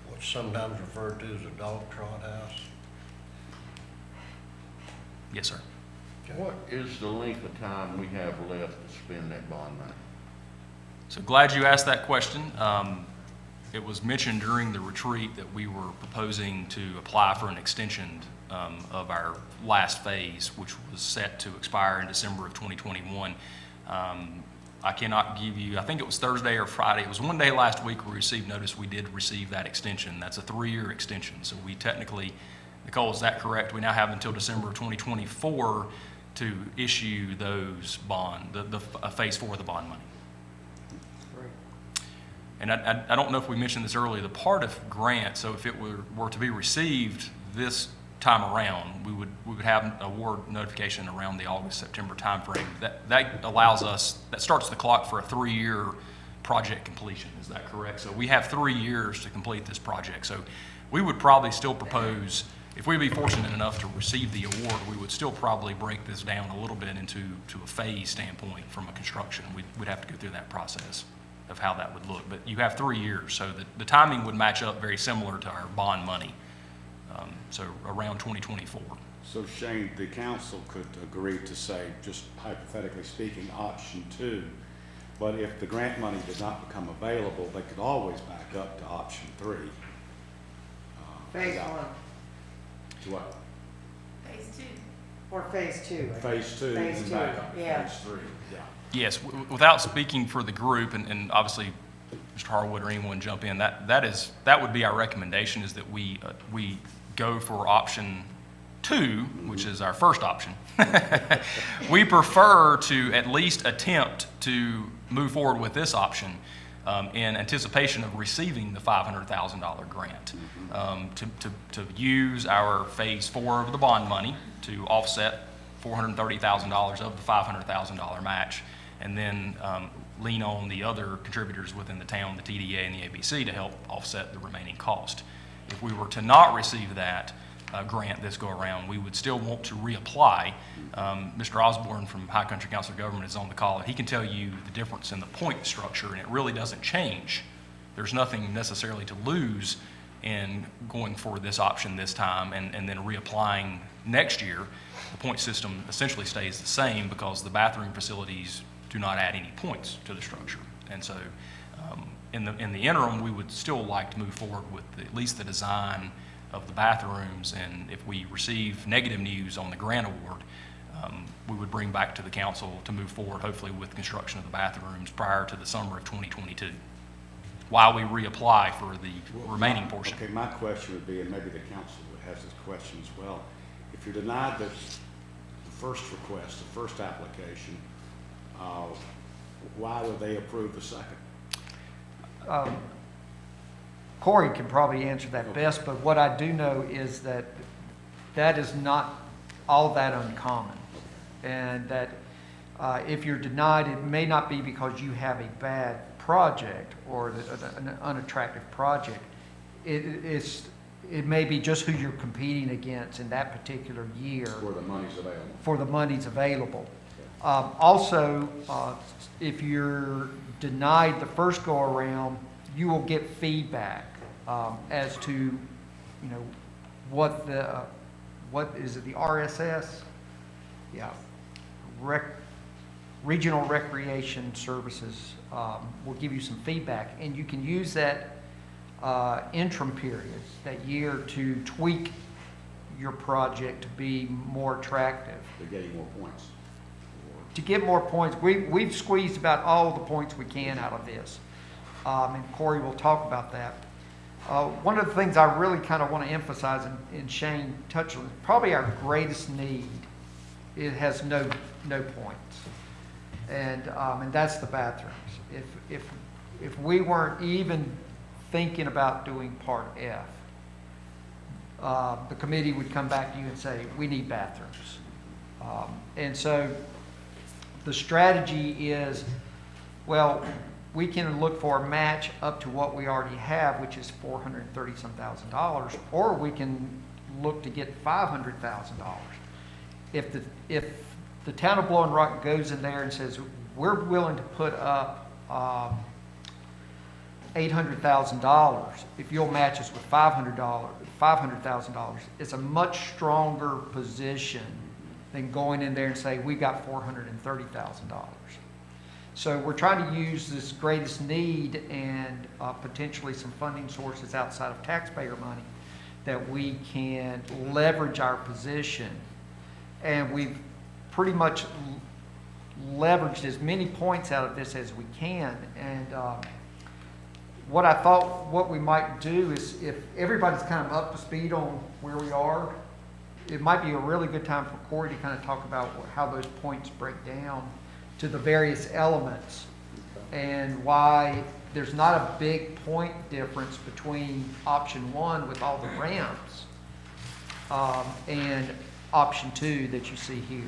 what's sometimes referred to as a dog trot house. Yes, sir. What is the length of time we have left to spend that bond money? So glad you asked that question. It was mentioned during the retreat that we were proposing to apply for an extension of our last phase, which was set to expire in December of 2021. I cannot give you, I think it was Thursday or Friday, it was one day last week we received notice we did receive that extension. That's a 3-year extension. So we technically, Nicole, is that correct? We now have until December of 2024 to issue those bond, phase 4 of the bond money. And I don't know if we mentioned this earlier, the PARTF grant, so if it were to be received this time around, we would have an award notification around the August-September timeframe. That allows us, that starts the clock for a 3-year project completion, is that correct? So we have 3 years to complete this project. So we would probably still propose, if we'd be fortunate enough to receive the award, we would still probably break this down a little bit into a phase standpoint from a construction. We'd have to go through that process. of how that would look. But you have 3 years, so the timing would match up very similar to our bond money, so around 2024. So Shane, the council could agree to say, just hypothetically speaking, option 2, but if the grant money did not become available, they could always back up to option 3. Phase Yeah. 1 To what? Phase 2. or phase 2. Phase 2 Phase and 2, back up to yeah. phase 3, yeah. Yes, without speaking for the group, and obviously Mr. Harwood or anyone jump in, that would be our recommendation, is that we go for option 2, which is our first option. We prefer to at least attempt to move forward with this option in anticipation of receiving the $500,000 grant, to use our phase 4 of the bond money to offset $430,000 of the $500,000 match, and then lean on the other contributors within the town, the TDA and the ABC, to help offset the remaining cost. If we were to not receive that grant this go around, we would still want to reapply. Mr. Osborne from High Country Council of Government is on the call, and he can tell you the difference in the point structure, and it really doesn't change. There's nothing necessarily to lose in going for this option this time and then reapplying next year. The point system essentially stays the same because the bathroom facilities do not add any points to the structure. And so in the interim, we would still like to move forward with at least the design of the bathrooms, and if we receive negative news on the grant award, we would bring back to the council to move forward, hopefully with construction of the bathrooms prior to the summer of 2022, while we reapply for the remaining portion. Okay, my question would be, and maybe the council has this question as well, if you're denied the first request, the first application, why would they approve the second? Corey can probably answer that best, but what I do know is that that is not all that uncommon. And that if you're denied, it may not be because you have a bad project or an unattractive project. It may be just who you're competing against in that particular year. For the money's available. For the money's available. Also, if you're denied the first go-around, you will get feedback as to, what is it, the RSS? Yeah. Regional Recreation Services will give you some feedback, and you can use that interim period, that year, to tweak your project to be more attractive. They're getting more points. To get more points, we've squeezed about all the points we can out of this. And Corey will talk about that. One of the things I really kind of want to emphasize, and Shane touched on, probably our greatest need, it has no points. And that's the bathrooms. If we weren't even thinking about doing part F, the committee would come back to you and say, we need bathrooms. And so the strategy is, well, we can look for a match up to what we already have, which is $430,000, or we can look to get $500,000. If the town of Blowing Rock goes in there and says, we're willing to put up $800,000, if you'll match us with $500,000, it's a much stronger position than going in there and say, we got $430,000. So we're trying to use this greatest need and potentially some funding sources outside of taxpayer money that we can leverage our position. And we've pretty much leveraged as many points out of this as we can. And what I thought what we might do is, if everybody's kind of up to speed on where we are, it might be a really good time for Corey to kind of talk about how those points break down to the various elements and why there's not a big point difference between option 1 with all the ramps and option 2 that you see here.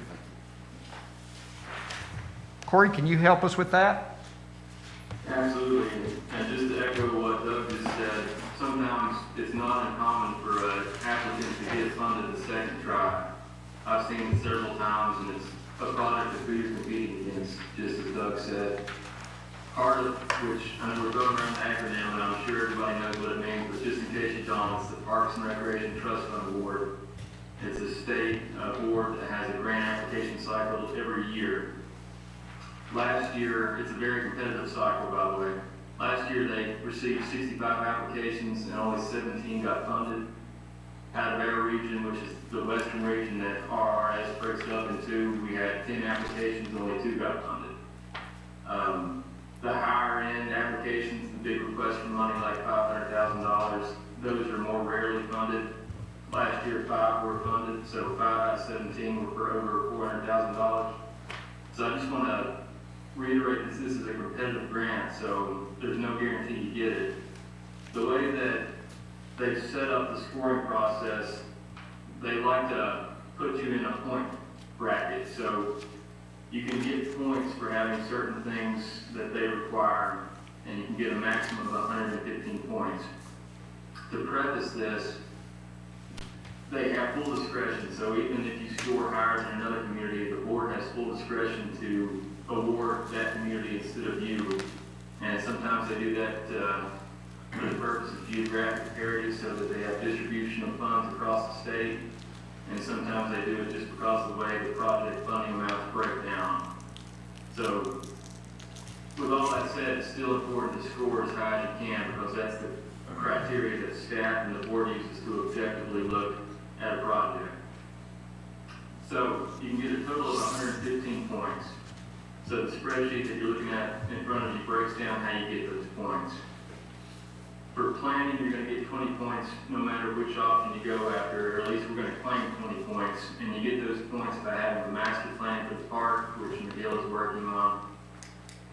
Corey, can you help us with that? Absolutely. And just to echo what Doug just said, sometimes it's not uncommon for an applicant to get funded the second try. I've seen it several times, and it's a product that we're competing against, just as Doug said. HARDA, which I know we're going around the acronym, and I'm sure everybody knows what it means, but just in case you don't, it's the Parks and Recreation Trust Fund Award. It's a state board that has a grant application cycle every year. Last year, it's a very competitive cycle, by the way. Last year, they received 65 applications and only 17 got funded. Out of our region, which is the western region that RRS breaks up into, we had 10 applications, only 2 got funded. The higher end applications, the big requests for money like $500,000, those are more rarely funded. Last year, 5 were funded, so 5 out of 17 were for over $400,000. So I just want to reiterate that this is a competitive grant, so there's no guarantee you get it. The way that they've set up the scoring process, they like to put you in a point bracket. So you can get points for having certain things that they require, and you can get a maximum of 115 points. To preface this, they have full discretion. So even if you score higher than another community, the board has full discretion to award that community instead of you. And sometimes they do that for the purpose of geographic parity, so that they have distribution of funds across the state. And sometimes they do it just because of the way the project funding amounts break down. So with all that said, it's still important to score as high as you can, because that's the criteria that staff and the board uses to objectively look at a project. So you can get a total of 115 points. So the spreadsheet that you're looking at in front of you breaks down how you get those points. For planning, you're going to get 20 points no matter which option you go after, or at least we're going to claim 20 points. And you get those points by having a master plan for the park, which McGill is working on,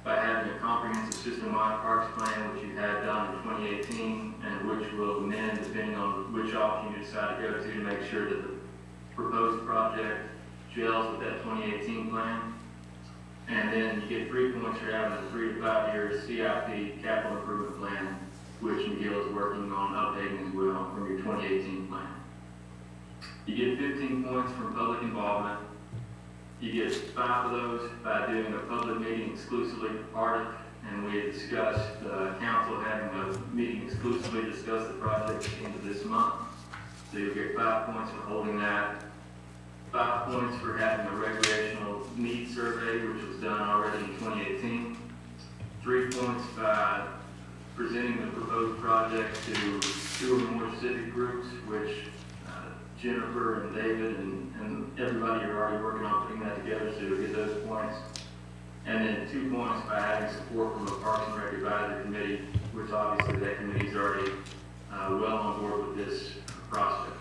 by having a comprehensive system-wide parks plan, which you had done in 2018, and which will amend depending on which option you decide to go to make sure that the proposed project gels with that 2018 plan. And then you get 3 points for having a 3 to 5 year CIP capital improvement plan, which McGill is working on updating as well from your 2018 plan. You get 15 points from public involvement. You get 5 of those by doing a public meeting exclusively for PARTIC, and we had discussed, council having a meeting exclusively to discuss the project at the end of this month. So you'll get 5 points for holding that. 5 points for having a recreational needs survey, which was done already in 2018. 3 points by presenting the proposed project to 2 or more civic groups, which Jennifer and David and everybody are already working on putting that together, so you'll get those points. And then 2 points by having support from the Parks and Rec Advisory Committee, which obviously that committee's already well on board with this process.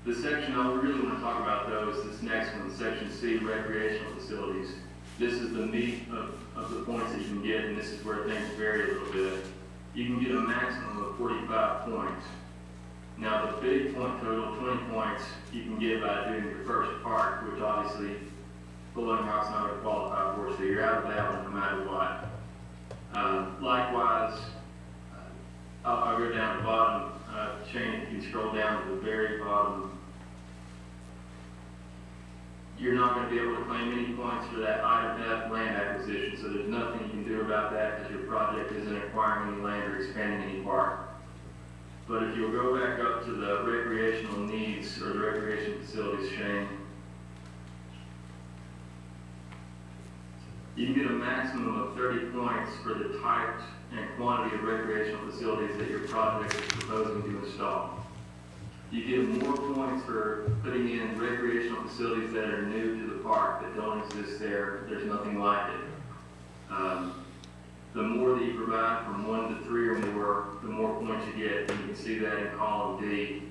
The section I really want to talk about, though, is this next one, Section C, recreational facilities. This is the meat of the points that you can get, and this is where things vary a little bit. You can get a maximum of 45 points. Now, the big point total, 20 points, you can get by doing your first park, which obviously Blowing Rock's not going to qualify for, so you're out of that one no matter what. Likewise, I'll go down the bottom chain. If you scroll down to the very bottom, you're not going to be able to claim any points for that item F land acquisition, so there's nothing you can do about that because your project isn't acquiring any land or expanding any park. But if you'll go back up to the recreational needs or the recreation facilities, Shane, you can get a maximum of 30 points for the types and quantity of recreational facilities that your project is proposing to install. You get more points for putting in recreational facilities that are new to the park, that don't exist there. There's nothing like it. The more that you provide from 1 to 3 or more, the more points you get. And you can see that in column D.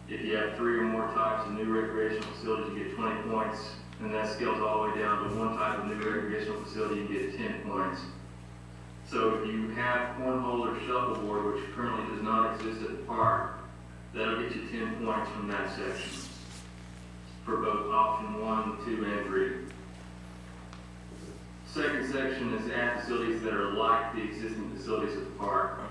If you have 3 or more types of new recreational facilities, you get 20 points. And that scales all the way down to 1 type of new recreational facility, you get 10 points. So if you have cornhole or shuffleboard, which currently does not exist at the park, that'll get you 10 points from that section for both option 1, 2, and 3. Second section is add facilities that are like the existing facilities at the park.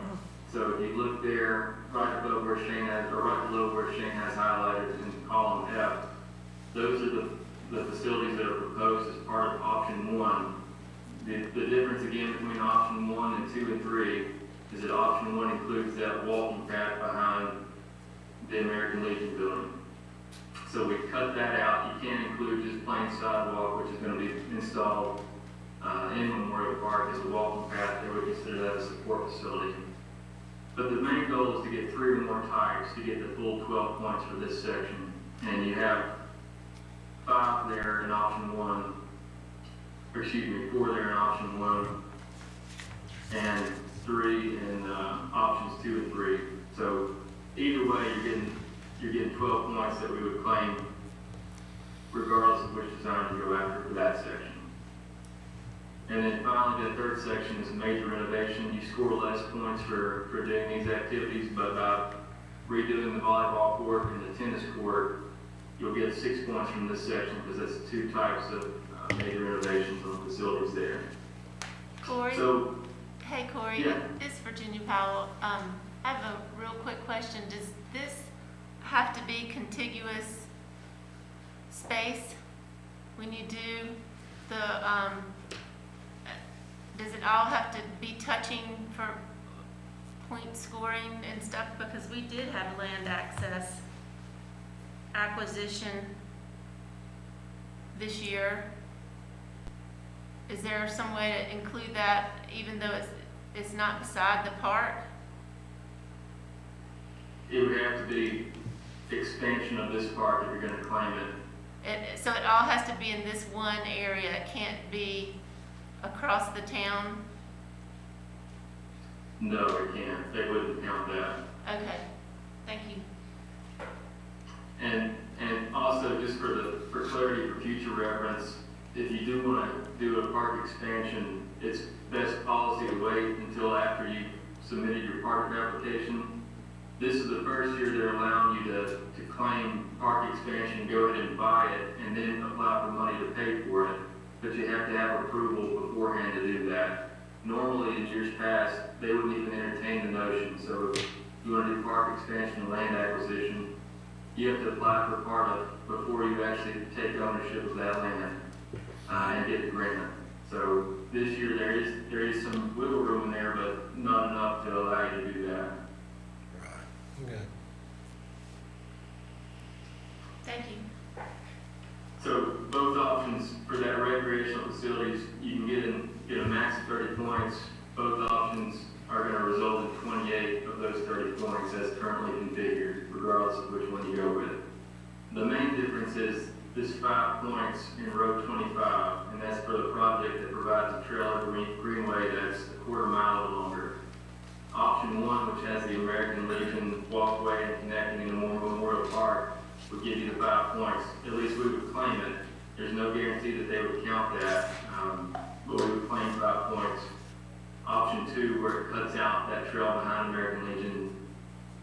So if you look there, right above where Shane has, or right below where Shane has highlighted in column F, those are the facilities that are proposed as part of option 1 The difference again between option 1 and 2 and 3 is that option 1 includes that walking path behind the American Legion building. So we cut that out. You can't include just plain sidewalk, which is going to be installed in Memorial Park as a walking path. They would consider that a support facility. But the main goal is to get 3 or more types to get the full 12 points for this section. And you have 5 there in option 1, or excuse me, 4 there in option 1, and 3 in options 2 and 3. So either way, you're getting 12 points that we would claim regardless of which design you go after for that section. And then finally, the third section is major renovation. You score less points for doing these activities, but by redoing the volleyball court and the tennis court, you'll get 6 points from this section because that's 2 types of major renovations on facilities there. Corey? So, Hey, Corey, Yeah. this is Virginia Powell. I have a real quick question. Does this have to be contiguous space when you do the, does it all have to be touching for point scoring and stuff? Because we did have land access acquisition this year. Is there some way to include that even though it's not beside the park? it would have to be expansion of this park if you're going to claim it. So it all has to be in this one area, it can't be across the town? No, it can't. They wouldn't count that. Okay, thank you. And also, just for clarity, for future reference, if you do want to do a park expansion, it's best policy to wait until after you've submitted your park application. This is the first year they're allowing you to claim park expansion, go ahead and buy it, and then apply for money to pay for it. But you have to have approval beforehand to do that. Normally, in years past, they wouldn't even entertain the notion. So if you want to do park expansion and land acquisition, you have to apply for part of before you actually take ownership of that land and get the grant. So this year there is some wiggle room in there, but not enough to allow you to do that. Right, okay. Thank you. So both options for that recreational facilities, you can get a max of 30 points. Both options are going to result in 28 of those 30 points as currently configured, regardless of which one you go with. The main difference is this 5 points in row 25, and that's for the project that provides a trail or greenway that's a quarter mile or longer. Option 1, which has the American Legion walkway and connecting into Memorial Park, would give you the 5 points. At least we would claim it. There's no guarantee that they would count that, but we would claim 5 points. Option 2, where it cuts out that trail behind American Legion,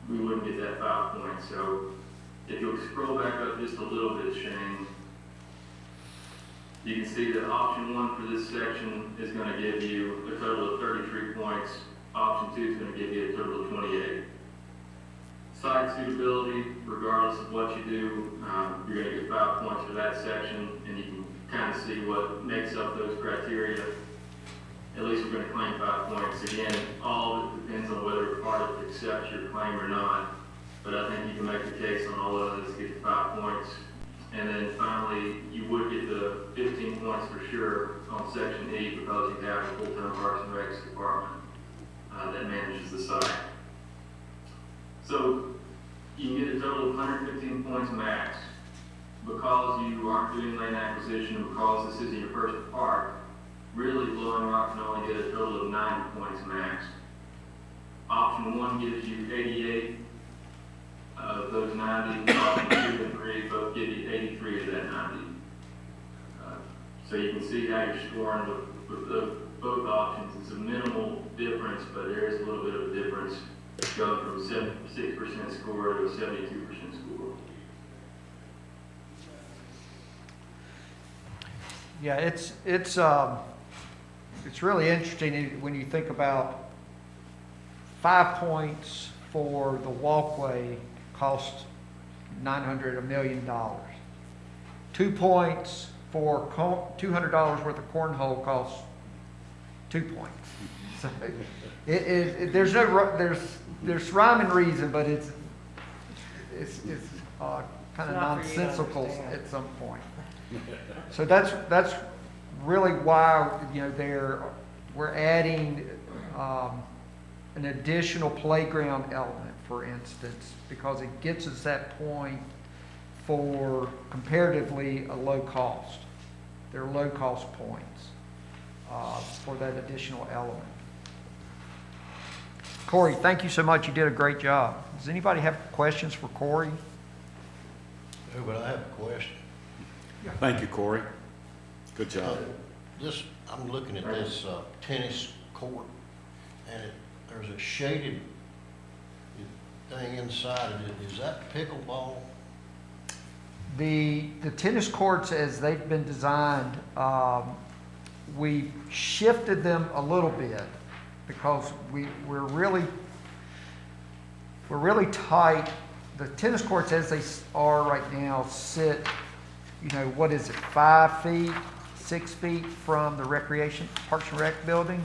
we wouldn't get that 5 points. So if you'll scroll back up just a little bit, Shane, you can see that option 1 for this section is going to give you a total of 33 points. Option 2 is going to give you a total of 28. Site suitability, regardless of what you do, you're going to get 5 points for that section, and you can kind of see what makes up those criteria. At least we're going to claim 5 points. Again, all of it depends on whether a party accepts your claim or not, but I think you can make the case on all of those to get the 5 points. And then finally, you would get the 15 points for sure on Section E because you have a full-time Parks and Recs department that manages the site. So you can get a total of 115 points max. Because you aren't doing land acquisition and because this isn't your first park, really Blowing Rock can only get a total of 90 points max. Option 1 gives you 88 of those 90. Option 2 and 3 both give you 83 of that 90. So you can see how you're scoring with both options. It's a minimal difference, but there is a little bit of a difference going from 76% score to a 72% score. Yeah, it's really interesting when you think about 5 points for the walkway costs $900 million. 2 points for $200 worth of cornhole costs 2 points. So there's no, there's rhyme and reason, but it's kind of Not for you to nonsensical understand. at some point. So that's really why, you know, we're adding an additional playground element, for instance, because it gets us that point for comparatively a low cost. They're low cost points for that additional element. Corey, thank you so much. You did a great job. Does anybody have questions for Corey? Oh, but I have a question. Thank you, Corey. Good job. I'm looking at this tennis court, and there's a shaded thing inside of it. Is that pickleball? The tennis courts, as they've been designed, we shifted them a little bit because we're really tight. The tennis courts, as they are right now, sit, you know, what is it, 5 feet, 6 feet from the Parks and Rec building.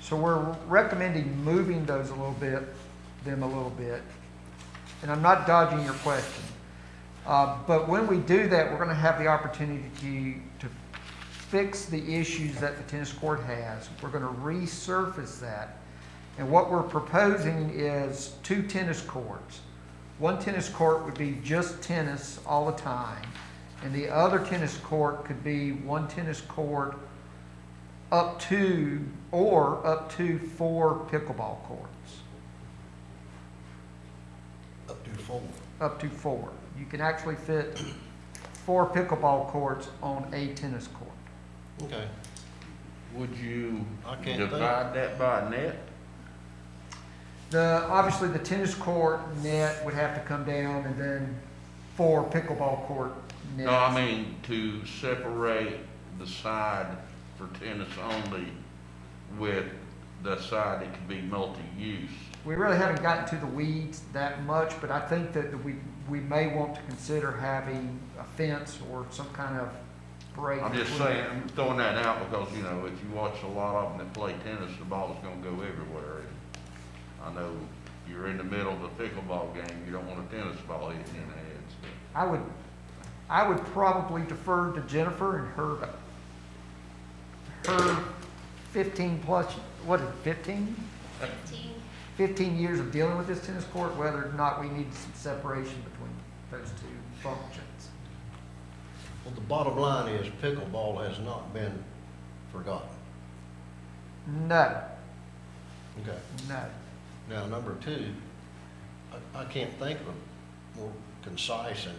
So we're recommending moving them a little bit. And I'm not dodging your question. But when we do that, we're going to have the opportunity to fix the issues that the tennis court has. We're going to resurface that. And what we're proposing is 2 tennis courts. One tennis court would be just tennis all the time. And the other tennis court could be one tennis court up to 4 pickleball courts. Up to 4. Up to 4. You can actually fit 4 pickleball courts on a tennis court. Okay. Would you I can't divide that by net? Obviously, the tennis court net would have to come down, and then 4 pickleball court nets. No, I mean to separate the side for tennis only with the side that could be multi-use. We really haven't gotten to the weeds that much, but I think that we may want to consider having a fence or some kind of break. I'm just saying, I'm throwing that out because, you know, if you watch a lot of them that play tennis, the ball's gonna go everywhere. I know you're in the middle of a pickleball game, you don't want a tennis ball hitting in the head. I would probably defer to Jennifer and her 15 plus, what is it, 15? 15 years of dealing with this tennis court, whether or not we need some separation between those 2 functions. Well, the bottom line is pickleball has not been forgotten. No, Okay. no. Now, number 2, I can't think of a more concise and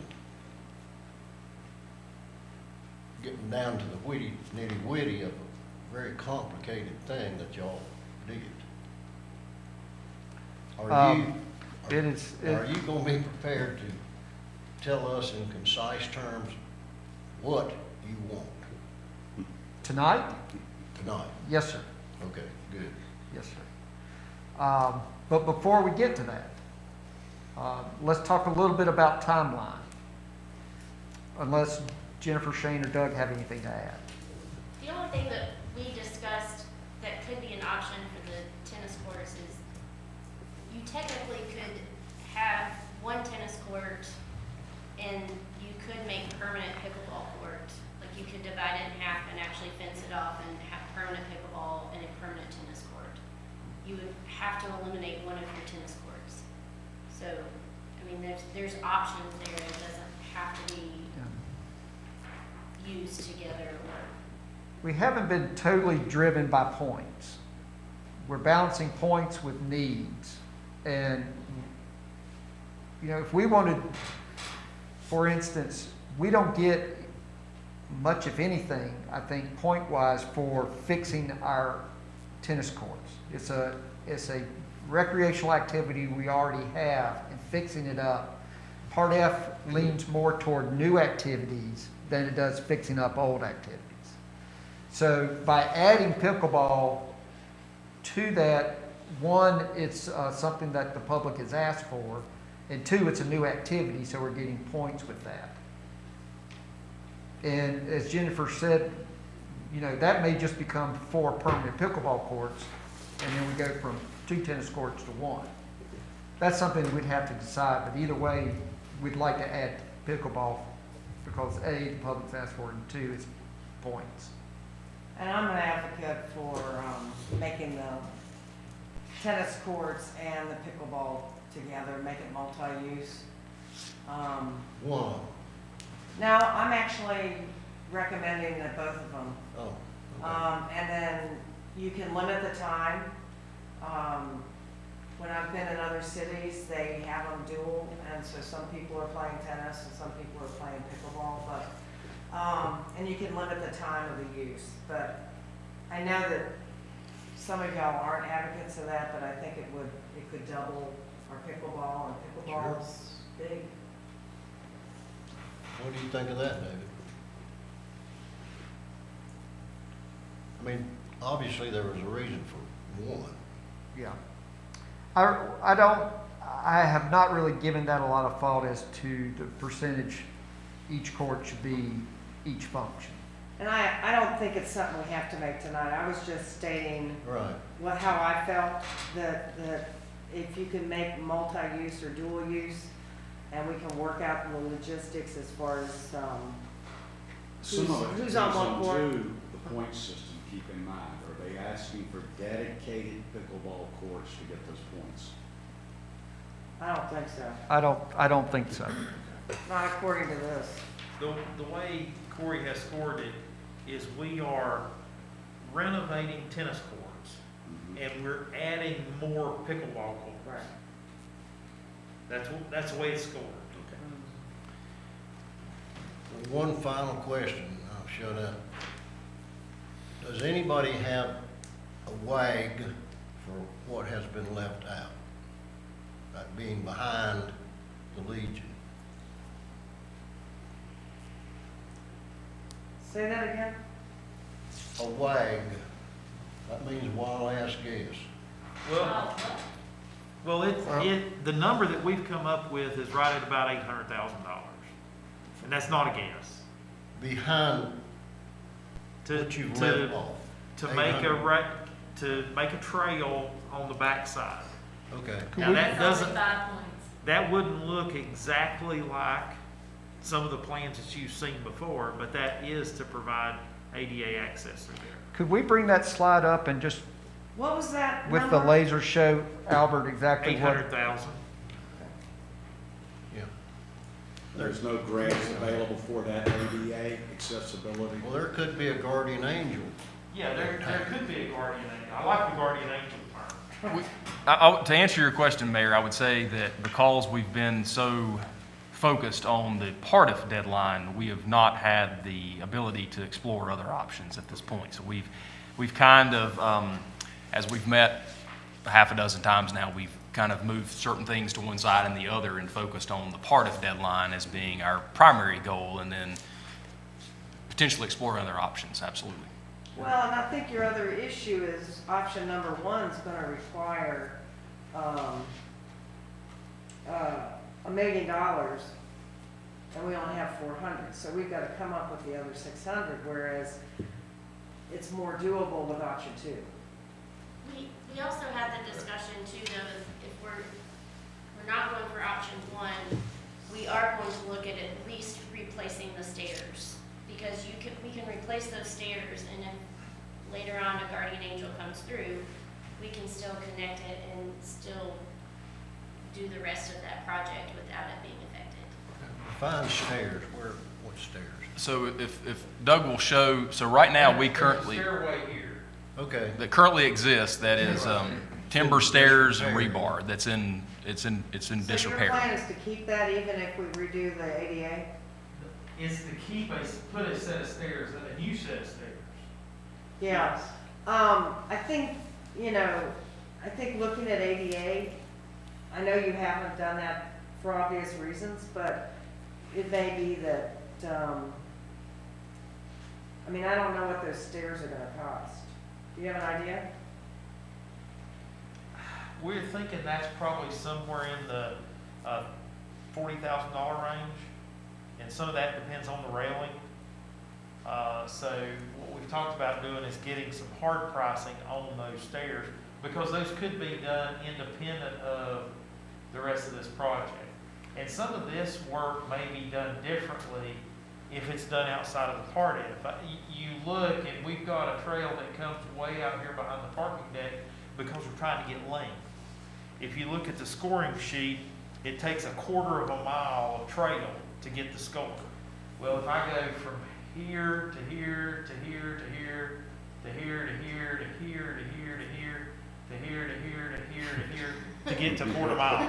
getting down to the nitty-gritty of a very complicated thing that y'all did. Are you going to be prepared to tell us in concise terms what you want Tonight? tonight? Yes, sir. Okay, good. Yes, sir. But before we get to that, let's talk a little bit about timeline. Unless Jennifer, Shane, or Doug have anything to add. The only thing that we discussed that could be an option for the tennis courts is you technically could have one tennis court and you could make permanent pickleball court. Like you could divide it in half and actually fence it off and have permanent pickleball and a permanent tennis court. You would have to eliminate one of your tennis courts. So, I mean, there's options there. It doesn't have to be used together or. We haven't been totally driven by points. We're balancing points with needs. And, you know, if we wanted, for instance, we don't get much, if anything, I think, point-wise for fixing our tennis courts. It's a recreational activity we already have, and fixing it up. Part F leans more toward new activities than it does fixing up old activities. So by adding pickleball to that, 1, it's something that the public has asked for, and 2, it's a new activity, so we're getting points with that. And as Jennifer said, you know, that may just become 4 permanent pickleball courts, and then we go from 2 tennis courts to 1. That's something we'd have to decide, but either way, we'd like to add pickleball because A, the public's asked for it, and 2, it's points. And I'm an advocate for making the tennis courts and the pickleball together, make it multi-use. One. Now, I'm actually recommending that both of them. Oh, okay. And then you can limit the time. When I've been in other cities, they have them dual, and so some people are playing tennis and some people are playing pickleball, but, and you can limit the time of the use. But I know that some of y'all aren't advocates of that, but I think it could double our pickleball, and pickleball's big. What do you think of that, David? I mean, obviously there was a reason for one. Yeah. I have not really given that a lot of thought as to the percentage each court should be each function. And I don't think it's something we have to make tonight. I was just stating Right. how I felt that if you can make multi-use or dual use, and we can work out the logistics as far as, Some of it who's depends on what on court? too, the point system, keep in mind. Are they asking for dedicated pickleball courts to get those points? I don't think so. I don't think so. Not according to this. The way Corey has scored it is we are renovating tennis courts and we're adding more pickleball courts. Right. That's the way it's scored. One final question, I'll shut up. Does anybody have a WAG for what has been left out? Like being behind the Legion? Say that again? A WAG, that means wild ass guess. Well, the number that we've come up with is right at about $800,000. And that's not a guess. Behind what you've left off? To 800. make a trail on the backside. Okay. Now that wouldn't look exactly like some of the plans that you've seen before, but that is to provide ADA access through there. Could we bring that slide up and just, What was that with the number? laser, show Albert exactly what? 800,000. Yeah. There's no grants available for that ADA accessibility? Well, there could be a guardian angel. Yeah, there could be a guardian angel. I like the guardian angel term. To answer your question, Mayor, I would say that because we've been so focused on the Partif deadline, we have not had the ability to explore other options at this point. So we've kind of, as we've met a half a dozen times now, we've kind of moved certain things to one side and the other and focused on the Partif deadline as being our primary goal, and then potentially exploring other options, absolutely. Well, and I think your other issue is option number 1's gonna require, $1 million, and we only have 400, so we've gotta come up with the other 600, whereas it's more doable with option 2. We also had the discussion too, though, if we're not going for option 1, we are going to look at least replacing the stairs. Because we can replace those stairs, and if later on a guardian angel comes through, we can still connect it and still do the rest of that project without it being affected. Define stairs, what stairs? So if Doug will show, so right now we currently, Stairway here. Okay. that currently exists, that is timber stairs and rebar, it's in So your disrepair. plan is to keep that even if we redo the ADA? Is to put a set of stairs, a new set of stairs. Yeah. Yes. I think, I think looking at ADA, I know you haven't done that for obvious reasons, but it may be that, I don't know what those stairs are gonna cost. Do you have an idea? We're thinking that's probably somewhere in the $40,000 range, and some of that depends on the railing. So what we've talked about doing is getting some hard pricing on those stairs, because those could be done independent of the rest of this project. And some of this work may be done differently if it's done outside of the part end. You look, and we've got a trail that comes way out here behind the parking deck because we're trying to get length. If you look at the scoring sheet, it takes 1/4 of a mile of trail to get the score. Well, if I go from here to here to here to here to here to here to here to here to here to here to here to here to here to get to 1/4 mile.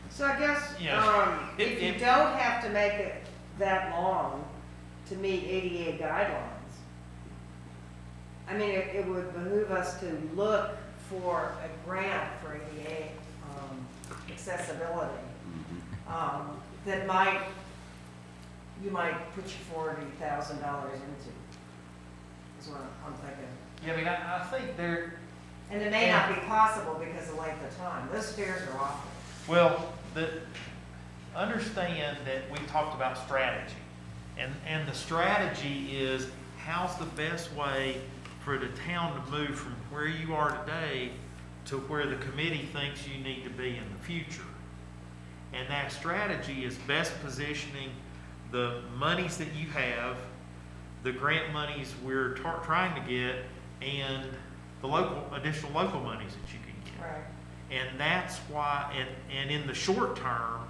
So I guess, Yeah. if you don't have to make it that long to meet ADA guidelines, I mean, it would behoove us to look for a grant for ADA, accessibility. That you might put your $40,000 into, is what I'm thinking. Yeah, I mean, I think they're, And it may not be possible because of length of time. Those stairs are awful. well, understand that we talked about strategy. And the strategy is, how's the best way for the town to move from where you are today to where the committee thinks you need to be in the future? And that strategy is best positioning the monies that you have, the grant monies we're trying to get, and the additional local monies that you can get. Right. And that's why, and in the short term,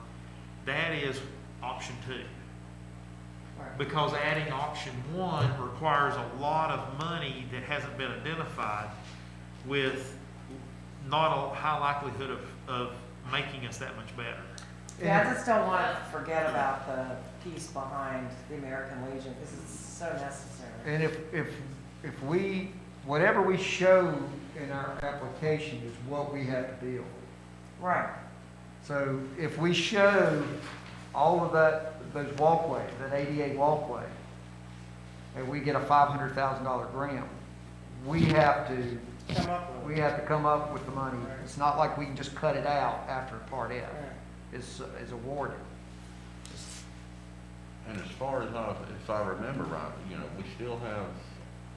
that is option 2. Right. Because adding option 1 requires a lot of money that hasn't been identified, with not a high likelihood of making us that much better. Yeah, I just don't want to forget about the piece behind the American Legion, because it's so necessary. And if we, whatever we show in our application is what we have to build. Right. So if we show all of those walkways, that ADA walkway, and we get a $500,000 grant, we have to come up with the money. Right. It's not like we can just cut it out after Part F Right. is awarded. And as far as if I remember right, you know, we still have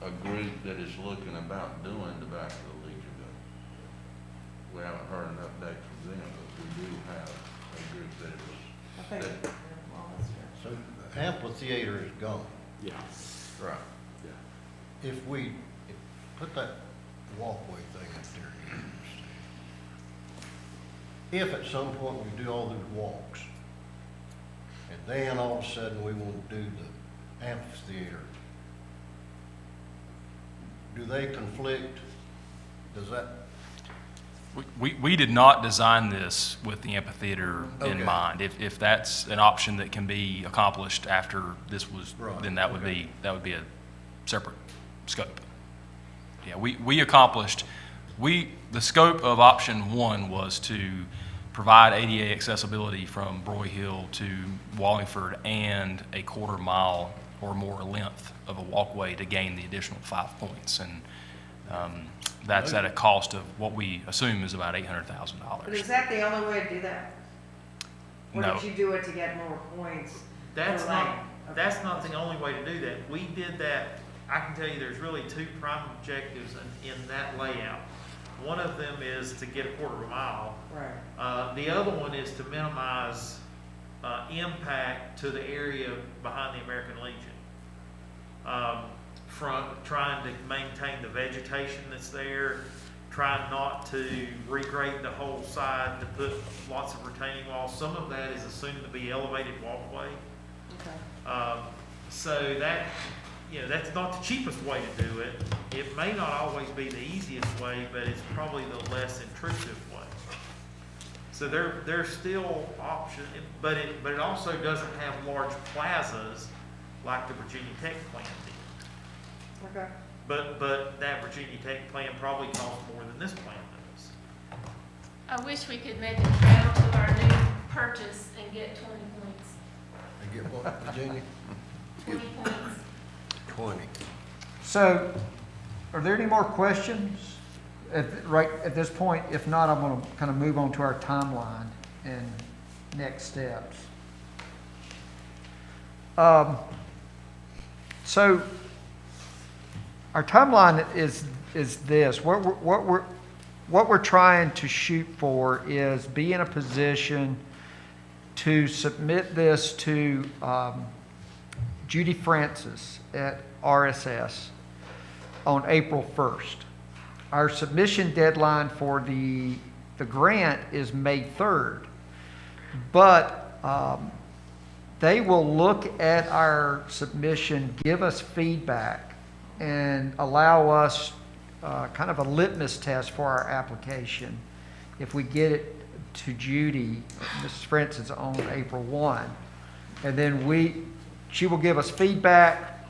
a group that is looking about doing the back of the Legion building. We haven't heard an update from them, but we do have a group that it was. I think, that- well, that's true. So the amphitheater is gone. Yeah, Right. yeah. If we put that walkway thing up there, if at some point we do all those walks, and then all of a sudden we want to do the amphitheater, do they conflict? Does that, We did not design this with the amphitheater in Okay. mind. If that's an option that can be accomplished after this was, Right, then that would okay. be a separate scope. Yeah, we accomplished, the scope of option 1 was to provide ADA accessibility from Broy Hill to Wallingford, and a 1/4 mile or more length of a walkway to gain the additional 5 points. And that's at a cost of what we assume is about But $800,000. is that the only way to do that? Or No. did you do it to get more points? That's for not, lane? Okay. that's not the only way to do that. We did that, I can tell you there's really 2 prime objectives in that layout. One of them is to get a 1/4 mile. Right. The other one is to minimize impact to the area behind the American Legion. From trying to maintain the vegetation that's there, trying not to regrade the whole side to put lots of retaining walls. Some of that is assumed to be elevated walkway. Okay. So that, that's not the cheapest way to do it. It may not always be the easiest way, but it's probably the less intrusive way. So there's still option, but it also doesn't have large plazas like the Virginia Tech plan did. Okay. But that Virginia Tech plan probably costs more than this plan does. I wish we could make a trail to our new purchase and get 20 points. they get what, Virginia? 20 points. 20. So, are there any more questions right at this point? If not, I'm going to kind of move on to our timeline and next steps. So our timeline is this. What we're trying to shoot for is be in a position to submit this to Judy Francis at RSS on April 1st. Our submission deadline for the grant is May 3rd, but they will look at our submission, give us feedback, and allow us kind of a litmus test for our application. If we get it to Judy, Mrs. Francis, on April 1, and then she will give us feedback.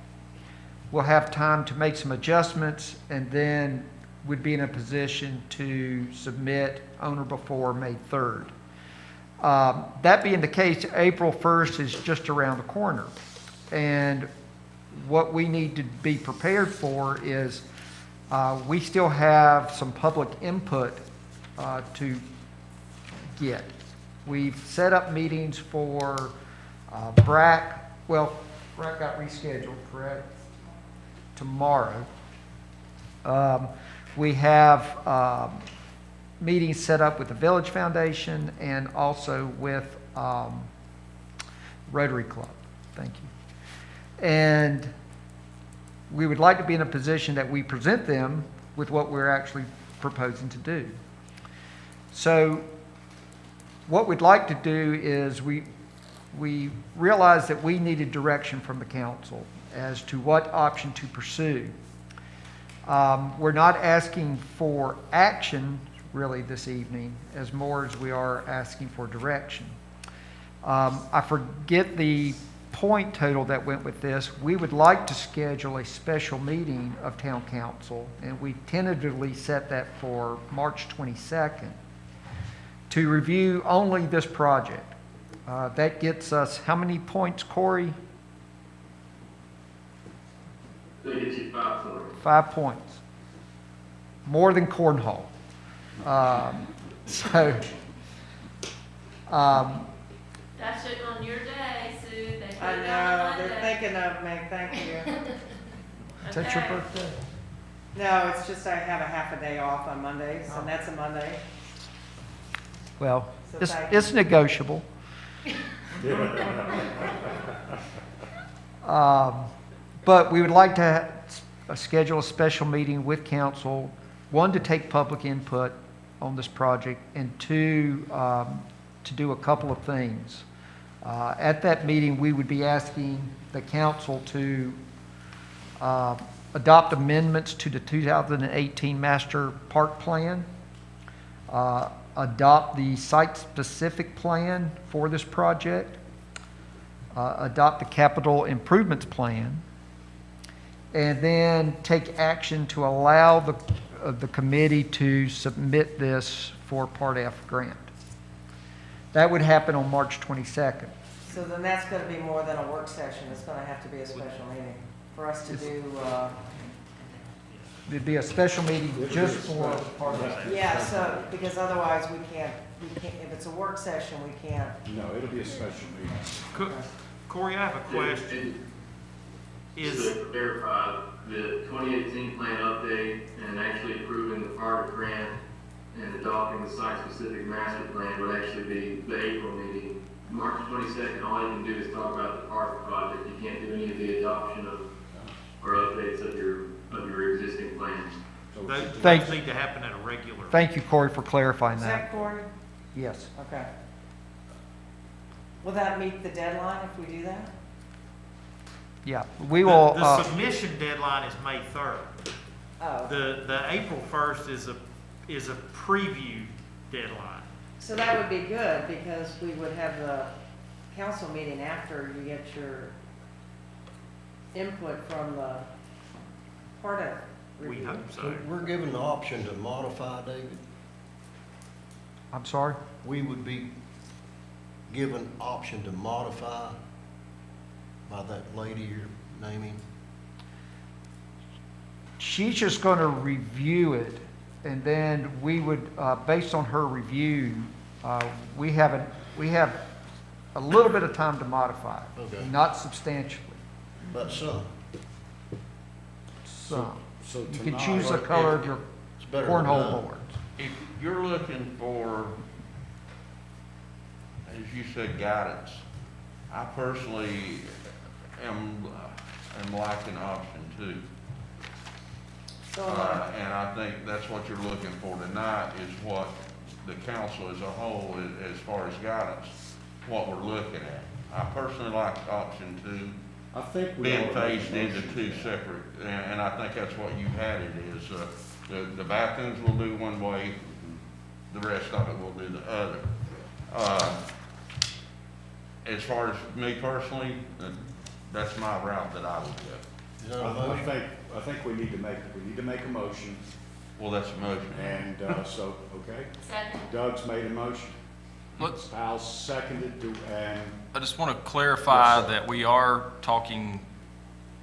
We'll have time to make some adjustments, and then we'd be in a position to submit on or before May 3rd. That being the case, April 1st is just around the corner. And what we need to be prepared for is we still have some public input to get. We've set up meetings for BRAC. Well, BRAC got rescheduled, correct? Tomorrow. We have meetings set up with the Village Foundation and also with Rotary Club. Thank you. And we would like to be in a position that we present them with what we're actually proposing to do. So what we'd like to do is we realized that we needed direction from the council as to what option to pursue. We're not asking for action really this evening as more as we are asking for direction. I forget the point total that went with this. We would like to schedule a special meeting of town council, and we tentatively set that for March 22nd to review only this project. That gets us how many points, Corey? That gets you 5 points. 5 points. More than cornhole. That's it on your day, Sue. They put I it on know, Monday. they're thinking of me, thank you. Is that your Okay. birthday? No, it's just I have a half a day off on Mondays, and that's a Monday. Well, So it's, thank it's you. negotiable. But we would like to schedule a special meeting with council, one, to take public input on this project, and two, to do a couple of things. At that meeting, we would be asking the council to adopt amendments to the 2018 Master Park Plan, adopt the site-specific plan for this project, adopt the capital improvements plan, and then take action to allow the committee to submit this for Part F grant. That would happen on March 22nd. So then that's gonna be more than a work session, it's gonna have to be a special meeting for us to do, It'd be a special meeting just for Part F. yeah, so, because otherwise we can't, if it's a work session, we can't. No, it'll be a special meeting. Corey, I have a question. Just Is, to verify, the 2018 plan update and actually approving the part of grant and adopting the site-specific master plan would actually be the April meeting. March 22nd, all you can do is talk about the park project. You can't do any of the adoption of, or updates of your existing plans. those need to happen at a regular. Thank you, Corey, for clarifying Is that. that Corey? Yes. Okay. Will that meet the deadline if we do that? Yeah, we will, The submission deadline is May 3rd. Oh, The April 1st is a preview deadline. so that would be good, because we would have the council meeting after you get your input from the part of We review. hope so. We're given the option to modify, David. I'm sorry? We would be given option to modify by that lady you're naming. She's just going to review it, and then we would, based on her review, we have a little bit of time to modify it, Okay. not substantially, But some, some. So You can tonight- choose the color of your it's better than cornhole none. boards. If you're looking for, as you said, guidance, I personally am liking option two. So, And I think that's what you're looking for tonight is what the council as a whole, as far as guidance, what we're looking at. I personally like option two, I think we being ought to make a phased into motion. two separate, and I think that's what you had it is, the bathrooms will do one way, the rest of it will do the other. As far as me personally, that's my route that I would go. Is that a motion? I think we need to make a motion, Well, that's a motion. and, so, okay? Second. Doug's made a motion. Let's- Al seconded, and I just want to clarify Yes, sir. that we are talking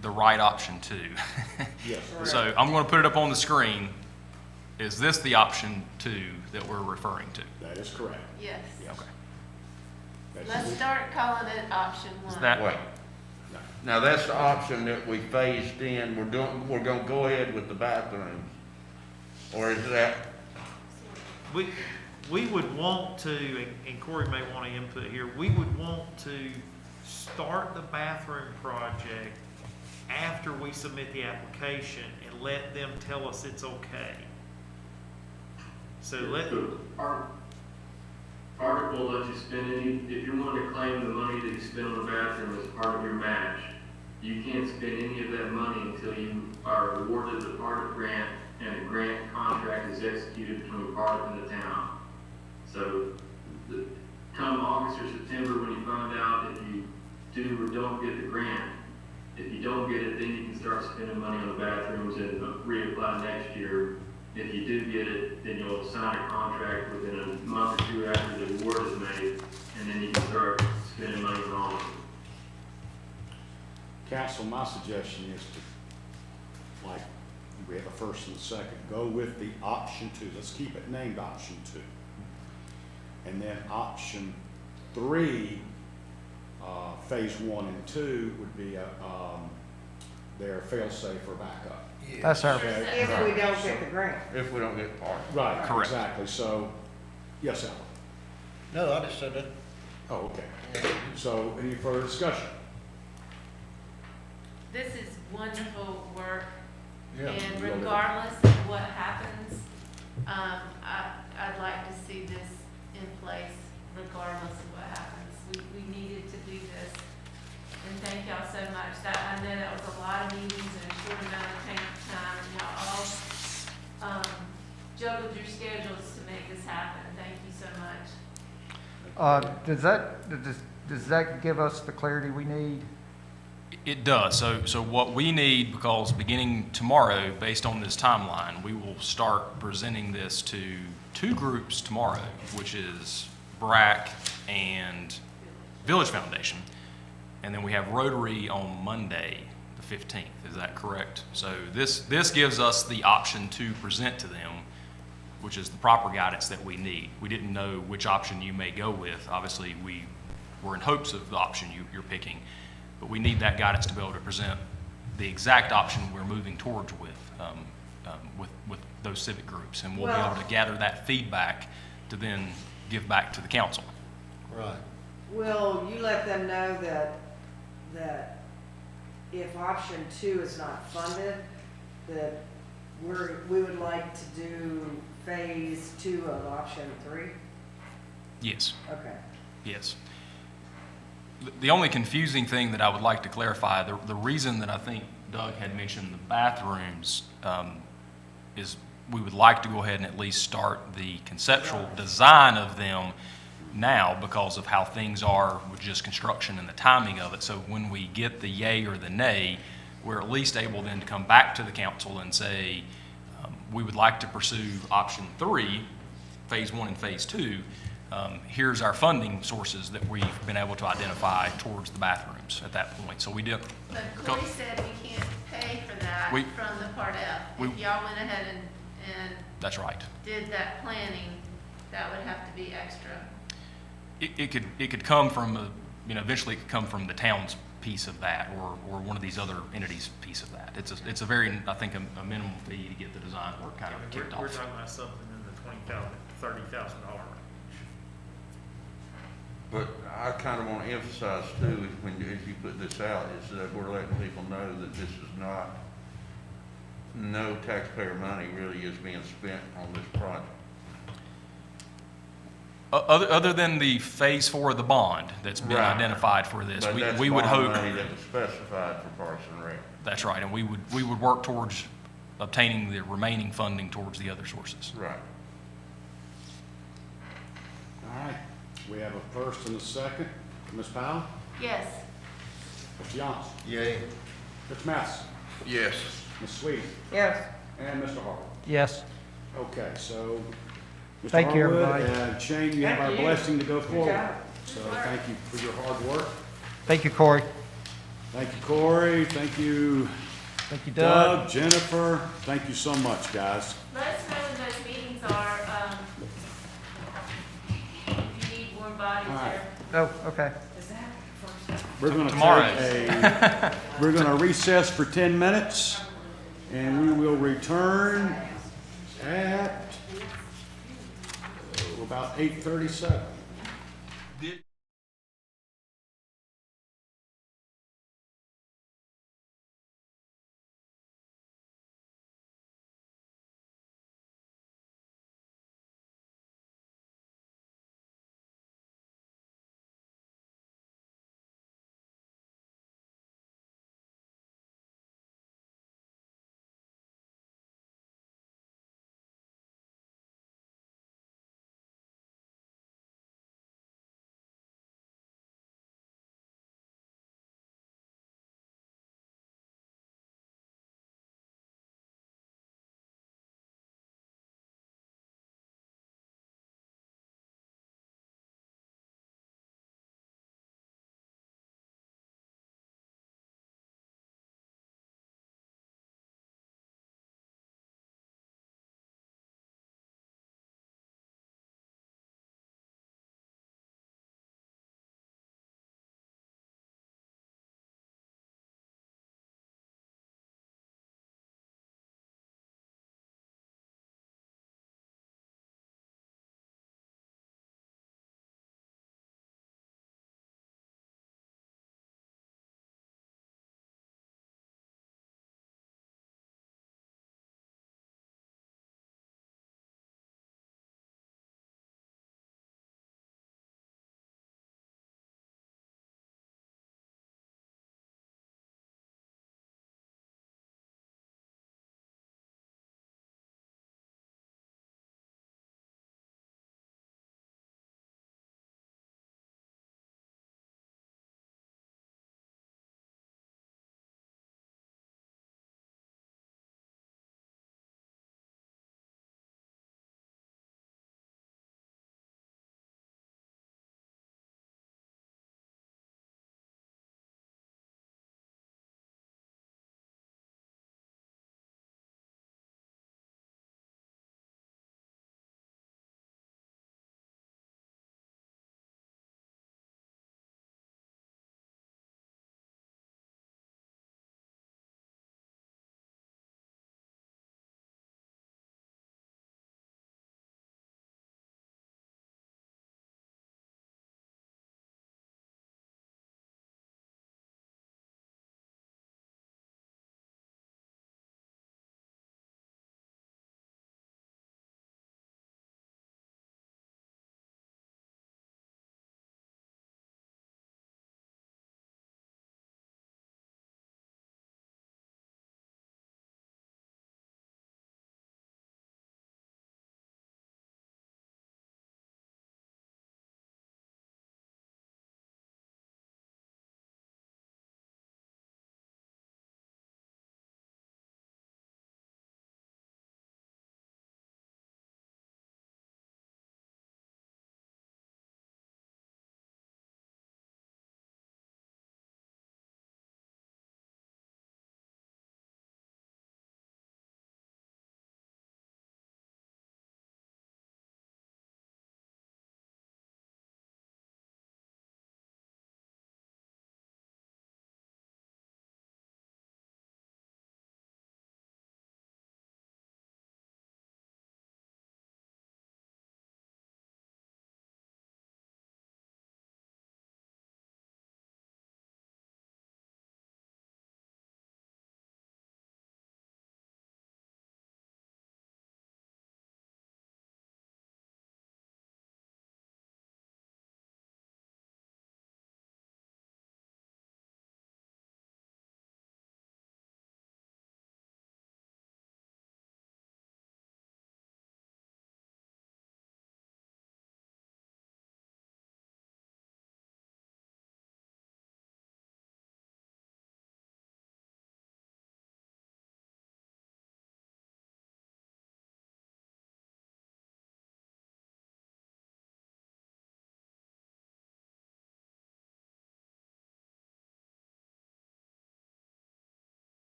the right option too. yes, So I'm going to put it up on the screen. Is this the option two that we're referring to? that is correct. Yes. Okay. That's- Let's start calling it option Is one. that, Wait. Now, that's the option that we phased in, we're gonna go ahead with the bathrooms. Or is that, We would want to, and Corey may want to input here, we would want to start the bathroom project after we submit the application and let them tell us it's okay. So So article lets you spend any, if you want to claim the money that you spend on the bathroom as part of your match, you can't spend any of that money until you are awarded the part grant and the grant contract is executed between part and the town. So, come August or September, when you find out if you do or don't get the grant, if you don't get it, then you can start spending money on the bathrooms and reapply next year. If you do get it, then you'll sign a contract within a month or two after the award is made, and then you can start spending money on it. Council, my suggestion is to, like, we have a first and a second, go with the option two. Let's keep it named option two. And then option three, phase one and two would be their fail-safe or backup. That's our, if we don't get the grant. if we don't get the part? Right, Correct. exactly. So, yes, Alan? No, I just said that. Oh, okay. So, any further discussion? This is wonderful work, Yeah. and regardless of what happens, I'd like to see this in place regardless of what happens. We needed to do this, and thank y'all so much. I know that was a lot of meetings in a short amount of time, and y'all all juggled your schedules to make this happen. Thank you so much. does that give us the clarity we need? it does. So what we need, because beginning tomorrow, based on this timeline, we will start presenting this to two groups tomorrow, which is BRAC and Village Foundation. And then we have Rotary on Monday, the 15th. Is that correct? So this gives us the option to present to them, which is the proper guidance that we need. We didn't know which option you may go with. Obviously, we were in hopes of the option you're picking, but we need that guidance to be able to present the exact option we're moving towards with those civic groups. And we'll be able to gather that feedback to then give back to the council. Right. Will you let them know that if option 2 is not funded, that we would like to do phase 2 of option 3? Yes. Okay. Yes. The only confusing thing that I would like to clarify, the reason that I think Doug had mentioned the bathrooms is we would like to go ahead and at least start the conceptual design of them now because of how things are with just construction and the timing of it. So when we get the yay or the nay, we're at least able then to come back to the council and say, we would like to pursue option 3, phase 1 and phase 2. Here's our funding sources that we've been able to identify towards the bathrooms at that point. So we did. But Corey said we can't pay for that from the Part F. If y'all went ahead and That's right. did that planning, that would have to be extra. it could come from, eventually it could come from the town's piece of that, or one of these other entities' piece of that. It's a very, I think, a minimum fee to get the design work kind of kicked We're off. talking about something in the $20,000, $30,000 range. But I kind of want to emphasize too, as you put this out, is that we're letting people know that this is not, no taxpayer money really is being spent on this project. Other than the phase 4 of the bond that's been Right. identified for this, But that's we would bond hope. money that was specified for Parks and Rec. That's right, and we would work towards obtaining the remaining funding towards the other sources. Right. All right, we have a first and a second. Ms. Powell? Yes. Mr. Johnson? Yay. Mr. Mass? Yes. Ms. Sweet? Yes. And Mr. Harwood? Yes. Okay, so, Mr. Thank you, Harwood everybody. and Shane, you have our Thank you. blessing to go forward. job. So thank you for your hard work. Thank you, Corey. Thank you, Corey. Thank you, Thank you, Doug. Doug, Jennifer. Thank you so much, guys. Let us know when those meetings are, if you need warm bodies All right. there. Oh, okay. We're gonna Tomorrow. we're gonna recess for 10 minutes, and we will return at about 8:37.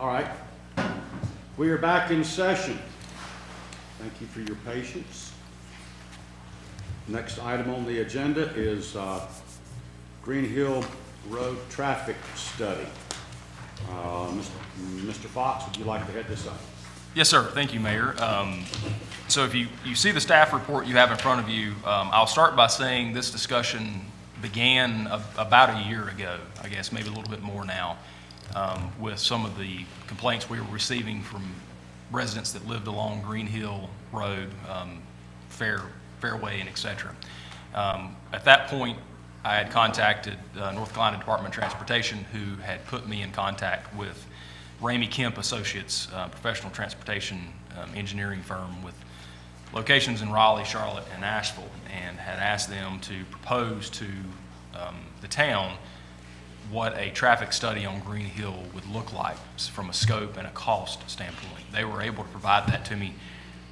All right. We are back in session. Thank you for your patience. Next item on the agenda is Green Hill Road traffic study. Mr. Fox, would you like to head this up? Yes, sir. Thank you, Mayor. So if you see the staff report you have in front of you, I'll start by saying this discussion began about a year ago, I guess, maybe a little bit more now, with some of the complaints we were receiving from residents that lived along Green Hill Road, Fairway, and et cetera. At that point, I had contacted North Carolina Department of Transportation, who had put me in contact with Ramey Kemp Associates, professional transportation engineering firm with locations in Raleigh, Charlotte, and Asheville, and had asked them to propose to the town what a traffic study on Green Hill would look like from a scope and a cost standpoint. They were able to provide that to me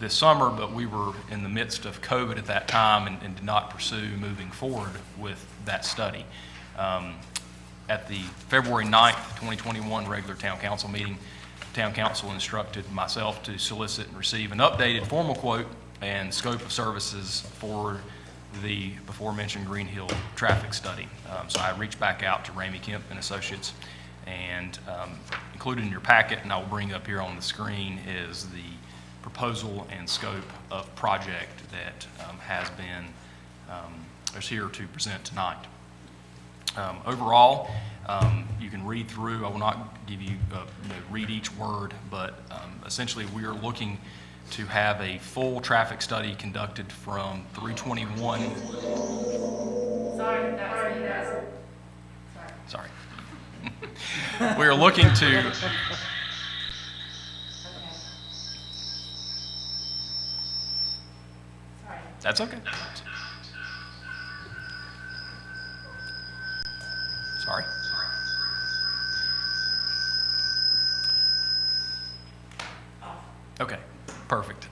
this summer, but we were in the midst of COVID at that time and did not pursue moving forward with that study. At the February 9th, 2021 regular town council meeting, town council instructed myself to solicit and receive an updated formal quote and scope of services for the before-mentioned Green Hill traffic study. So I reached back out to Ramey Kemp and Associates, and included in your packet, and I will bring up here on the screen, is the proposal and scope of project that is here to present tonight. Overall, you can read through. I will not give you, read each word, but essentially we are looking to have a full traffic study conducted from 321. Sorry, that was me. Sorry. We are looking to. Okay. Sorry. That's okay. Sorry. Okay, perfect.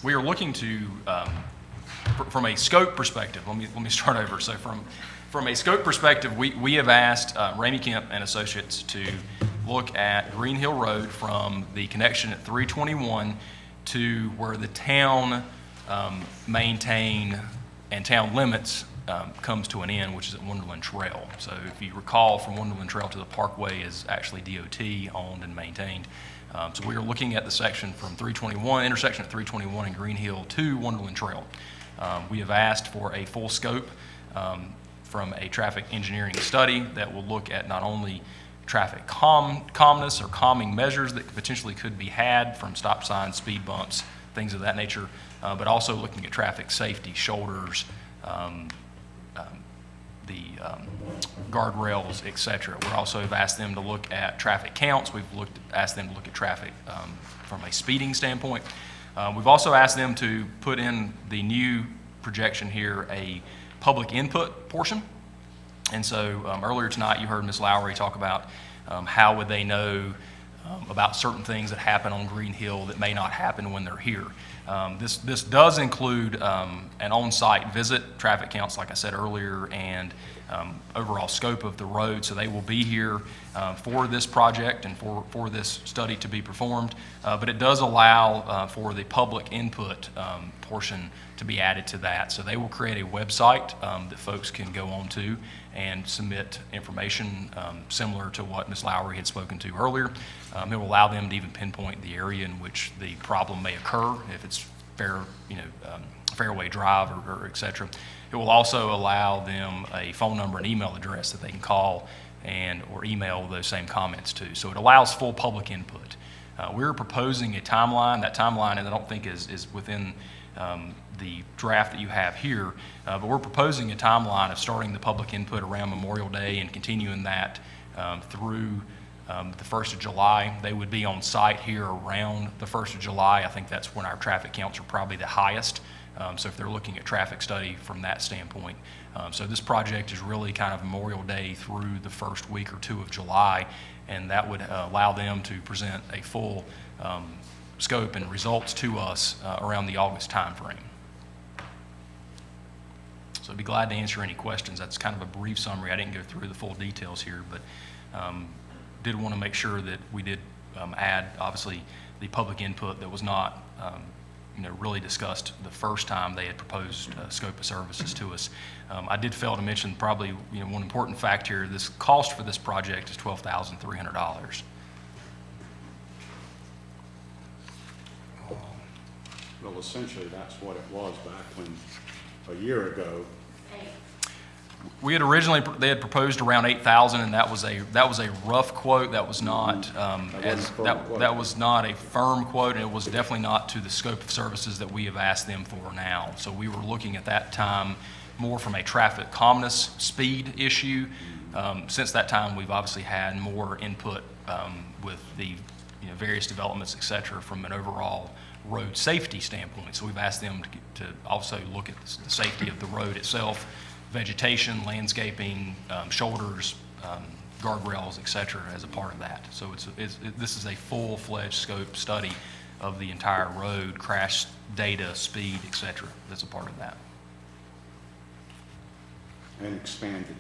We are looking to, from a scope perspective, let me start over. So from a scope perspective, we have asked Ramey Kemp and Associates to look at Green Hill Road from the connection at 321 to where the town maintain and town limits comes to an end, which is at Wonderland Trail. So if you recall, from Wonderland Trail to the Parkway is actually DOT owned and maintained. So we are looking at the section from 321, intersection at 321 and Green Hill to Wonderland Trail. We have asked for a full scope from a traffic engineering study that will look at not only traffic calmness or calming measures that potentially could be had from stop signs, speed bumps, things of that nature, but also looking at traffic safety, shoulders, the guardrails, et cetera. We also have asked them to look at traffic counts. We've asked them to look at traffic from a speeding standpoint. We've also asked them to put in the new projection here a public input portion. And so earlier tonight you heard Ms. Lowry talk about how would they know about certain things that happen on Green Hill that may not happen when they're here. This does include an on-site visit, traffic counts, like I said earlier, and overall scope of the road. So they will be here for this project and for this study to be performed. But it does allow for the public input portion to be added to that. So they will create a website that folks can go on to and submit information similar to what Ms. Lowry had spoken to earlier. It will allow them to even pinpoint the area in which the problem may occur, if it's Fairway Drive or et cetera. It will also allow them a phone number and email address that they can call or email those same comments to. So it allows full public input. We're proposing a timeline. That timeline, and I don't think is within the draft that you have here, but we're proposing a timeline of starting the public input around Memorial Day and continuing that through the 1st of July. They would be on site here around the 1st of July. I think that's when our traffic counts are probably the highest. So if they're looking at traffic study from that standpoint. So this project is really kind of Memorial Day through the first week or two of July, and that would allow them to present a full scope and results to us around the August timeframe. So I'd be glad to answer any questions. That's kind of a brief summary. I didn't go through the full details here, but did want to make sure that we did add, obviously, the public input that was not, really discussed the first time they had proposed scope of services to us. I did fail to mention probably, one important fact here, this cost for this project is $12,300. Well, essentially, that's what it was back when, a year ago. We had originally, they had proposed around 8,000, and that was a rough quote. That was not, that was not a firm quote, and it was definitely not to the scope of services that we have asked them for now. So we were looking at that time more from a traffic calmness speed issue. Since that time, we've obviously had more input with the various developments, et cetera, from an overall road safety standpoint. So we've asked them to also look at the safety of the road itself, vegetation, landscaping, shoulders, guardrails, et cetera, as a part of that. So this is a full-fledged scope study of the entire road, crash data, speed, et cetera, that's a part of that. And expanded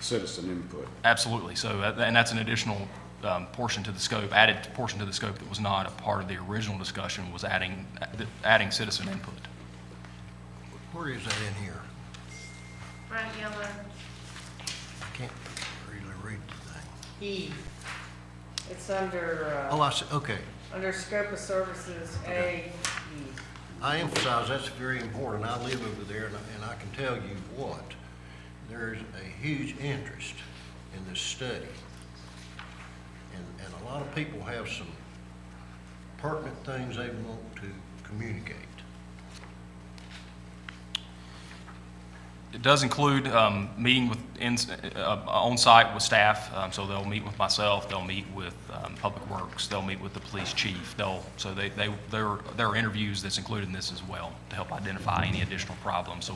citizen input. Absolutely. So, and that's an additional portion to the scope, added portion to the scope that was not a part of the original discussion, was adding citizen input. Where is that in here? Right, yellow. I can't really read the thing. E. It's under, Oh, I see, okay. under scope of services, A, E. I emphasize that's very important. I live over there, and I can tell you what, there's a huge interest in this study. And a lot of people have some pertinent things they want to communicate. It does include meeting with on-site with staff, so they'll meet with myself, they'll meet with Public Works, they'll meet with the police chief. So there are interviews that's included in this as well to help identify any additional problems. So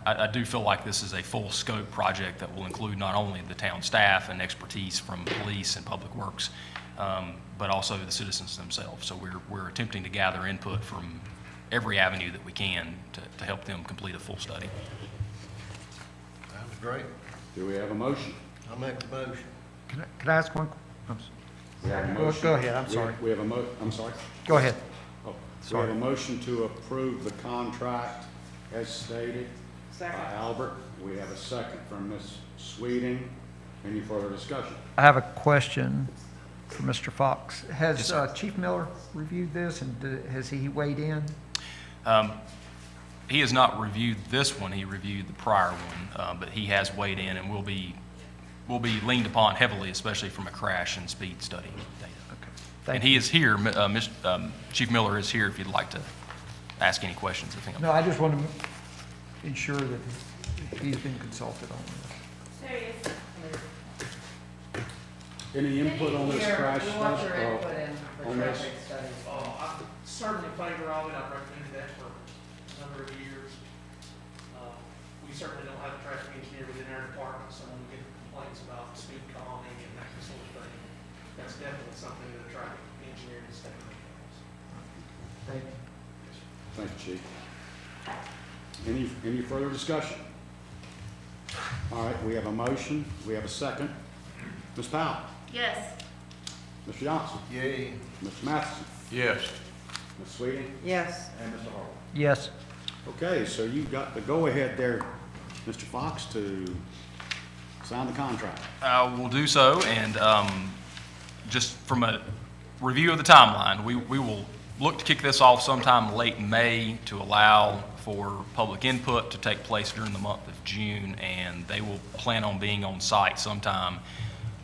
I do feel like this is a full scope project that will include not only the town staff and expertise from police and Public Works, but also the citizens themselves. So we're attempting to gather input from every avenue that we can to help them complete a full study. Sounds great. Do we have a motion? I'll make the motion. Can I ask one? We have a Go motion. ahead, I'm sorry. We have I'm sorry? Go ahead. Oh, we have a motion to approve the contract as stated by Second. Albert. We have a second from Ms. Sweeting. Any further discussion? I have a question for Mr. Fox. Has Yes, sir. Chief Miller reviewed this, and has he weighed in? He has not reviewed this one, he reviewed the prior one, but he has weighed in and will be leaned upon heavily, especially from a crash and speed study data. Thank And he is here, Chief Miller is here if you'd like to ask any questions of him. No, I just want to ensure that he's been consulted on this. There he is. Any input on this crash We want study? your input in the on this? traffic study. I'm certainly in favor of it. I've recommended that for a number of years. We certainly don't have a traffic engineer within our department, so when we get complaints about speed calming and that sort of thing, that's definitely something that a traffic engineer needs to take a look at. Thank you. Thank you, Chief. Any further discussion? All right, we have a motion, we have a second. Ms. Powell? Yes. Mr. Johnson? Yay. Mr. Matheson? Yes. Ms. Sweeting? Yes. And Mr. Harvey? Yes. Okay, so you've got the go-ahead there, Mr. Fox, to sign the contract. We'll do so, and just from a review of the timeline, we will look to kick this off sometime late May to allow for public input to take place during the month of June, and they will plan on being on site sometime,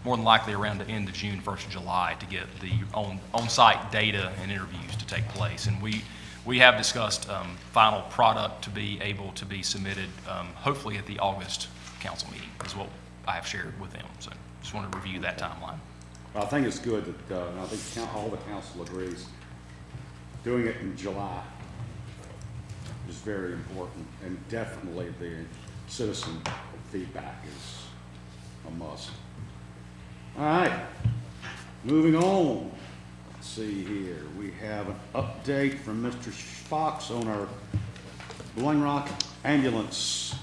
more than likely around the end of June, 1st of July, to get the on-site data and interviews to take place. And we have discussed final product to be able to be submitted, hopefully at the August council meeting, is what I have shared with them. So just want to review that timeline. I think it's good that, and I think all the council agrees, doing it in July is very important, and definitely the citizen feedback is a must. All right, moving on. Let's see here. We have an update from Mr. Fox on our Blowing Rock ambulance.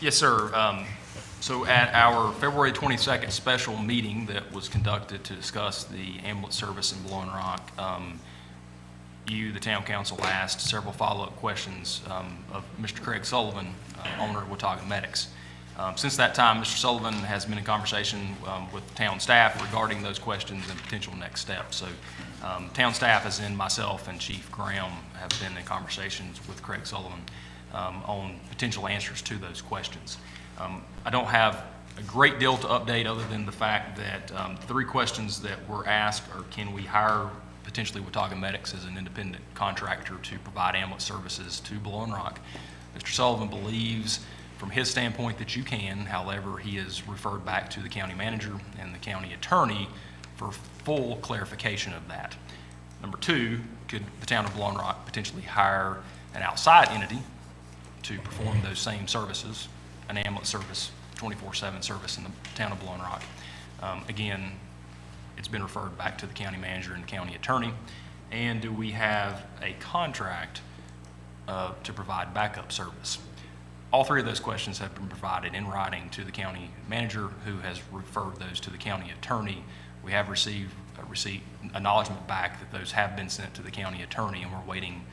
Yes, sir. So at our February 22nd special meeting that was conducted to discuss the ambulance service in Blowing Rock, you, the town council, asked several follow-up questions of Mr. Craig Sullivan, owner of Watauga Medics. Since that time, Mr. Sullivan has been in conversation with town staff regarding those questions and potential next steps. So town staff, as in myself and Chief Graham, have been in conversations with Craig Sullivan on potential answers to those questions. I don't have a great deal to update other than the fact that the three questions that were asked are, can we hire potentially Watauga Medics as an independent contractor to provide ambulance services to Blowing Rock? Mr. Sullivan believes from his standpoint that you can. However, he has referred back to the county manager and the county attorney for full clarification of that. Number two, could the town of Blowing Rock potentially hire an outside entity to perform those same services, an ambulance service, 24/7 service in the town of Blowing Rock? Again, it's been referred back to the county manager and the county attorney. And do we have a contract to provide backup service? All three of those questions have been provided in writing to the county manager, who has referred those to the county attorney. We have received acknowledgement back that those have been sent to the county attorney, and we're waiting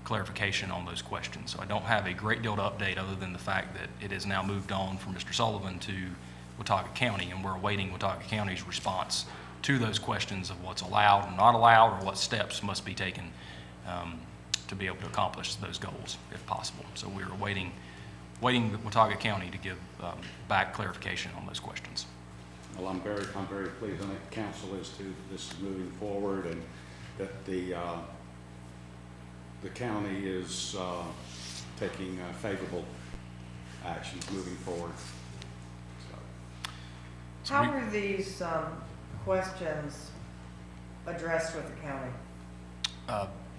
clarification on those questions. So I don't have a great deal to update other than the fact that it has now moved on from Mr. Sullivan to Watauga County, and we're awaiting Watauga County's response to those questions of what's allowed and not allowed, or what steps must be taken to be able to accomplish those goals, if possible. So we're waiting the Watauga County to give back clarification on those questions. Well, I'm very pleased, and the council is too, that this is moving forward, and that the county is taking favorable actions moving forward. So How were these questions addressed with the county?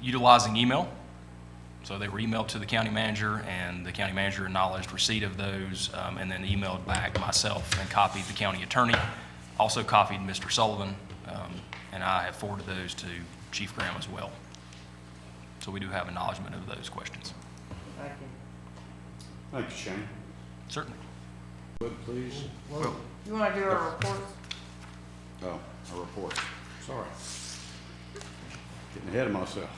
utilizing email. So they were emailed to the county manager, and the county manager acknowledged receipt of those, and then emailed back myself and copied the county attorney, also copied Mr. Sullivan, and I have forwarded those to Chief Graham as well. So we do have acknowledgement of those questions. Thank you. Thank you, Shane. Certainly. Would please? Well, You want to do a report? Oh, a report. Sorry. Getting ahead of myself.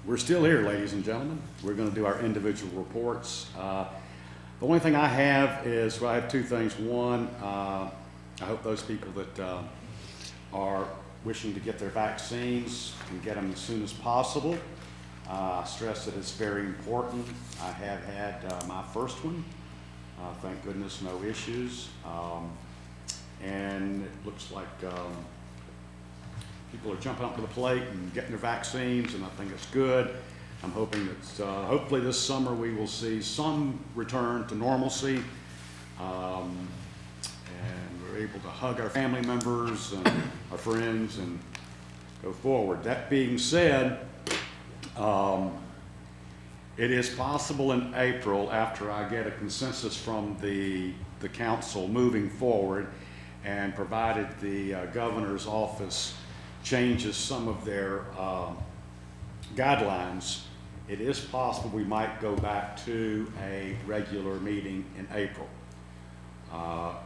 We're still here, ladies and gentlemen. We're going to do our individual reports. The only thing I have is, well, I have two things. One, I hope those people that are wishing to get their vaccines can get them as soon as possible. I stress that it's very important. I have had my first one. Thank goodness, no issues. And it looks like people are jumping up to the plate and getting their vaccines, and I think it's good. I'm hoping that hopefully this summer we will see some return to normalcy, and we're able to hug our family members and our friends and go forward. That being said, it is possible in April, after I get a consensus from the council moving forward, and provided the governor's office changes some of their guidelines, it is possible we might go back to a regular meeting in April. I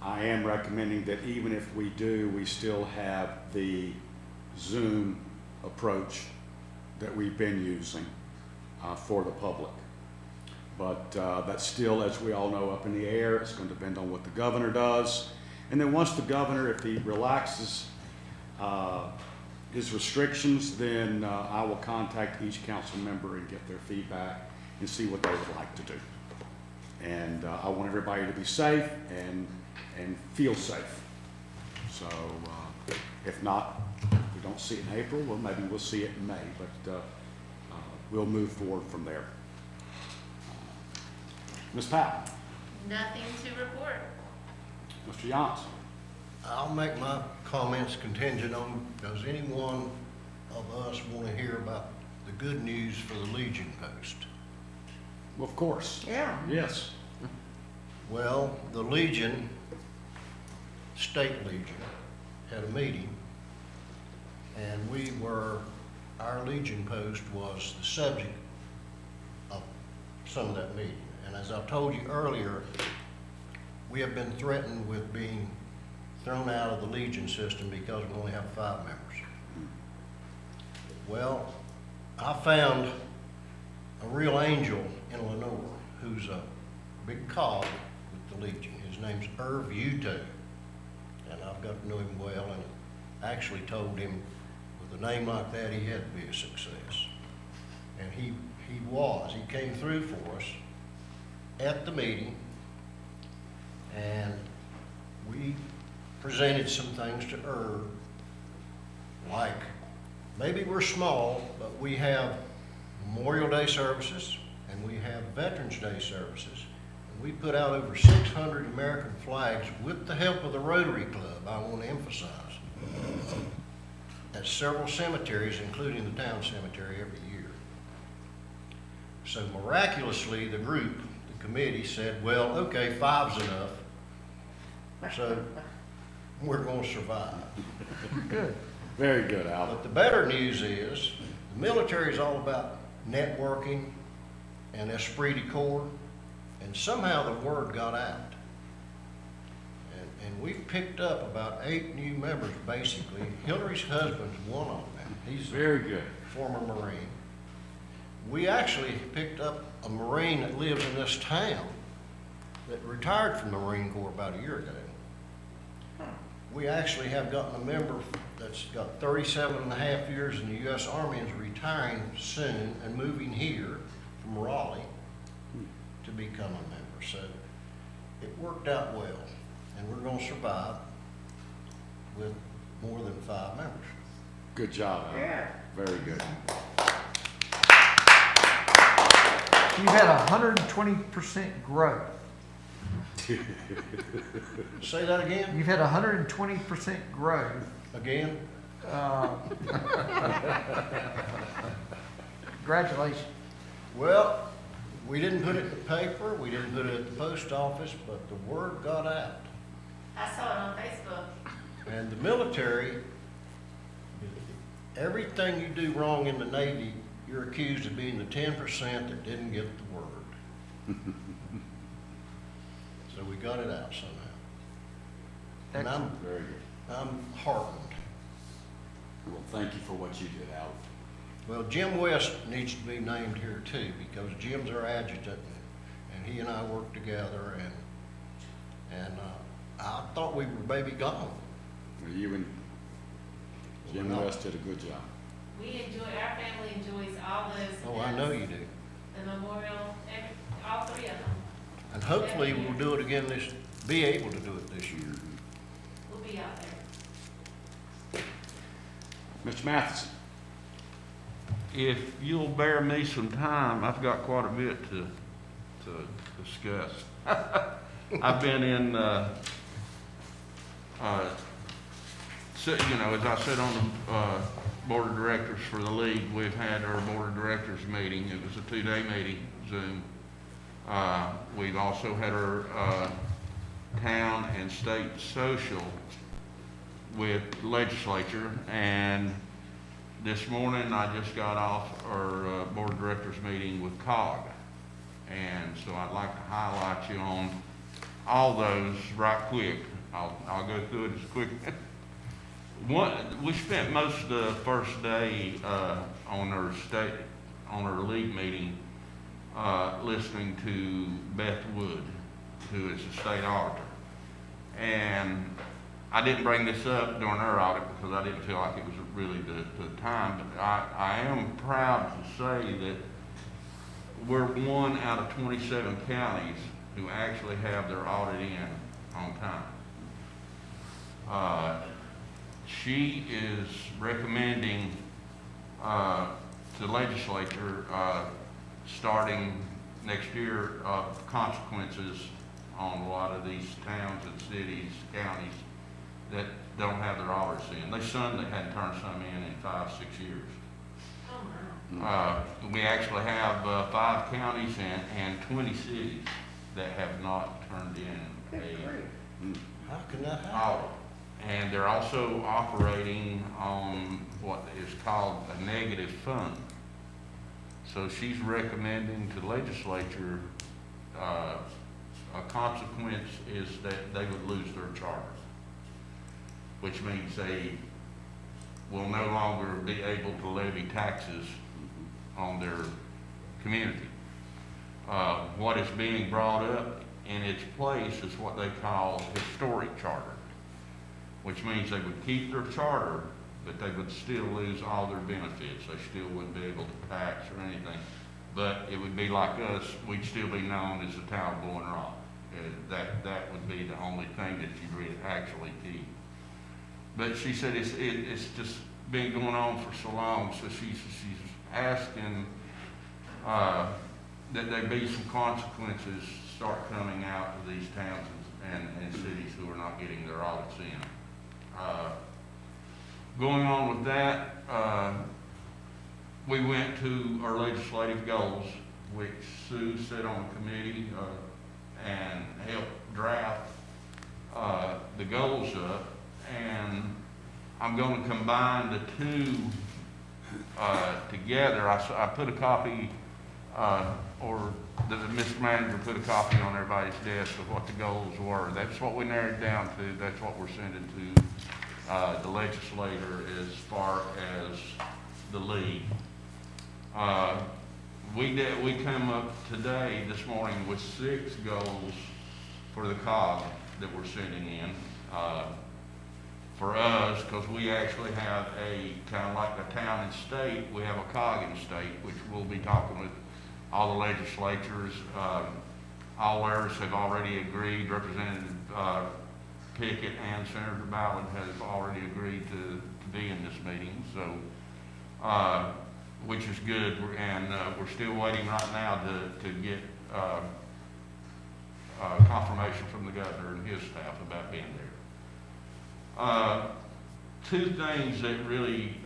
am recommending that even if we do, we still have the Zoom approach that we've been using for the public. But that's still, as we all know, up in the air. It's going to depend on what the governor does. And then once the governor, if he relaxes his restrictions, then I will contact each council member and get their feedback and see what they would like to do. And I want everybody to be safe and feel safe. So if not, if we don't see it in April, well, maybe we'll see it in May, but we'll move forward from there. Ms. Powell. Nothing to report. Mr. Johnson. I'll make my comments contingent on, does anyone of us want to hear about the good news for the Legion Post? Well, of course. Yeah. Yes. Well, the Legion, State Legion, had a meeting, and our Legion Post was the subject of some of that meeting. And as I told you earlier, we have been threatened with being thrown out of the Legion system because we only have 5 members. Well, I found a real angel in Lenore who's a big cog with the Legion. His name's Irv Uto, and I've got to know him well, and actually told him with a name like that he had to be a success. And he was. He came through for us at the meeting, and we presented some things to Irv, like maybe we're small, but we have Memorial Day services and we have Veterans Day services. And we put out over 600 American flags with the help of the Rotary Club, I want to emphasize, at several cemeteries, including the town cemetery, every year. So miraculously, the group, the committee said, well, okay, 5's enough. So we're going to survive. Good. Very good, Al. But the better news is, the military is all about networking and esprit de corps, and somehow the word got out. And we've picked up about 8 new members, basically. Hillary's husband's one of them. He's Very good. a former Marine. We actually picked up a Marine that lives in this town that retired from the Marine Corps about a year ago. We actually have gotten a member that's got 37 and a half years in the U.S. Army and is retiring soon and moving here from Raleigh to become a member. So it worked out well, and we're going to survive with more than 5 members. Good job, Al. Yeah. Very good. You've had 120% growth. Say that again? You've had 120% growth. Again? Congratulations. Well, we didn't put it in the paper, we didn't put it at the post office, but the word got out. I saw it on Facebook. And the military, everything you do wrong in the Navy, you're accused of being the 10% that didn't get the word. So we got it out somehow. And Very good. I'm heartened. Well, thank you for what you did, Al. Well, Jim West needs to be named here too, because Jim's our adjutant, and he and I work together, and I thought we were maybe gone. Well, you and Jim West did a good job. We enjoy, our family enjoys all those. Oh, I know you do. The memorial, all 3 of them. And hopefully we'll do it again be able to do it this year. We'll be out there. Mr. Matheson. If you'll bear me some time, I've got quite a bit to discuss. I've been in, so, you know, as I said on the board of directors for the league, we've had our board of directors meeting. It was a 2-day meeting, Zoom. We've also had our town and state social with legislature, and this morning I just got off our board of directors meeting with COG, and so I'd like to highlight you on all those right quick. I'll go through it as quick. We spent most of the first day on our league meeting listening to Beth Wood, who is the state auditor. And I didn't bring this up during our audit because I didn't feel like it was really the time, but I am proud to say that we're 1 out of 27 counties who actually have their audit in on time. She is recommending to the legislature starting next year consequences on a lot of these towns and cities, counties that don't have their audits in. Some that hadn't turned some in 5, 6 years. We actually have 5 counties and 20 cities that have not turned in How can that happen? audit. And they're also operating on what is called a negative fund. So she's recommending to the legislature a consequence is that they would lose their charter, which means they will no longer be able to levy taxes on their community. What is being brought up in its place is what they call historic charter, which means they would keep their charter, but they would still lose all their benefits. They still wouldn't be able to tax or anything. But it would be like us, we'd still be known as the town of Blowing Rock. That would be the only thing that you'd really actually keep. But she said it's just been going on for so long, so she's asking that there be some consequences start coming out to these towns and cities who are not getting their audits in. Going on with that, we went to our legislative goals, which Sue sat on a committee and helped draft the goals up. And I'm going to combine the two together. I put a copy, or Mr. Manager put a copy on everybody's desk of what the goals were. That's what we narrowed down to. That's what we're sending to the legislator as far as the league. We came up today, this morning, with 6 goals for the COG that we're sending in. For us, because we actually have a kind of like a town and state, we have a COG in state, which we'll be talking with all the legislatures. All ours have already agreed. Representative Pickett and Senator Ballard have already agreed to be in this meeting, so which is good. And we're still waiting right now to get confirmation from the governor and his staff about being there. Two things that really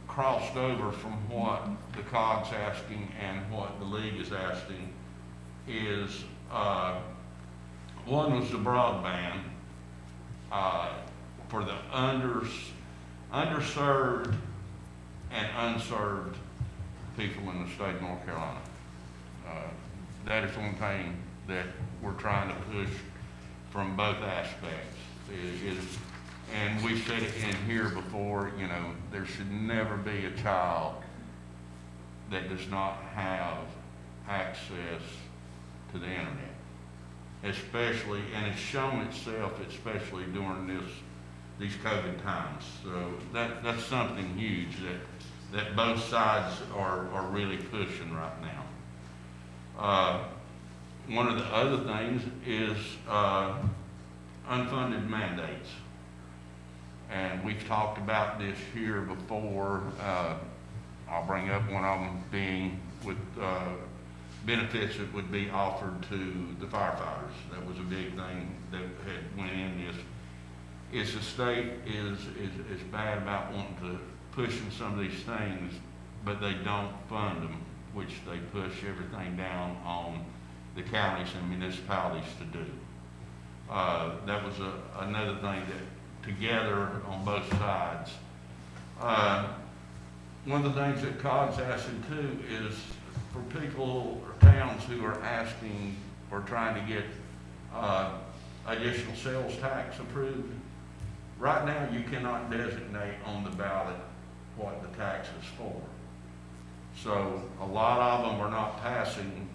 crossed over from what the COG's asking and what the league is asking is, one was the broadband for the underserved and unserved people in the state of North Carolina. That is one thing that we're trying to push from both aspects. And we've said it in here before, you know, there should never be a child that does not have access to the internet. Especially, and it's shown itself, especially during these COVID times. So that's something huge that both sides are really pushing right now. One of the other things is unfunded mandates. And we've talked about this here before. I'll bring up one of them being with benefits that would be offered to the firefighters. That was a big thing that had went in this. Is the state is bad about wanting to pushing some of these things, but they don't fund them, which they push everything down on the counties and municipalities to do. That was another thing that together on both sides. One of the things that COG's asking too is for people or towns who are asking or trying to get additional sales tax approved. Right now, you cannot designate on the ballot what the tax is for. So a lot of them are not passing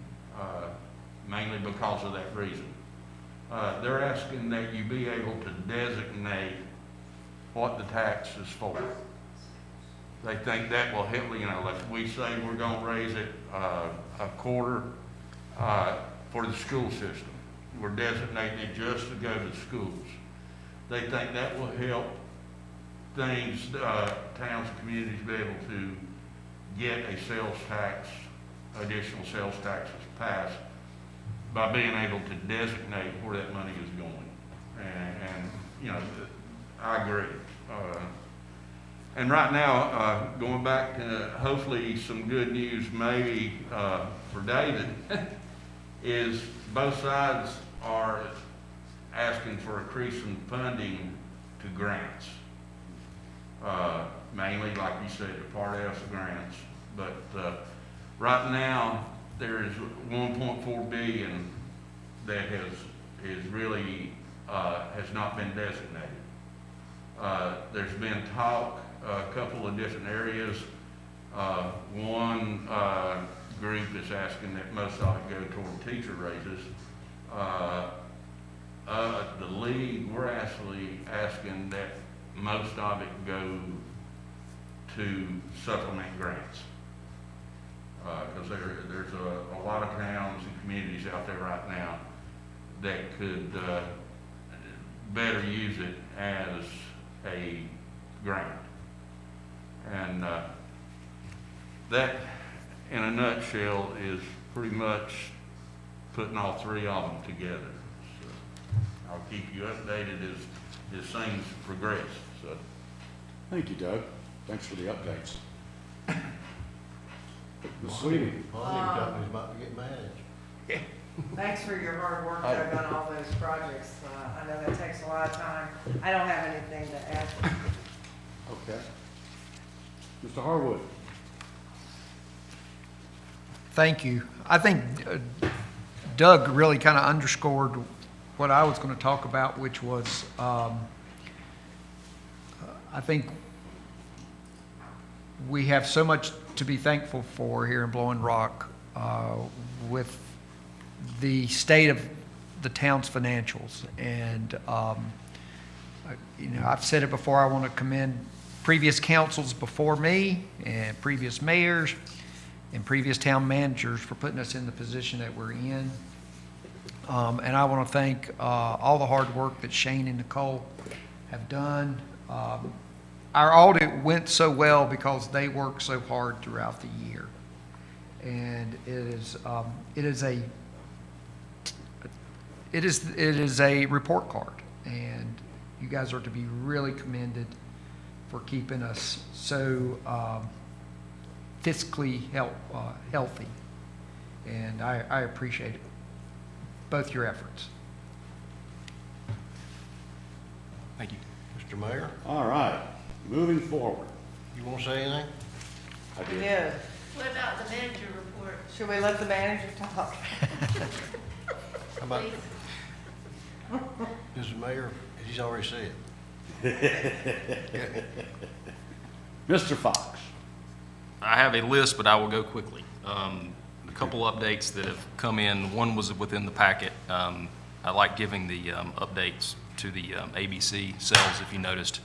mainly because of that reason. They're asking that you be able to designate what the tax is for. They think that will help, you know, if we say we're going to raise it a quarter for the school system, we're designating it just to go to the schools. They think that will help things, towns and communities be able to get a sales tax, additional sales taxes passed by being able to designate where that money is going. And you know, I agree. And right now, going back to hopefully some good news maybe for David, is both sides are asking for increasing funding to grants. Mainly, like you said, the Part S grants. But right now, there's 1.4 billion that is really, has not been designated. There's been talk, a couple of different areas. One group is asking that most of it go toward teacher raises. The league, we're actually asking that most of it go to supplement grants. Because there's a lot of towns and communities out there right now that could better use it as a grant. And that, in a nutshell, is pretty much putting all three of them together. So I'll keep you updated as things progress. So. Thank you, Doug. Thanks for the updates. Ms. Sweetie. Bonding company's about to get mad at you. Thanks for your hard work, Doug, on all those projects. I know that takes a lot of time. I don't have anything to add. Okay. Mr. Harwood. Thank you. I think Doug really kind of underscored what I was going to talk about, which was, I think we have so much to be thankful for here in Blowing Rock with the state of the town's financials. And, you know, I've said it before, I want to commend previous councils before me and previous mayors and previous town managers for putting us in the position that we're in. And I want to thank all the hard work that Shane and Nicole have done. Our audit went so well because they worked so hard throughout the year. And it is a report card, and you guys are to be really commended for keeping us so fiscally healthy. And I appreciate it, both your efforts. Thank you. Mr. Mayor, All right, moving forward. you want to say anything? I We did. did. What about the manager report? Should we let the manager talk? How about, Mr. Mayor, he's already said. Mr. Fox. I have a list, but I will go quickly. A couple updates that have come in. One was within the packet. I like giving the updates to the ABC sales. If you noticed,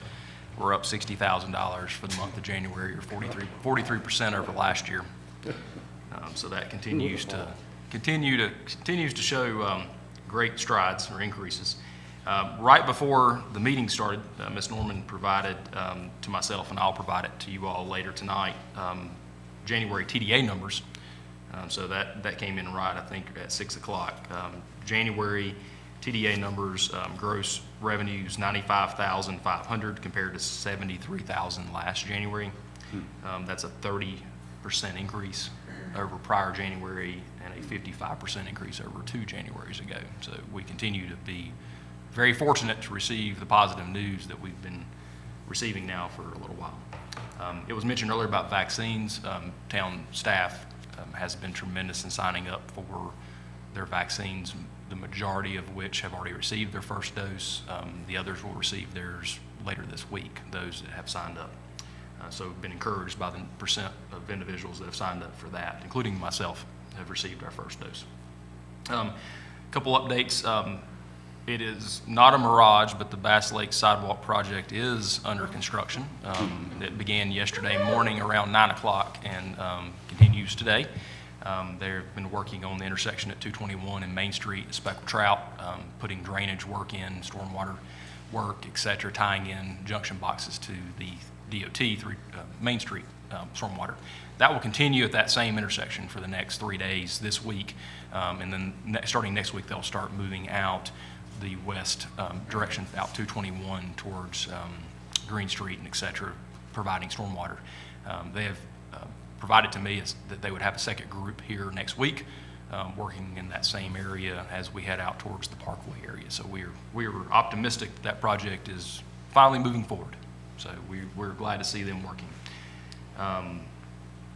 we're up $60,000 for the month of January, or 43% over last year. So that continues to show great strides or increases. Right before the meeting started, Ms. Norman provided to myself, and I'll provide it to you all later tonight, January TDA numbers. So that came in right, I think, at 6 o'clock. January TDA numbers, gross revenues, $95,500 compared to $73,000 last January. That's a 30% increase over prior January and a 55% increase over 2 Januaries ago. So we continue to be very fortunate to receive the positive news that we've been receiving now for a little while. It was mentioned earlier about vaccines. Town staff has been tremendous in signing up for their vaccines, the majority of which have already received their first dose. The others will receive theirs later this week, those that have signed up. So we've been encouraged by the percent of individuals that have signed up for that, including myself, have received our first dose. Couple updates. It is not a mirage, but the Bass Lake Sidewalk project is under construction. It began yesterday morning around 9 o'clock and continues today. They've been working on the intersection at 221 and Main Street, Speckled Trout, putting drainage work in, stormwater work, et cetera, tying in junction boxes to the DOT through Main Street stormwater. That will continue at that same intersection for the next 3 days this week. And then starting next week, they'll start moving out the west direction out 221 towards Green Street and et cetera, providing stormwater. They have provided to me that they would have a second group here next week, working in that same area as we head out towards the Parkway area. So we're optimistic that project is finally moving forward. So we're glad to see them working.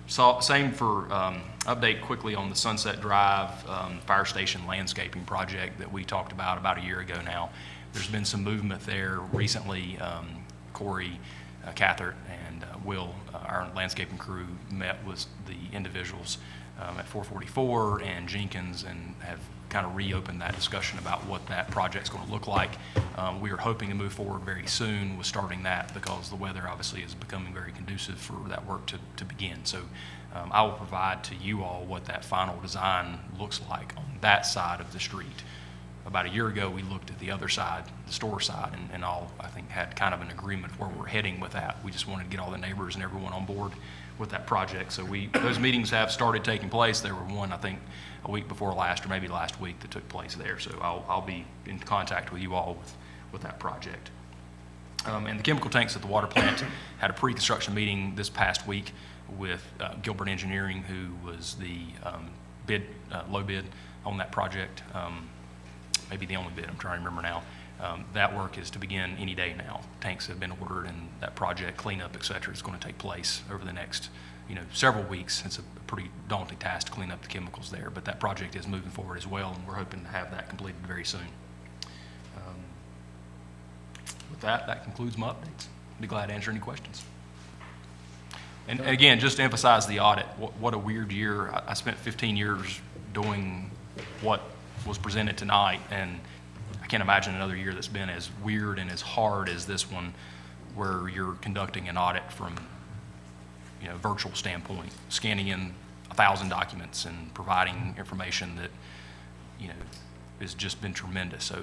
same for, update quickly on the Sunset Drive Fire Station landscaping project that we talked about a year ago now. There's been some movement there recently. Corey Cathert and Will, our landscaping crew, met with the individuals at 444 and Jenkins and have kind of reopened that discussion about what that project's going to look like. We are hoping to move forward very soon with starting that because the weather obviously is becoming very conducive for that work to begin. So I will provide to you all what that final design looks like on that side of the street. About a year ago, we looked at the other side, the store side, and all, I think, had kind of an agreement of where we're heading with that. We just wanted to get all the neighbors and everyone on board with that project. So those meetings have started taking place. There were one, I think, a week before last, or maybe last week, that took place there. So I'll be in contact with you all with that project. And the chemical tanks at the water plant had a pre-construction meeting this past week with Gilbert Engineering, who was the low bid on that project. Maybe the only bid, I'm trying to remember now. That work is to begin any day now. Tanks have been ordered, and that project cleanup, et cetera, is going to take place over the next, several weeks. It's a pretty daunting task to clean up the chemicals there, but that project is moving forward as well, and we're hoping to have that completed very soon. With that concludes my updates. Be glad to answer any questions. And again, just to emphasize the audit, what a weird year. I spent 15 years doing what was presented tonight, and I can't imagine another year that's been as weird and as hard as this one, where you're conducting an audit from virtual standpoint, scanning in 1,000 documents and providing information that has just been tremendous. So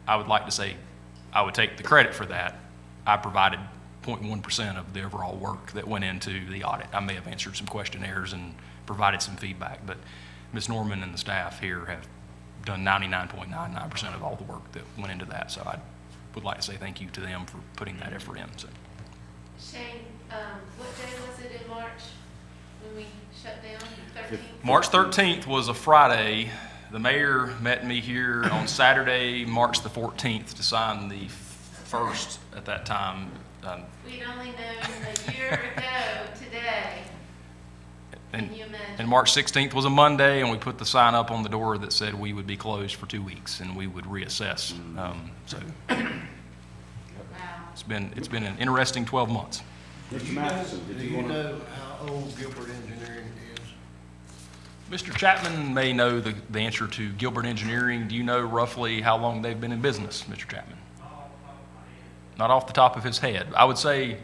I would like to say I would take the credit for that. I provided 0.1% of the overall work that went into the audit. I may have answered some questionnaires and provided some feedback, but Ms. Norman and the staff here have done 99.99% of all the work that went into that. So I would like to say thank you to them for putting that effort in. So. Shane, what day was it in March when we shut down? 13th? March 13th was a Friday. The mayor met me here on Saturday, March the 14th, to sign the first at that time. We'd only known a year ago today. Can you imagine? And March 16th was a Monday, and we put the sign up on the door that said we would be closed for 2 weeks and we would reassess. So Wow. it's been an interesting 12 months. Mr. Matheson, Do you know how old Gilbert Engineering is? Mr. Chapman may know the answer to Gilbert Engineering. Do you know roughly how long they've been in business, Mr. Chapman? Not off the top of his head. I would say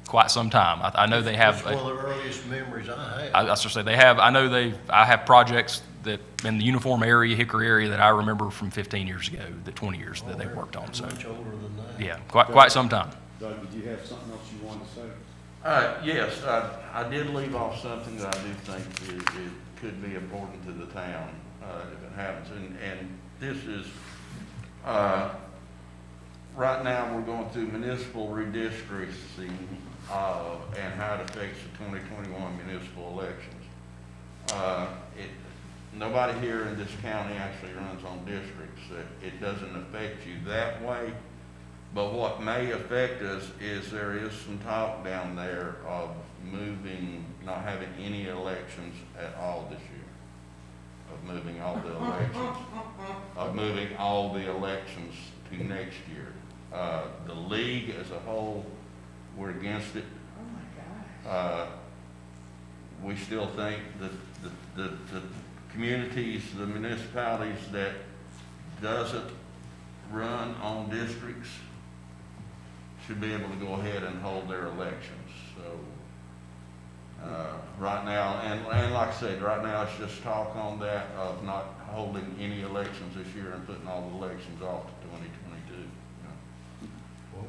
quite some time. I know they have. That's one of the earliest memories I have. I was to say they have. I have projects that in the uniform area, Hickory area, that I remember from 15 years ago, 20 years that they worked on. So Much older than that. yeah, quite some time. Doug, did you have something else you wanted to say? Yes, I did leave off something that I do think it could be important to the town, if it happens, and this is, right now, we're going through municipal redistricting, and how it affects the 2021 municipal elections. Nobody here in this county actually runs on districts. It doesn't affect you that way. But what may affect us is there is some talk down there of not having any elections at all this year. Of moving all the elections, to next year. The league as a whole, we're against it. Oh my gosh. We still think that the communities, the municipalities that doesn't run on districts should be able to go ahead and hold their elections. So, right now, and like I said, right now it's just talk on that of not holding any elections this year and putting all the elections off to 2022.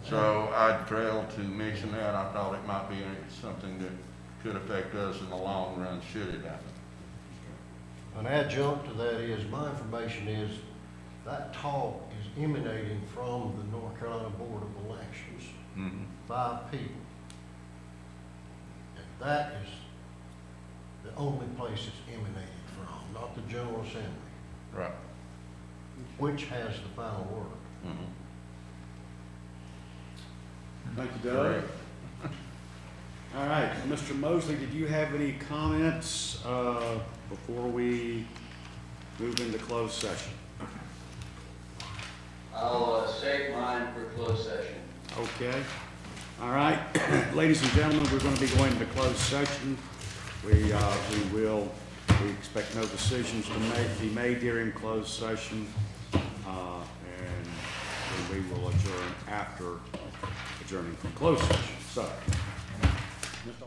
So I failed to mention that. I thought it might be something that could affect us in the long run should it happen. An adjunct to that is, my information is, that talk is emanating from the North Carolina Board of Elections. 5 people. And that is the only place it's emanating from, not the General Assembly. Right. Which has the final word. Thank you, Doug. All right, Mr. Mosley, did you have any comments before we move into closed session? I'll save mine for closed session. Okay. All right, ladies and gentlemen, we're going to be going into closed session. We expect no decisions to be made during closed session, and we will adjourn after adjourning from closed session. So, Mr.